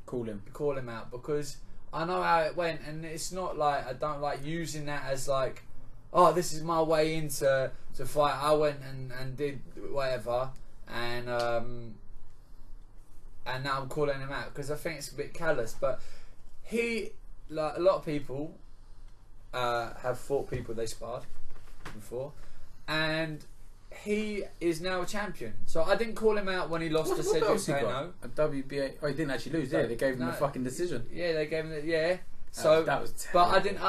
call him out, because I know how it went, and it's not like I don't like using that as like, oh, this is my way into fight. I went and did whatever, and now I'm calling him out because I think it's a bit callous. But he, like a lot of people, have fought people they sparred before, and he is now a champion. So I didn't call him out when he lost to Cedric Kano. A WBA. Oh, he didn't actually lose, did he? They gave him a fucking decision. Yeah, they gave him the, yeah. So that was terrible. But I didn't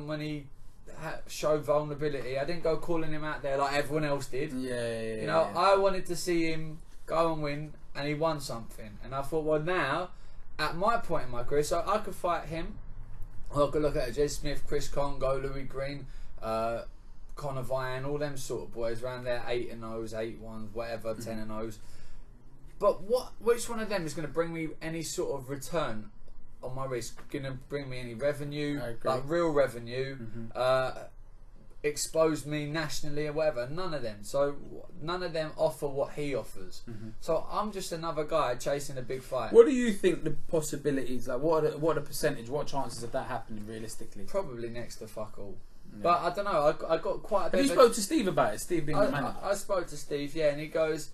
when he showed vulnerability, I didn't go calling him out there like everyone else did. Yeah. You know, I wanted to see him go and win, and he won something. And I thought, well, now at my point in my career, so I could fight him. I could look at Jez Smith, Chris Congo, Louis Green, Conor Vian, all them sort of boys around there, 8-0s, 8-1s, whatever, 10-0s. But which one of them is going to bring me any sort of return on my risk? Going to bring me any revenue, like real revenue, expose me nationally or whatever? None of them. So none of them offer what he offers. So I'm just another guy chasing a big fight. What do you think the possibilities? Like, what are the percentage? What chances of that happening realistically? Probably next to fuck all. Yeah. But I don't know. I got quite a bit. Have you spoke to Steve about it? Steve being the manager. I spoke to Steve, yeah, and he goes.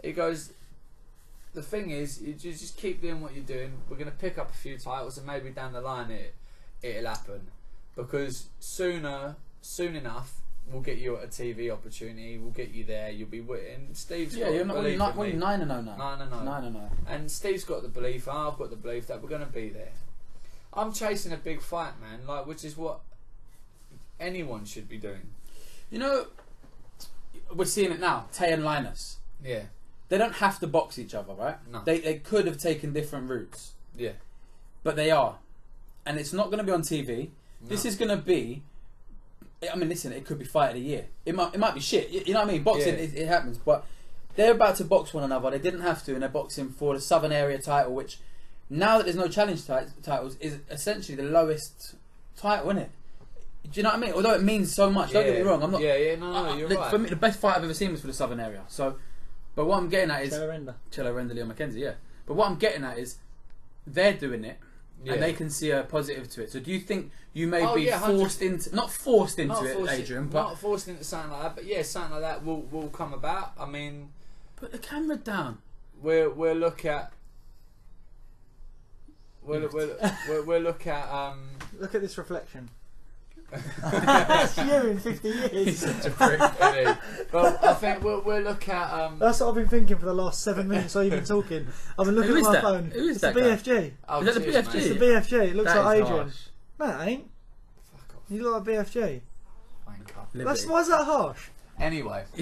The thing is, you just keep doing what you're doing. We're going to pick up a few titles, and maybe down the line it'll happen, because soon enough we'll get you a TV opportunity. We'll get you there. You'll be waiting. Steve's got you're the not belief not in what are me. you 9-0 now. 9-0. 9-0. And Steve's got the belief. I've got the belief that we're going to be there. I'm chasing a big fight, man. Like, which is what anyone should be doing. You know, we're seeing it now. Tay and Linus. Yeah. They don't have to box each other, right? No. They could have taken different routes. Yeah. But they are. And it's not going to be on TV. No. This is going to be... I mean, listen, it could be fight of the year. It might be shit. You know what I mean? Boxing, it happens. But they're about to box one another. They didn't have to, and they're boxing for the Southern Area title, which, now that there's no challenge titles, is essentially the lowest title, isn't it? Do you know what I mean? Although it means so much. Don't get me wrong. I'm not. No, you're right. For me, the best fight I've ever seen was for the Southern Area. So, but what I'm getting at is Cello Render, Leon Mackenzie. Yeah. But what I'm getting at is they're doing it. Yeah. And they can see a positive to it. So do you think you may be 100%. forced into, not forced into it, Adrian, but not forced into something like that. But yeah, something like that will come about. I mean, put the camera down. We'll look at. We'll look at. Look at this reflection. That's you in 50 years. He's such a prick. Well, I think we'll look at. That's what I've been thinking for the last 7 minutes while you've been talking. I've been looking at my phone. Who is it's that the guy? BFG. Oh, Is that the cheers, BFG? mate. It's the BFG. It looks That like is Adrian. harsh. No, it ain't. Fuck off. You look like BFG. Wanker. Why is that harsh? Anyway. I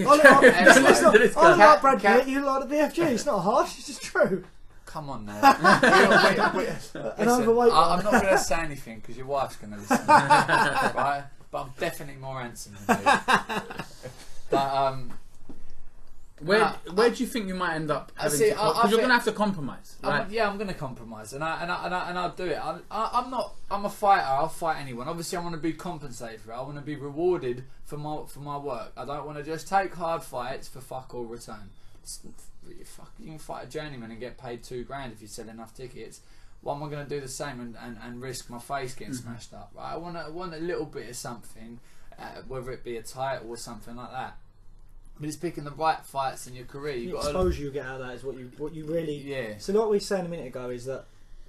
like Brad Can- Pitt. You like the BFG. It's not harsh. It's just true. Come on now. An overweight I'm one. not going to say anything because your wife's going to listen. Right? But I'm definitely more handsome than you. But where do you think you might end up? Because see, you're going to have to compromise, right? I'm going to compromise, and I'll do it. I'm a fighter. I'll fight anyone. Obviously, I want to be compensated for it. I want to be rewarded for my work. I don't want to just take hard fights for fuck all return. You can fight a journeyman and get paid $2,000 if you sell enough tickets. Why am I going to do the same and risk my face getting smashed up? Right? I want a little bit of something, whether it be a title or something like that. But it's picking the right fights in your career. The exposure you get out of that is what you really. Yeah. So like we were saying a minute ago is that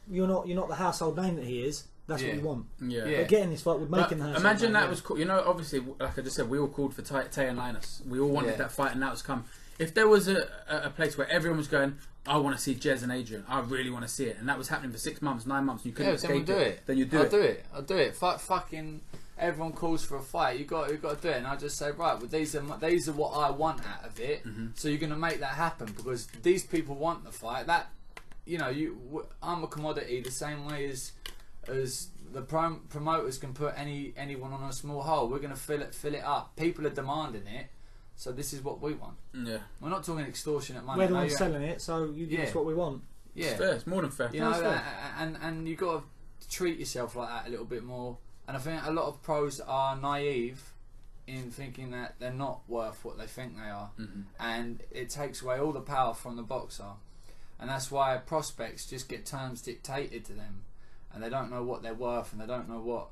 you're not the household name that he is. That's what you want. Yeah. But getting this fight would make him the household imagine name. that was cool. You know, obviously, like I just said, we all called for Tay and Linus. We all wanted that fight, and now it's come. If there was a place where everyone was going, I want to see Jez and Adrian, I really want to see it, and that was happening for 6 months, 9 months, and you couldn't escape it, then you do it. I'll do it. Fucking everyone calls for a fight. You got to do it, and I just say, right, well, these are what I want out of it. So you're going to make that happen because these people want the fight. That I'm a commodity the same way as the promoters can put anyone on a small hole. We're going to fill it up. People are demanding it. So this is what we want. Yeah, we're not talking extortionate money. We're the ones selling it, so you give us what we want. Yeah, it's fair. It's more than fair. You know, and you got to treat yourself like that a little bit more. And I think a lot of pros are naive in thinking that they're not worth what they think they are, and it takes away all the power from the boxer. And that's why prospects just get terms dictated to them, and they don't know what they're worth, and they don't know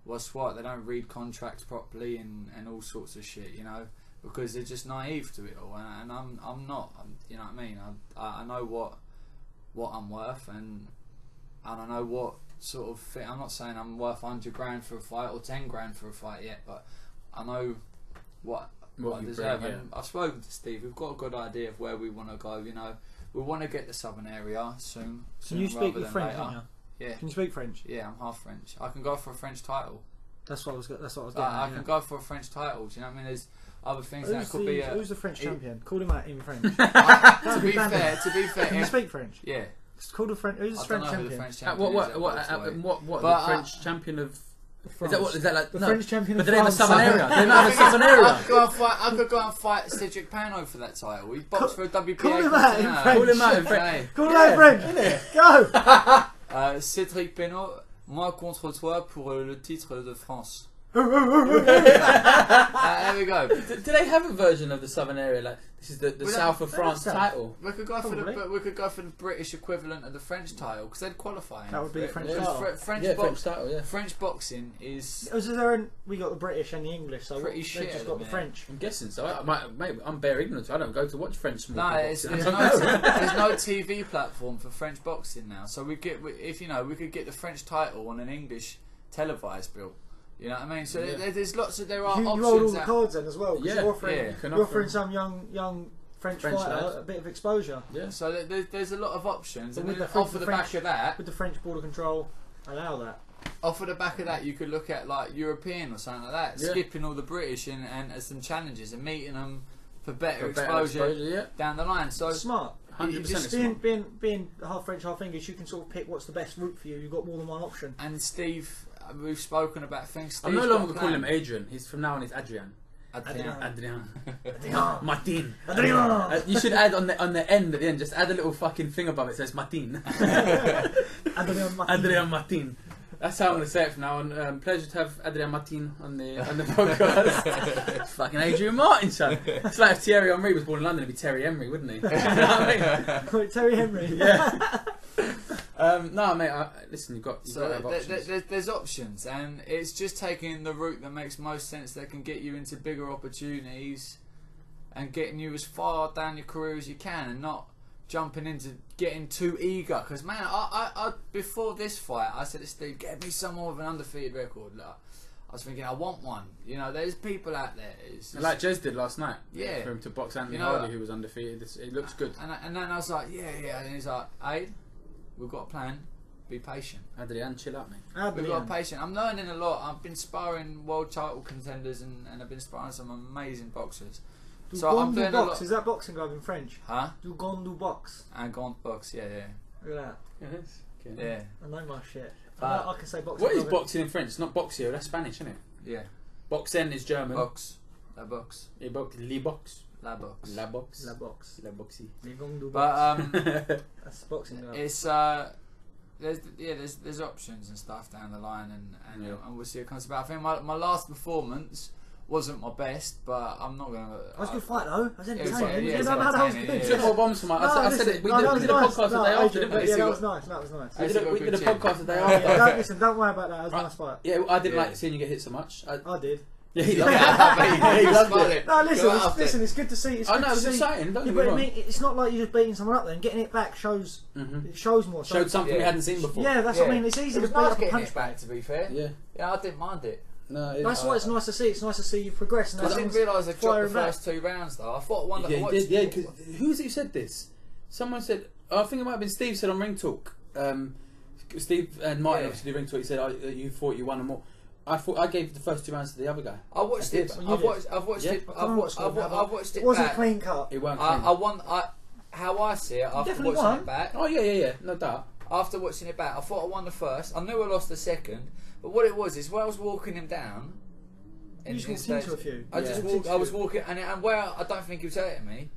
what's what. They don't read contracts properly, and all sorts of shit. You know. Because they're just naive to it all, and I'm not. You know what I mean? I know what I'm worth, and I know what sort of fit. I'm not saying I'm worth $100,000 for a fight or $10,000 for a fight yet, but I know what I deserve. And I've spoken to Steve. We've got a good idea of where we want to go. You know, we want to get the Southern Area soon. Can you speak French? Yeah. Can you speak French? Yeah, I'm half French. I can go for a French title. That's what I was getting. I can go for a French title. Do you know what I mean? There's other things that could be. Who's the French champion? Call him out in French. To be fair, can you speak French? Yeah. It's called a French. Who's the French champion? What? But, the French champion of. France. Is that like the French champion? But of they have a France. Southern area. They don't have a Southern area. I could go and fight Cedric Pano for that title. He boxed for a WPA. Call him out in French. Call him out in French. Call him out in French. Go. Cedric Pano, moi contre toi pour le titre de France. There we go. Do they have a version of the Southern area? Like this is the South of France title. We could go for the British equivalent of the French title because they'd qualify. That would be French title. French title. Yeah. French boxing is. We got the British and the English, so pretty shit. They've just got the French. I'm guessing so. I'm bare ignorant. I don't go to watch French. There's no TV platform for French boxing now. So we could get the French title on an English televised bill. You know what I mean? So Yeah. there's lots of there are You options. hold all the that- cards then as well. 'Cause Yeah, you're offering, yeah, you can you're offer offering some young French fighter lads. a bit of exposure. Yeah. So there's a lot of options, But and with then the off of the back of that, With the French border control, allow that. off of the back of that, you could look at like European or something like that, Yeah. skipping all the British and as some challenges and meeting them for better For better exposure yeah. down the line. So Smart. 100% Just it's smart. being half French, half English, you can sort of pick what's the best route for you. You've got more than one option. and Steve, we've spoken about things. I'm no Steve's got longer a calling him plan. Adrian. He's from now on. He's Adrian. Adrian. Adrian. Martin. Adrian. You should add on the end at the end. Just add a little fucking thing above it. Says Martin. Adrian Martin. Adrian Martin. That's how I'm going to say it from now on. Pleasure to have Adrian Martin on the podcast. It's fucking Adrian Martin, son. It's like if Thierry Henry was born in London, it'd be Terry Henry, wouldn't he? You know what I mean? Terry Henry. Yeah. No, mate. Listen, you've got to have options. There's options, and it's just taking the route that makes most sense. That can get you into bigger opportunities, and getting you as far down your career as you can, and not jumping into getting too eager. Because man, I before this fight, I said to Steve, "Get me someone with an undefeated record." Like, I was thinking, I want one. You know, there's people out there. It's Like Jez did last night. Yeah. For him to box Anthony You know, Hardy, who was undefeated. It looks good. And then I was like, yeah. And he's like, hey, we've got a plan. Be patient. Adrian, chill out, mate. We've got patient. I'm learning a lot. I've been sparring world title contenders and I've been sparring some amazing boxers. So I'm doing a lot. Is that boxing glove in French? Huh? Du gon du box. And gaunt box, yeah. Look at that. Yes. Okay. Yeah. I know my shit. But- I can say boxing. What is glove. boxing in French? It's not boxio. That's Spanish, isn't it? Yeah. Boxen is German. Box. La box. Et box. Les box. La box. La box. La box. La boxy. Du gon du box. But That's boxing glove. it's there's options and stuff down the line and we'll see what comes about. I think my last performance wasn't my best, but I'm not gonna. That was a good fight though. I was entertaining. Yeah, You know, that was entertaining, good. yeah. Took more bombs from my. I said it. We did a podcast the day after, didn't we? Yeah, that was nice. That was nice. We did a podcast the day Yeah, after. listen, don't worry about that. That was a nice fight. Yeah, I didn't Yeah. like seeing you get hit so much. I did. Yeah, he loved it. He loved it. No, listen, it's good to see. It's I good know, to it was see. exciting. Don't Yeah, get but me I wrong. mean, it's not like you're just beating someone up. Then getting it back shows. It shows more. Showed something we Yeah. hadn't seen before. Yeah, that's what I mean. It's easy It was to beat nice up a getting punch it back, to be fair. Yeah. Yeah, I didn't mind it. No, That's why it's nice to see. It's nice to see you progress. And I didn't realise I dropped the firing back. first 2 rounds though. I thought one Yeah, he did. Yeah, because who was it who said this? Someone said. I think it might have been Steve said on Ring Talk. Steve and Martin obviously did Ring Talk. He said, "Oh, you thought you won them all." I thought I gave the first 2 rounds to the other guy. I watched it. I've watched Yeah. it. I've watched it. It wasn't back. clean cut. It weren't I clean. won. How I see it after definitely watching won. it back. Oh yeah, no doubt. After watching it back, I thought I won the first. I knew I lost the second, but what it was is where I was walking him down. You just walked into a few. I just Yeah. walked. I was walking, and where I don't think he was hurting me.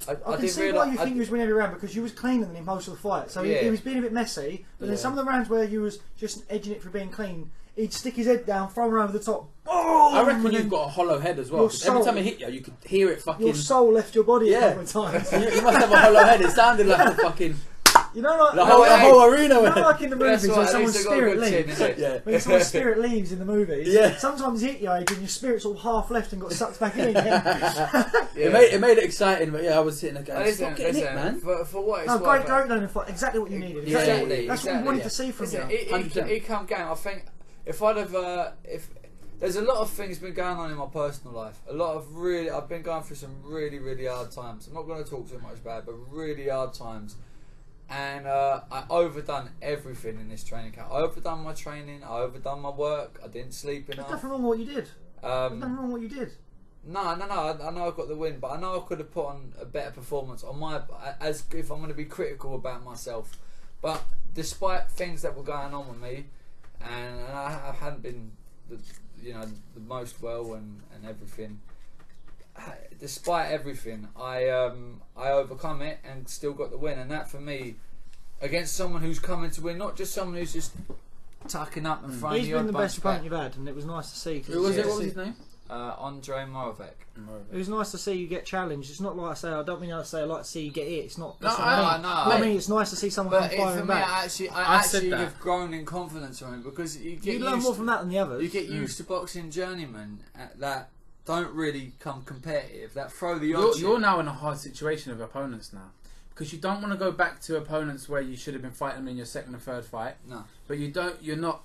I can didn't see realise. why you think he was winning every round because you was cleaner than him most of the fight. So Yeah. he was being a bit messy. But then some of the rounds where you was just edging it for being clean, he'd stick his head down, throw him over the top. Oh! I reckon you've got a hollow head as well. Your 'Cause every soul- time it hit you, you could hear it fucking. Your soul left your body Yeah. a couple of times. You must have a hollow head. It sounded like a fucking. You know, like The whole arena you went. know, like in the That's movies right, when at someone's least I got a spirit good chin, leaves. innit? Yeah. When someone's spirit leaves in the movies, Yeah. sometimes hit you, and your spirit's all half left and got sucked back in. It made it exciting, but yeah, I was sitting there going, "Stop getting hit, man." For what it's No, worth, great learning fight. Exactly what you needed. Yeah. Exactly. That's what we wanted yeah. to see from Listen, you. 100%. He come game. I think if I'd have, if there's a lot of things been going on in my personal life. I've been going through some really hard times. I'm not going to talk too much about it, but really hard times. And I overdone everything in this training camp. I overdone my training. I overdone my work. I didn't sleep There's enough. nothing wrong with what you did. There's nothing wrong with what you did. No. I know I got the win, but I know I could have put on a better performance on my. As if I'm going to be critical about myself, but despite things that were going on with me, and I hadn't been, the most well and everything. Despite everything, I overcome it and still got the win, and that for me, against someone who's coming to win, not just someone who's just tucking up and throwing He's the odd been the best punch back. opponent you've had, and it was nice to see. Who was it? Yeah. What was his name? Andre Moravec. It was nice to see you get challenged. It's not like I say. I don't mean I say I like to see you get hit. It's not. No, That's what I mean. no. I mean, it's nice to see someone But come for firing me, back. I said actually that. have grown in confidence from it because you get You learn used more from that than the others. You get used to boxing journeymen that don't really come competitive, that throw the odds. You're now in a hard situation with opponents now. Because you don't want to go back to opponents where you should have been fighting them in your second and third fight. No. But you're not.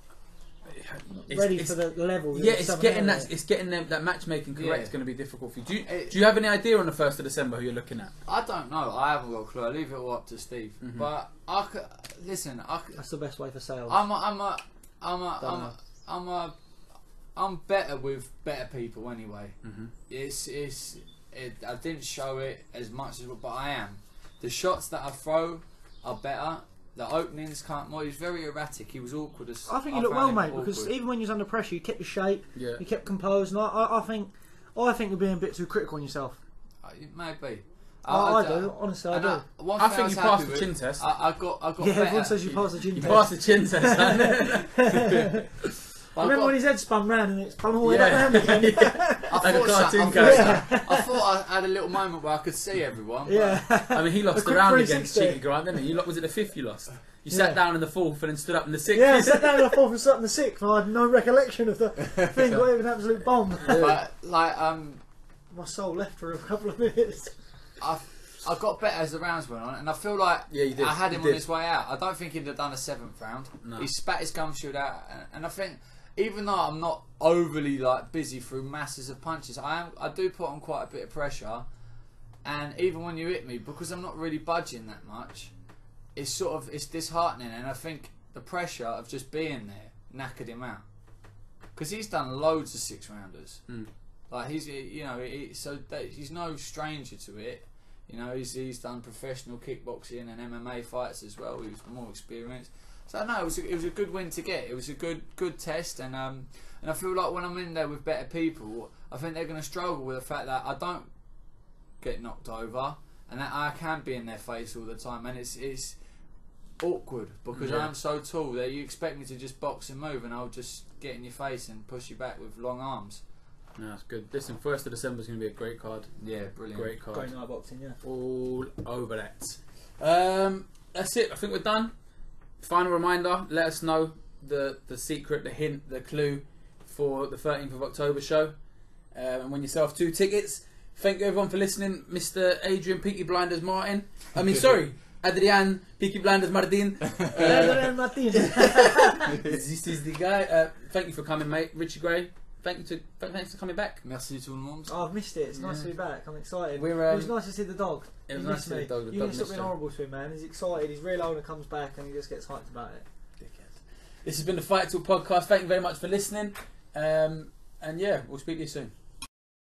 ready for the level. Yeah, it's getting that matchmaking correct. It's going to be difficult for you. Do you have any idea on the 1st of December who you're looking at? I don't know. I haven't got a clue. I leave it all up to Steve. But I could listen. That's the best way for sales. I'm better with better people anyway. I didn't show it as much as, but I am. The shots that I throw are better. The openings can't. Well, he's very erratic. He was awkward. I think you look well, mate. Because even when you was under pressure, you kept your shape. Yeah. You kept composed. And I think you're being a bit too critical on yourself. It may be. I do. Honestly, I do. I think you passed the chin test. I got. Yeah, everyone says you passed the chin test. You passed the chin test. Remember when his head spun round and it spun all the way back round again? Like a cartoon character. I thought I had a little moment where I could see everyone. Yeah. I mean, he lost the round against Cheeky Grant, didn't he? Was it the 5th you lost? You sat down in the 4th and then stood up in the 6th. Yeah, I sat down in the 4th and stood up in the 6th. And I had no recollection of the thing. Got an absolute bomb. But like, my soul left for a couple of minutes. I got better as the rounds went on, and I feel like I had him on his way out. I don't think he'd have done a 7th round. No. He spat his gum shield out, and I think, even though I'm not overly like busy through masses of punches, I do put on quite a bit of pressure. And even when you hit me, because I'm not really budging that much, it's disheartening. And I think the pressure of just being there knackered him out, because he's done loads of 6-rounders. Like he's no stranger to it. You know, he's done professional kickboxing and MMA fights as well. He was more experienced. So no, it was a good win to get. It was a good test, and I feel like when I'm in there with better people, I think they're going to struggle with the fact that I don't get knocked over, and that I can be in their face all the time, and it's awkward because I'm so tall that you expect me to just box and move, and I'll just get in your face and push you back with long arms. No, that's good. Listen, 1st of December is going to be a great card. Yeah, brilliant. Great card. Great night boxing, yeah. All over that. That's it. I think we're done. Final reminder, let us know the secret, the hint, the clue for the 13th of October show. And win yourself 2 tickets. Thank you everyone for listening. Mr. Adrian Peaky Blinders Martin. Adrian Peaky Blinders Martin. Adrian Martin. This is the guy. Thank you for coming, mate. Richie Gray. Thanks for coming back. Merci tout le monde. Oh, I've missed it. It's nice to be back. I'm excited. It was nice to see the dog. It was nice to see the dog. You can stop being horrible to him, man. He's excited. His real owner comes back and he just gets hyped about it. Dickhead. This has been the Fight Talk podcast. Thank you very much for listening. And yeah, we'll speak to you soon.